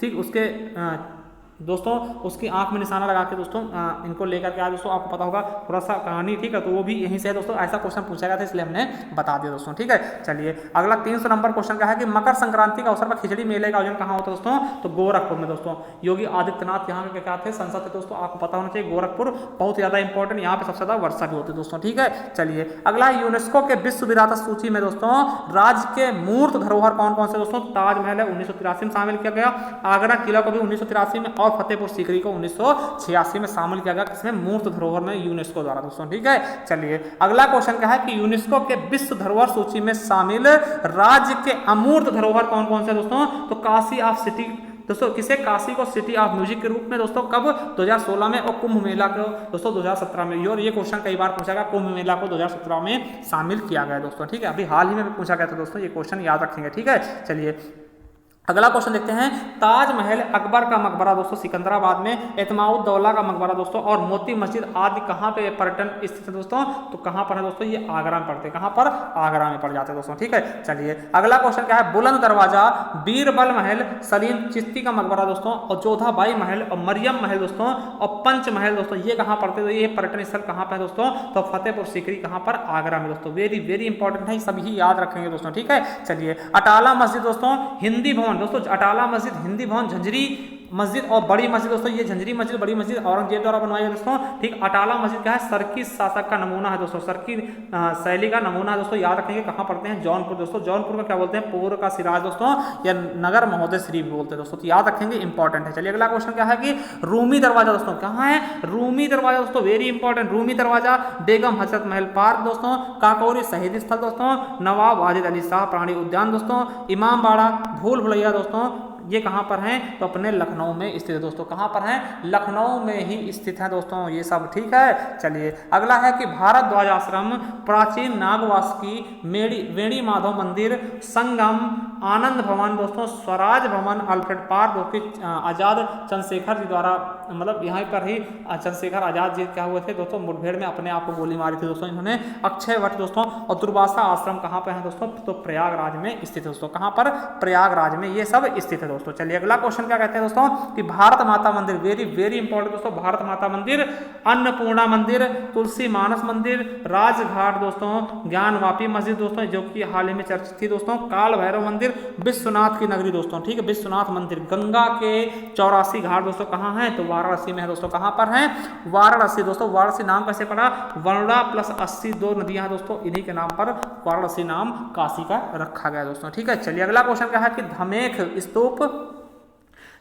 ठीक, उसके दोस्तों उसकी आंख में निशाना लगा के दोस्तों इनको लेकर के आए दोस्तों। आपको पता होगा थोड़ा सा कहानी, ठीक है, तो वो भी यहीं से है दोस्तों। ऐसा क्वेश्चन पूछा गया था इसलिए हमने बता दिया दोस्तों, ठीक है। चलिए अगला 300 नंबर क्वेश्चन क्या है कि मकर संक्रांति का अवसर पर खिचड़ी मेले का आयोजन कहाँ होता है दोस्तों, तो गोरखपुर में दोस्तों। योगी आदित्यनाथ यहाँ के क्या थे, संसद थे दोस्तों। आपको पता होना चाहिए गोरखपुर बहुत ज्यादा इंपॉर्टेंट, यहाँ पे सबसे ज्यादा वर्षा भी होती है दोस्तों, ठीक है। चलिए अगला यूनेस्को के विश्व विरासत सूची में दोस्तों राज्य के मूर्त धरोहर कौन कौन से दोस्तों, ताजमहल है 1983 में शामिल किया गया, आगरा किला को भी 1983 में, और फतेहपुर सीकरी को 1986 में शामिल किया गया, किसमें, मूर्त धरोहर में, यूनेस्को द्वारा दोस्तों, ठीक है। चलिए अगला क्वेश्चन क्या है कि यूनेस्को के विश्व धरोहर सूची में शामिल राज्य के अमूर्त धरोहर कौन कौन से दोस्तों, तो काशी ऑफ सिटी दोस्तों, किसे, काशी को सिटी ऑफ म्यूजिक के रूप में दोस्तों, कब, 2016 में, और कुंभ मेला को दोस्तों 2017 में। और ये क्वेश्चन कई बार पूछा गया, कुंभ मेला को 2017 में शामिल किया गया दोस्तों, ठीक है। अभी हाल ही में पूछा गया था दोस्तों, ये क्वेश्चन याद रखेंगे, ठीक है। चलिए अगला क्वेश्चन देखते हैं, ताजमहल, अकबर का मकबरा दोस्तों सिकंदराबाद में, एतमाउद्दौला का मकबरा दोस्तों, और मोती मस्जिद आदि कहाँ पे पर्यटन स्थित है दोस्तों, तो कहाँ पर है दोस्तों, ये आगरा में पड़ते हैं, कहाँ पर, आगरा में पड़ जाते हैं दोस्तों, ठीक है। चलिए अगला क्वेश्चन क्या है, बुलंद दरवाजा, बीरबल महल, सलीम चिश्ती का मकबरा दोस्तों, और जोधाबाई महल, और मरियम महल दोस्तों, और पंच महल दोस्तों, ये कहाँ पड़ते हैं, ये पर्यटन स्थल कहाँ पर है दोस्तों, तो फतेहपुर सीकरी कहाँ पर, आगरा में दोस्तों। वेरी वेरी इंपॉर्टेंट है, सभी याद रखेंगे दोस्तों, ठीक है। चलिए अटाला मस्जिद दोस्तों, हिंदी भवन दोस्तों, अटाला मस्जिद, हिंदी भवन, झंझरी मस्जिद और बड़ी मस्जिद दोस्तों, ये झंझरी मस्जिद, बड़ी मस्जिद औरंगजेब द्वारा बनवाई गई दोस्तों, ठीक। अटाला मस्जिद क्या है, सर्की शासक का नमूना है दोस्तों, सर्की शैली का नमूना है दोस्तों, याद रखेंगे। कहाँ पढ़ते हैं, जौनपुर दोस्तों। जौनपुर का क्या बोलते हैं, पूर्व का सिराज दोस्तों, या नगर महोदय श्री भी बोलते हैं दोस्तों, तो याद रखेंगे, इंपॉर्टेंट है। चलिए अगला क्वेश्चन क्या है कि रूमी दरवाजा दोस्तों, कहाँ है, रूमी दरवाजा दोस्तों, वेरी इंपॉर्टेंट, रूमी दरवाजा, बेगम हजरत महल पार्क दोस्तों, काकोरी शहीद स्थल दोस्तों, नवाब वाजिद अली शाह प्राणी उद्यान दोस्तों, इमाम बाड़ा, भूल भुलैया दोस्तों, ये कहाँ पर हैं, तो अपने लखनऊ में स्थित है दोस्तों। कहाँ पर हैं, लखनऊ में ही स्थित है दोस्तों, ये सब, ठीक है। चलिए अगला है कि भारद्वाज आश्रम, प्राचीन नागवास की, वेणी माधव मंदिर, संगम, आनंद भवन दोस्तों, स्वराज भवन, अल्फ्रेड पार्क दोस्तों, आजाद चंद्रशेखर जी द्वारा, मतलब यहाँ पर ही चंद्रशेखर आजाद जी क्या हुए थे दोस्तों, मुठभेड़ में अपने आप को गोली मारी थी दोस्तों इन्होंने, अक्षय वट दोस्तों, और दुर्वासा आश्रम कहाँ पर है दोस्तों, तो प्रयागराज में स्थित है दोस्तों। कहाँ पर, प्रयागराज में ये सब स्थित है दोस्तों। चलिए अगला क्वेश्चन क्या कहते हैं दोस्तों कि भारत माता मंदिर, वेरी वेरी इंपॉर्टेंट दोस्तों, भारत माता मंदिर, अन्नपूर्णा मंदिर, तुलसी मानस मंदिर, राजघाट दोस्तों, ज्ञानवापी मस्जिद दोस्तों, जो कि हाल ही में चर्चित थी दोस्तों, काल भैरव मंदिर, विश्वनाथ की नगरी दोस्तों, ठीक है, विश्वनाथ मंदिर, गंगा के 84 घाट दोस्तों कहाँ है, तो वाराणसी में है दोस्तों। कहाँ पर है, वाराणसी दोस्तों। वाराणसी नाम कैसे पड़ा, वरुणा प्लस 80 2 नदियां हैं दोस्तों, इन्हीं के नाम पर वाराणसी नाम काशी का रखा गया दोस्तों, ठीक है। चलिए अगला क्वेश्चन क्या है कि धमेख स्तूप,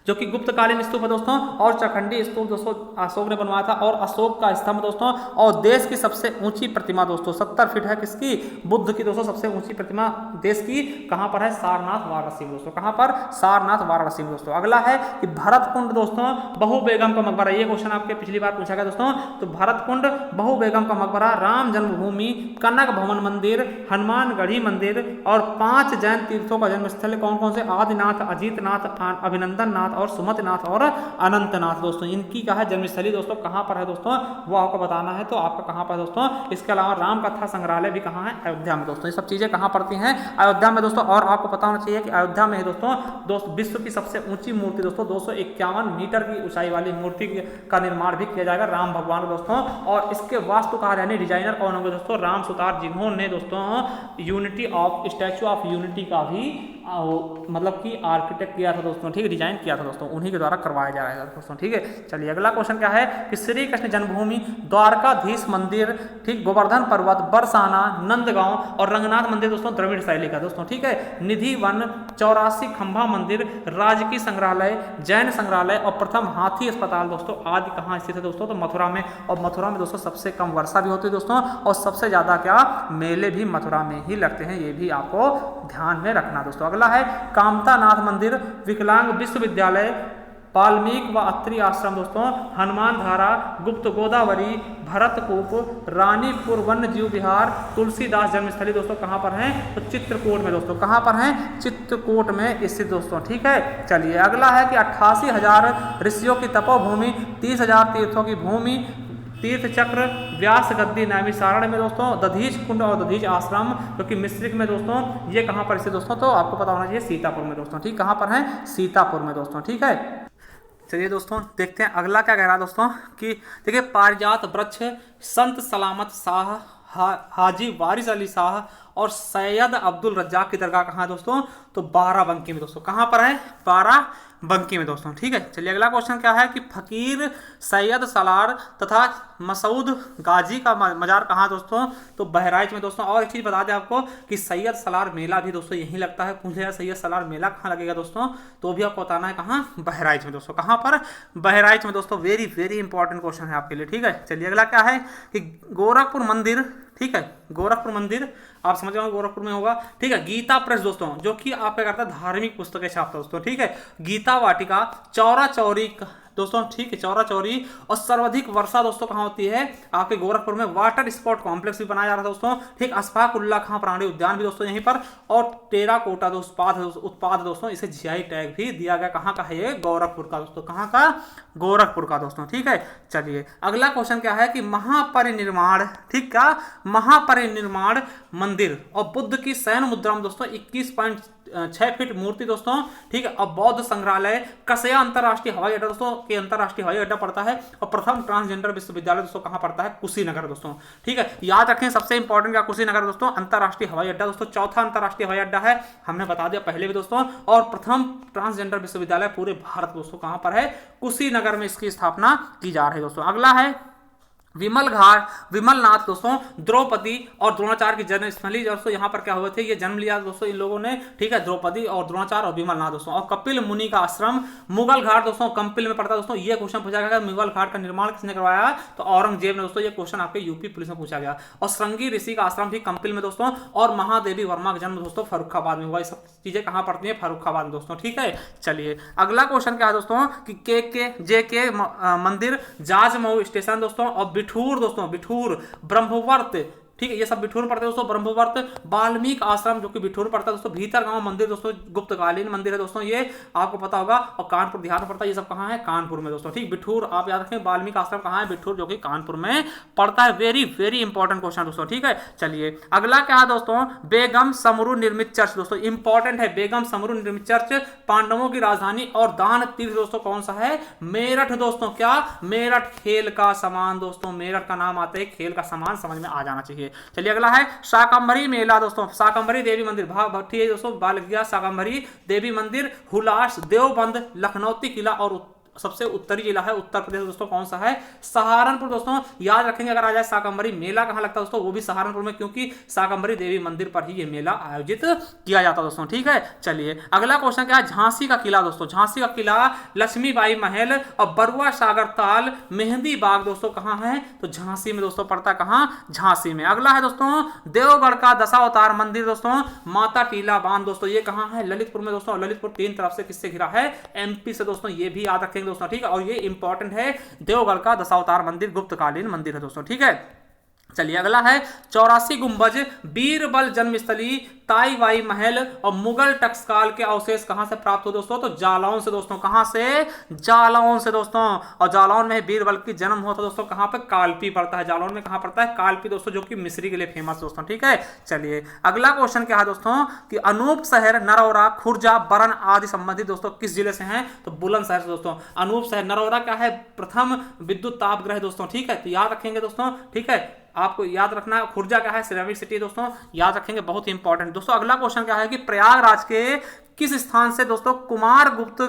जो कि गुप्तकालीन स्तूप है दोस्तों, और चखंडी स्तूप दोस्तों अशोक ने बनवाया था, और अशोक का स्तंभ दोस्तों, और देश की सबसे ऊंची प्रतिमा दोस्तों 70 फीट है, किसकी, बुद्ध की दोस्तों, सबसे ऊंची प्रतिमा देश की कहां पर है, सारनाथ वाराणसी में दोस्तों। कहां पर, सारनाथ वाराणसी में दोस्तों। अगला है कि भरतकुंड दोस्तों, बहु बेगम का मकबरा, ये क्वेश्चन आपके पिछली बार पूछा गया दोस्तों, तो भरतकुंड, बहु बेगम का मकबरा, राम जन्मभूमि, कनक भवन मंदिर, हनुमानगढ़ी मंदिर, और 5 जैन तीर्थों का जन्म स्थल कौन कौन से, आदिनाथ, अजीतनाथ, अभिनंदन नाथ, और सुमतनाथ और अनंतनाथ दोस्तों, इनकी क्या है जन्मस्थली दोस्तों, कहां पर है दोस्तों, वो आपको बताना है, तो आपका कहां पर है दोस्तों। इसके अलावा राम कथा संग्रहालय भी कहां है, अयोध्या में दोस्तों। ये सब चीजें कहां पड़ती हैं, अयोध्या में दोस्तों। और आपको पता होना चाहिए कि अयोध्या में है दोस्तों विश्व की सबसे ऊंची मूर्ति दोस्तों, 251 मीटर की ऊंचाई वाली मूर्ति का निर्माण भी किया जाएगा राम भगवान दोस्तों। और इसके वास्तुकार यानी डिजाइनर कौन होंगे दोस्तों, राम सुतार, जिन्होंने दोस्तों unity of, statue of unity का भी मतलब कि आर्किटेक्ट किया था दोस्तों, ठीक है, डिजाइन किया था दोस्तों, उन्हीं के द्वारा करवाया जा रहा है दोस्तों, ठीक है। चलिए अगला क्वेश्चन क्या है कि श्री कृष्ण जन्मभूमि, द्वारकाधीश मंदिर, ठीक, गोवर्धन पर्वत, बरसाना, नंदगांव और रंगनाथ मंदिर दोस्तों द्रविड़ शैली का दोस्तों, ठीक है। निधि वन, 84 खंभा मंदिर, राजकीय संग्रहालय, जैन संग्रहालय और प्रथम हाथी अस्पताल दोस्तों आदि कहाँ स्थित है दोस्तों, तो मथुरा में। और मथुरा में दोस्तों सबसे कम वर्षा भी होती है दोस्तों, और सबसे ज्यादा क्या मेले भी मथुरा में ही लगते हैं, ये भी आपको ध्यान में रखना दोस्तों। अगला है कामतानाथ मंदिर, विकलांग विश्वविद्यालय, वाल्मीकि व अत्रि आश्रम दोस्तों, हनुमान धारा, गुप्त गोदावरी, भरतकूप, रानीपुर वन्य जीव विहार, तुलसीदास जन्मस्थली दोस्तों कहाँ पर हैं, तो चित्रकूट में दोस्तों, कहाँ पर हैं, चित्रकूट में स्थित दोस्तों, ठीक है। चलिए अगला है कि 88,000 ऋषियों की तपोभूमि, 30,000 तीर्थों की भूमि, तीर्थ चक्र, व्यास गद्दी नैमिषारण्य में दोस्तों, दधीच कुंड और दधीच आश्रम जो कि मिश्रिक में दोस्तों, ये कहाँ पर स्थित दोस्तों, तो आपको पता होना चाहिए सीतापुर में दोस्तों, ठीक, कहाँ पर है, सीतापुर में दोस्तों, ठीक है। चलिए दोस्तों देखते हैं अगला क्या कह रहा है दोस्तों कि देखिए पारिजात वृक्ष, संत सलामत शाह, हाजी वारिस अली शाह और सैयद अब्दुल रज्जाक की दरगाह कहाँ है दोस्तों, तो बाराबंकी में दोस्तों, कहाँ पर है, बाराबंकी में दोस्तों, ठीक है। चलिए अगला क्वेश्चन क्या है कि फकीर सैयद सलार तथा मसूद गाजी का मजार कहाँ दोस्तों, तो बहराइच में दोस्तों। और एक चीज बता दें आपको कि सैयद सलार मेला भी दोस्तों यहीं लगता है, पूछे यार सैयद सलार मेला कहाँ लगेगा दोस्तों, तो भी आपको बताना है कहाँ, बहराइच में दोस्तों, कहाँ पर, बहराइच में दोस्तों। वेरी वेरी इंपॉर्टेंट क्वेश्चन है आपके लिए, ठीक है। चलिए अगला क्या है कि गोरखपुर मंदिर, ठीक है, गोरखपुर मंदिर आप समझ रहे हो गोरखपुर में होगा, ठीक है। गीता प्रेस दोस्तों जो कि आप क्या करता है धार्मिक पुस्तकें छापता दोस्तों, ठीक है। गीता वाटिका, चौरा चौरी दोस्तों, ठीक है, चौरा चौरी। और सर्वाधिक वर्षा दोस्तों कहाँ होती है, आपके गोरखपुर में। वाटर स्पोर्ट कॉम्प्लेक्स भी बनाया जा रहा था दोस्तों, ठीक। अस्फाकुल्ला खां प्राणी उद्यान भी दोस्तों यहीं पर। और टेराकोटा उत्पाद दोस्तों, इसे जीआई टैग भी दिया गया, कहाँ का है ये, गोरखपुर का दोस्तों, कहाँ का, गोरखपुर का दोस्तों, ठीक है। चलिए अगला क्वेश्चन क्या है कि महापरिनिर्वाण, ठीक, का महापरिनिर्वाण मंदिर और बुद्ध की शयन मुद्रा में दोस्तों 21.6 फीट मूर्ति दोस्तों, ठीक है। और बौद्ध संग्रहालय, कसया अंतरराष्ट्रीय हवाई अड्डा दोस्तों, के अंतरराष्ट्रीय हवाई अड्डा पड़ता है। और प्रथम ट्रांसजेंडर विश्वविद्यालय दोस्तों कहां पड़ता है, कुशीनगर दोस्तों, ठीक है। याद रखें सबसे इंपॉर्टेंट क्या, कुशीनगर दोस्तों अंतरराष्ट्रीय हवाई अड्डा दोस्तों, चौथा अंतरराष्ट्रीय हवाई अड्डा है, हमने बता दिया पहले भी दोस्तों। और प्रथम ट्रांसजेंडर विश्वविद्यालय पूरे भारत दोस्तों कहां पर है, कुशीनगर में इसकी स्थापना की जा रही है दोस्तों। अगला है विमलनाथ दोस्तों, द्रौपदी और द्रोणाचार्य की जन्मस्थली दोस्तों, यहाँ पर क्या हुए थे, ये जन्म लिया दोस्तों इन लोगों ने, ठीक है, द्रौपदी और द्रोणाचार्य और विमलनाथ दोस्तों। और कपिल मुनि का आश्रम मुगल घाट दोस्तों, कंपिल में पड़ता है दोस्तों। ये क्वेश्चन पूछा गया मुगल घाट का निर्माण किसने करवाया, तो औरंगजेब ने दोस्तों, ये क्वेश्चन आपके यूपी पुलिस में पूछा गया। और श्रृंगी ऋषि का आश्रम भी कंपिल में दोस्तों। और महादेवी वर्मा का जन्म दोस्तों फर्रुखाबाद में हुआ। ये सब चीजें कहाँ पड़ती है, फर्रुखाबाद में दोस्तों, ठीक है। चलिए अगला क्वेश्चन क्या है दोस्तों कि के मंदिर, जाजमऊ स्टेशन दोस्तों, और बिठूर दोस्तों, बिठूर, ब्रह्मवर्त, ठीक है, ये सब बिठूर पड़ते हैं दोस्तों, ब्रह्मवर्त, वाल्मीकि आश्रम जो कि बिठूर पड़ता है दोस्तों। भीतर गांव मंदिर दोस्तों, गुप्तकालीन मंदिर है दोस्तों, ये आपको पता होगा। और कानपुर देहात में पड़ता है, ये सब कहाँ है, कानपुर में दोस्तों, ठीक। बिठूर आप याद रखें, वाल्मीकि आश्रम कहाँ है, बिठूर जो कि कानपुर में पड़ता है। वेरी वेरी इंपॉर्टेंट क्वेश्चन दोस्तों, ठीक है। चलिए अगला क्या है दोस्तों, बेगम समरू निर्मित चर्च दोस्तों, इंपॉर्टेंट है। बेगम समरू निर्मित चर्च पांडवों की राजधानी और दान तीर्थ दोस्तों कौन सा है, मेरठ दोस्तों। क्या, मेरठ, खेल का सामान दोस्तों, मेरठ का नाम आते हैं, खेल का सामान समझ में आ जाना चाहिए। चलिए अगला है शाकंभरी मेला दोस्तों, शाकंभरी देवी मंदिर, भट्टी है दोस्तों, बाल गया शाकंभरी देवी मंदिर, हुलास, देवबंद, लखनौती किला और सबसे उत्तरी जिला है उत्तर प्रदेश दोस्तों, कौन सा है, सहारनपुर दोस्तों। याद रखेंगे अगर आ जाए शाकंभरी मेला कहां लगता है दोस्तों, वो भी सहारनपुर में, क्योंकि शाकंभरी देवी मंदिर पर ही ये मेला आयोजित किया जाता है दोस्तों, ठीक है। चलिए अगला क्वेश्चन क्या है, झांसी का किला दोस्तों, झांसी का किला, लक्ष्मीबाई महल और बरुआ सागर ताल, मेहंदी बाग दोस्तों कहां है, तो झांसी में दोस्तों पड़ता है, कहां, झांसी में। अगला है दोस्तों देवगढ़ का दशावतार मंदिर दोस्तों, माता टीला बांध दोस्तों, ये कहां है, ललितपुर में दोस्तों। ललितपुर तीन तरफ से किससे घिरा है, एमपी से दोस्तों, ये भी याद रखेंगे दोस्तों, ठीक है। और ये इंपॉर्टेंट है, देवगढ़ का दशावतार मंदिर गुप्तकालीन मंदिर है दोस्तों, ठीक है। चलिए अगला है 84 गुंबज, बीरबल जन्मस्थली, ताईवाई महल और मुगल टक्सकाल के अवशेष कहां से प्राप्त हो दोस्तों, तो जालौन से दोस्तों, कहां से, जालौन से दोस्तों। और जालौन में बीरबल की जन्म हुआ था दोस्तों, कहां पर, कालपी पड़ता है, जालौन में कहां पड़ता है, कालपी दोस्तों, जो कि मिस्री के लिए फेमस दोस्तों, ठीक है। चलिए अगला क्वेश्चन क्या है दोस्तों कि अनूप शहर, नरौरा, खुर्जा, बरन आदि संबंधित दोस्तों किस जिले से हैं, तो बुलंदशहर से दोस्तों। अनूप शहर, नरौरा क्या है, प्रथम विद्युत ताप ग्रह दोस्तों, ठीक है, तो याद रखेंगे दोस्तों, ठीक है। आपको याद रखना है। खुर्जा क्या है? सिरेमिक सिटी दोस्तों, याद रखेंगे, बहुत ही इंपॉर्टेंट। दोस्तों अगला क्वेश्चन क्या है कि प्रयागराज के किस स्थान से दोस्तों कुमारगुप्त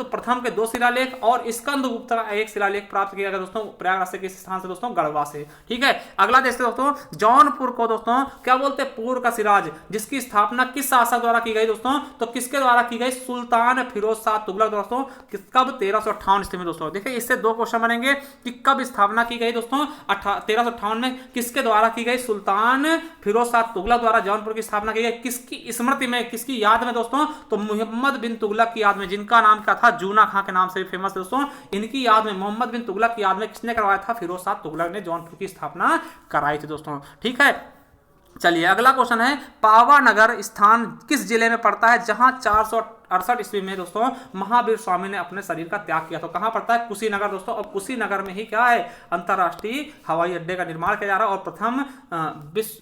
प्रथम के 2 शिलालेख और स्कंदगुप्त का 1 शिलालेख प्राप्त किया गया दोस्तों प्रयागराज से किस स्थान से? दोस्तों गढ़वा से। ठीक है, अगला देखते दोस्तों जौनपुर को दोस्तों क्या बोलते हैं? पूर्व का सिराज, जिसकी स्थापना किस शासक द्वारा की गई दोस्तों? तो किसके द्वारा की गई? सुल्तान फिरोज शाह तुगलक दोस्तों। कब? 1358 ईस्वी में दोस्तों। देखिए इससे 2 क्वेश्चन बनेंगे कि कब स्थापना की गई दोस्तों? 1358 में। किसके द्वारा की गई? सुल्तान फिरोज शाह तुगलक द्वारा जौनपुर की स्थापना की गई। किसकी स्मृति में, किसकी याद में दोस्तों? तो मोहम्मद बिन तुगलक की याद में, जिनका नाम क्या था? जूना खां के नाम से भी फेमस दोस्तों। इनकी याद में, मोहम्मद बिन तुगलक की याद में किसने करवाया था? फिरोज शाह तुगलक ने जौनपुर की स्थापना कराई थी दोस्तों। ठीक है, चलिए अगला क्वेश्चन है पावानगर स्थान किस जिले में पड़ता है जहां 468 ईस्वी में दोस्तों महावीर स्वामी ने अपने शरीर का त्याग किया? तो कहां पड़ता है? कुशीनगर दोस्तों। और कुशीनगर में ही क्या है? अंतरराष्ट्रीय हवाई अड्डे का निर्माण किया जा रहा है और प्रथम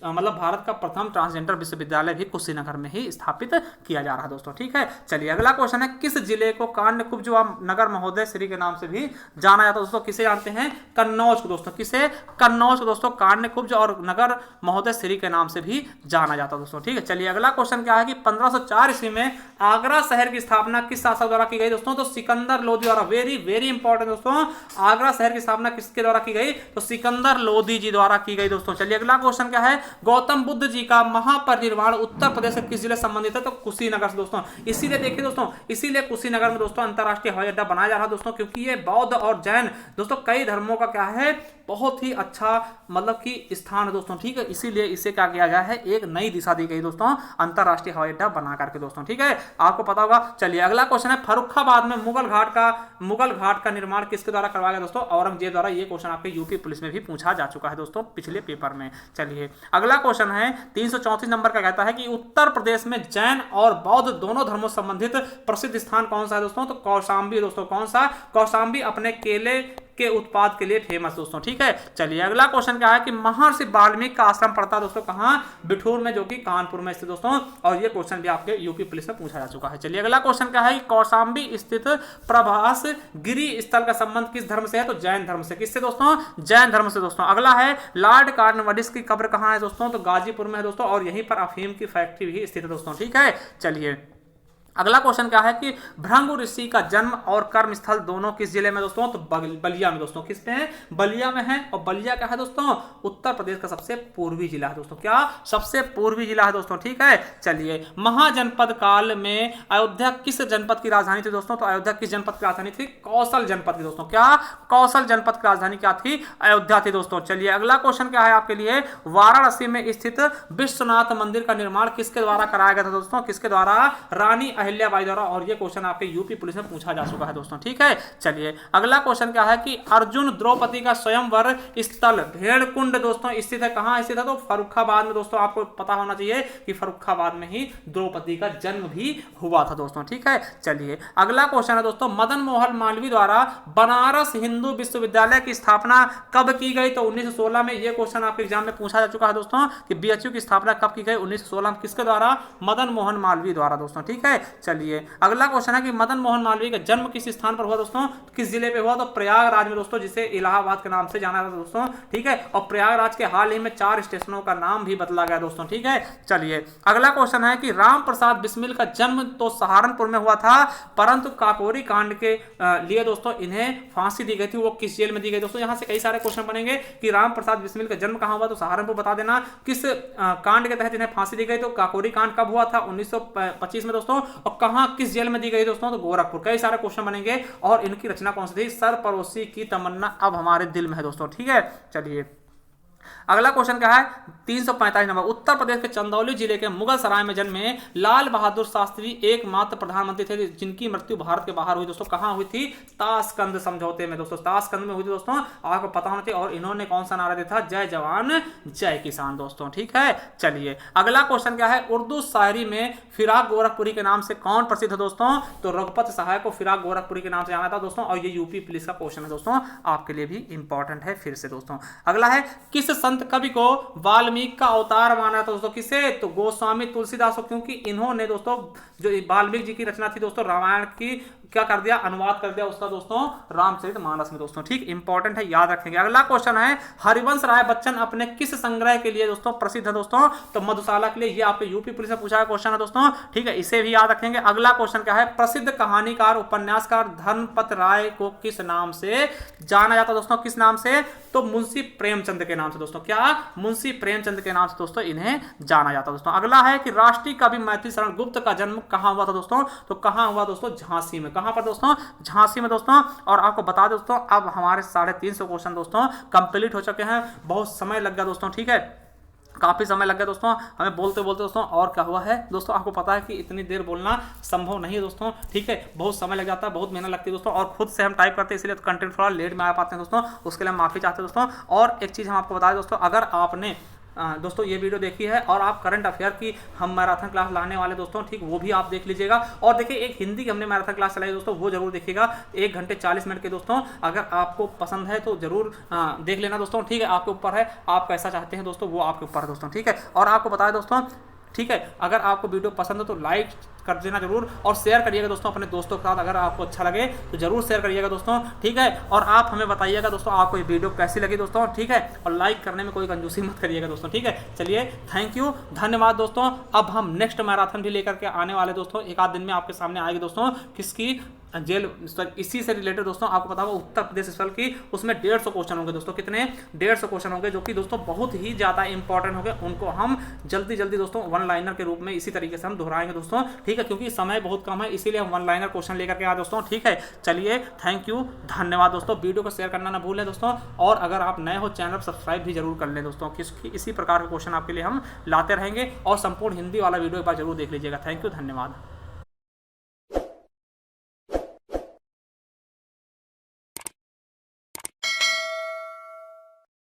मतलब भारत का प्रथम ट्रांसजेंडर विश्वविद्यालय भी कुशीनगर में ही स्थापित किया जा रहा है दोस्तों। ठीक है, चलिए अगला क्वेश्चन है किस जिले को कान्यकुब्ज नगर महोदय श्री के नाम से भी जाना जाता है दोस्तों? किसे जानते हैं? कन्नौज को दोस्तों। किसे? कन्नौज को दोस्तों कान्यकुब्ज और नगर महोदय श्री के नाम से भी जाना जाता है दोस्तों। ठीक है, चलिए अगला क्वेश्चन क्या है कि 1504 ईस्वी में आगरा शहर की स्थापना किस शासक द्वारा की गई दोस्तों? तो सिकंदर लोधी द्वारा। वेरी वेरी इंपॉर्टेंट दोस्तों, आगरा शहर की स्थापना किसके द्वारा की गई? तो सिकंदर लोधी जी द्वारा की गई दोस्तों। चलिए अगला क्वेश्चन क्या है? गौतम बुद्ध जी का महापरिनिर्वाण उत्तर प्रदेश के किस जिले से संबंधित है? तो कुशीनगर से दोस्तों। इसीलिए देखिए दोस्तों, इसीलिए कुशीनगर में दोस्तों अंतरराष्ट्रीय हवाई अड्डा बनाया जा रहा है दोस्तों, क्योंकि ये बौद्ध और जैन दोस्तों कई धर्मों का क्या है? बहुत ही अच्छा मतलब कि स्थान है दोस्तों। ठीक है, इसीलिए इसे क्या किया गया है? एक नई दिशा दी गई दोस्तों अंतरराष्ट्रीय हवाई अड्डा बना करके दोस्तों। ठीक है, आपको पता होगा। चलिए अगला क्वेश्चन है फर्रुखाबाद में मुगल घाट का निर्माण किसके द्वारा करवाया गया दोस्तों? औरंगजेब द्वारा। ये क्वेश्चन आपके यूपी पुलिस में भी पूछा जा चुका है दोस्तों पिछले पेपर में। चलिए अगला क्वेश्चन है 334 नंबर का, कहता है कि उत्तर प्रदेश में जैन और बौद्ध दोनों धर्मों संबंधित प्रसिद्ध स्थान कौन सा है दोस्तों? तो कौशाम्बी दोस्तों। कौन सा? कौशाम्बी अपने केले के उत्पाद के लिए फेमस दोस्तों। ठीक है, चलिए अगला क्वेश्चन क्या है कि महर्षि वाल्मीकि का आश्रम पड़ता है दोस्तों कहां? बिठूर में, जो कि कानपुर में स्थित दोस्तों। और ये क्वेश्चन भी आपके यूपी पुलिस में पूछा जा चुका है। चलिए अगला क्वेश्चन क्या है कि कौशाम्बी स्थित प्रभास गिरी स्थल का संबंध किस धर्म से है? तो जैन धर्म से। किससे दोस्तों? जैन धर्म से दोस्तों। अगला है लॉर्ड कॉर्नवालिस की कब्र कहां है दोस्तों? तो गाजीपुर में है दोस्तों, और यहीं पर अफीम की फैक्ट्री भी स्थित है दोस्तों। ठीक है, चलिए अगला क्वेश्चन क्या है कि भृंगु ऋषि का जन्म और कर्म स्थल दोनों किस जिले में दोस्तों? तो बलिया में दोस्तों। किस पे है? बलिया में है। और बलिया क्या है दोस्तों? उत्तर प्रदेश का सबसे पूर्वी जिला है दोस्तों। क्या? सबसे पूर्वी जिला है दोस्तों। ठीक है, चलिए महाजनपद काल में अयोध्या किस जनपद की राजधानी थी दोस्तों? तो अयोध्या किस जनपद की राजधानी थी? कौशल जनपद की दोस्तों। क्या? कौशल जनपद की राजधानी क्या थी? अयोध्या थी दोस्तों। चलिए अगला क्वेश्चन क्या है आपके लिए? वाराणसी में स्थित विश्वनाथ मंदिर का निर्माण किसके द्वारा कराया गया था दोस्तों? किसके द्वारा? रानी अहिल्याबाई द्वारा। और ये क्वेश्चन आपके यूपी पुलिस में पूछा जा चुका है दोस्तों। ठीक है, चलिए अगला क्वेश्चन क्या है कि अर्जुन द्रौपदी का स्वयंवर स्थल भेड़कुंड दोस्तों स्थित है। कहां स्थित है? तो फर्रुखाबाद में दोस्तों। आपको पता होना चाहिए कि फर्रुखाबाद में ही द्रौपदी का जन्म भी हुआ था दोस्तों। ठीक है, चलिए अगला क्वेश्चन है दोस्तों मदन मोहन मालवीय द्वारा बनारस हिंदू विश्वविद्यालय की स्थापना कब की गई? तो 1916 में। ये क्वेश्चन आपके एग्जाम में पूछा जा चुका है दोस्तों कि बीएचयू की स्थापना कब की गई? 1916 में। किसके द्वारा? मदन मोहन मालवीय द्वारा दोस्तों। ठीक है, चलिए अगला क्वेश्चन है कि मदन मोहन मालवीय का जन्म किस स्थान पर हुआ दोस्तों? किस जिले पे हुआ? तो प्रयागराज में दोस्तों, जिसे इलाहाबाद के नाम से जाना जाता है दोस्तों। ठीक है, और प्रयागराज के हाल ही में 4 स्टेशनों का नाम भी बदला गया दोस्तों। ठीक है, चलिए अगला क्वेश्चन है कि राम प्रसाद बिस्मिल का जन्म तो सहारनपुर में हुआ था, परंतु काकोरी कांड के लिए दोस्तों इन्हें फांसी दी गई थी। वो किस जेल में दी गई दोस्तों? यहां से कई सारे क्वेश्चन बनेंगे कि राम प्रसाद बिस्मिल का जन्म कहां हुआ? तो सहारनपुर बता देना। किस कांड के तहत इन्हें फांसी दी गई? तो काकोरी कांड कब हुआ था? 1925 में दोस्तों। और कहां किस जेल में दी गई दोस्तों? तो गोरखपुर। कई सारे क्वेश्चन बनेंगे। और इनकी रचना कौन सी थी? सरपरोशी की तमन्ना अब हमारे दिल में है दोस्तों। ठीक है, चलिए अगला क्वेश्चन क्या है? 345 नंबर। उत्तर प्रदेश के चंदौली जिले के मुगल सराय में जन्मे लाल बहादुर शास्त्री एकमात्र प्रधानमंत्री थे जिनकी मृत्यु भारत के बाहर हुई दोस्तों। कहां हुई थी? ताशकंद समझौते में दोस्तों। ताशकंद में हुई थी दोस्तों, आपको पता होना चाहिए। और इन्होंने कौन सा नारा दिया था? जय जवान जय किसान दोस्तों। ठीक है, चलिए अगला क्वेश्चन क्या है? उर्दू शायरी में फिराक गोरखपुरी के नाम से कौन प्रसिद्ध है दोस्तों? तो रघुपत सहाय को फिराक गोरखपुरी के नाम से जाना था दोस्तों। और ये यूपी पुलिस का क्वेश्चन है दोस्तों, आपके लिए भी इंपॉर्टेंट है फिर से दोस्तों। अगला है किस संत कवि को वाल्मीकि का अवतार माना था दोस्तों? किसे? तो गोस्वामी तुलसीदास को, क्योंकि इन्होंने दोस्तों जो वाल्मीकि जी की रचना थी दोस्तों रामायण की, क्या कर दिया, अनुवाद कर दिया उसका दोस्तों रामचरितमानस में दोस्तों। ठीक, इंपॉर्टेंट है, याद रखेंगे। अगला क्वेश्चन है हरिवंश राय बच्चन अपने किस संग्रह के लिए दोस्तों प्रसिद्ध है दोस्तों, तो मधुशाला के लिए। ये आपके यूपी पुलिस में पूछा क्वेश्चन है दोस्तों। ठीक है, इसे भी याद रखेंगे। अगला क्वेश्चन क्या है, प्रसिद्ध कहानीकार उपन्यासकार धर्मपत राय को किस नाम से जाना जाता है दोस्तों, किस नाम से, तो मुंशी प्रेमचंद के नाम से दोस्तों। क्या, मुंशी प्रेमचंद के नाम से दोस्तों इन्हें जाना जाता है दोस्तों। अगला है कि राष्ट्रीय कवि मैथिली शरण गुप्त का जन्म कहां हुआ था दोस्तों, तो कहां हुआ दोस्तों, झांसी में। कहां पर दोस्तों, झांसी में दोस्तों। और आपको बता दें दोस्तों, अब हमारे 350 क्वेश्चन दोस्तों कंप्लीट हो चुके हैं। बहुत समय लग गया दोस्तों, ठीक है, काफ़ी समय लग गया दोस्तों हमें बोलते बोलते दोस्तों। और क्या हुआ है दोस्तों, आपको पता है कि इतनी देर बोलना संभव नहीं है दोस्तों। ठीक है, बहुत समय लग जाता है, बहुत मेहनत लगती है दोस्तों, और खुद से हम टाइप करते हैं, इसलिए कंटेंट थोड़ा लेट में आ पाते हैं दोस्तों, उसके लिए हम माफ़ी चाहते हैं दोस्तों। और एक चीज़ हम आपको बता दें दोस्तों, अगर आपने दोस्तों ये वीडियो देखी है और आप करंट अफेयर की हम मैराथन क्लास लाने वाले दोस्तों, ठीक, वो भी आप देख लीजिएगा। और देखिए एक हिंदी की हमने मैराथन क्लास चलाई दोस्तों, वो जरूर देखिएगा, 1 घंटे 40 मिनट के दोस्तों। अगर आपको पसंद है तो जरूर देख लेना दोस्तों। ठीक है, आपके ऊपर है, आप कैसा चाहते हैं दोस्तों, वो आपके ऊपर है दोस्तों। ठीक है, और आपको बताया दोस्तों, ठीक है, अगर आपको वीडियो पसंद हो तो लाइक कर देना जरूर, और शेयर करिएगा दोस्तों अपने दोस्तों के साथ। अगर आपको अच्छा लगे तो जरूर शेयर करिएगा दोस्तों। ठीक है, और आप हमें बताइएगा दोस्तों आपको ये वीडियो कैसी लगी दोस्तों। ठीक है, और लाइक करने में कोई कंजूसी मत करिएगा दोस्तों। ठीक है, चलिए, थैंक यू, धन्यवाद दोस्तों। अब हम नेक्स्ट मैराथन भी लेकर के आने वाले दोस्तों, 1 आध दिन में आपके सामने आएगी दोस्तों। किसकी, जेल, इसी से रिलेटेड दोस्तों आपको पता होगा, उत्तर प्रदेश स्पेशल की, उसमें 150 क्वेश्चन होंगे दोस्तों। कितने, 150 क्वेश्चन होंगे, जो कि दोस्तों बहुत ही ज़्यादा इंपॉर्टेंट होंगे। उनको हम जल्दी जल्दी दोस्तों वन लाइनर के रूप में इसी तरीके से हम दोहराएंगे दोस्तों। ठीक है, क्योंकि समय बहुत कम है, इसीलिए हम वन लाइनर क्वेश्चन लेकर के आए दोस्तों। ठीक है, चलिए, थैंक यू, धन्यवाद दोस्तों। वीडियो को शेयर करना ना भूलें दोस्तों, और अगर आप नए हो चैनल सब्सक्राइब भी जरूर कर लें दोस्तों, किसकी इसी प्रकार के क्वेश्चन आपके लिए हम लाते रहेंगे। और संपूर्ण हिंदी वाला वीडियो एक बार जरूर देख लीजिएगा। थैंक यू, धन्यवाद।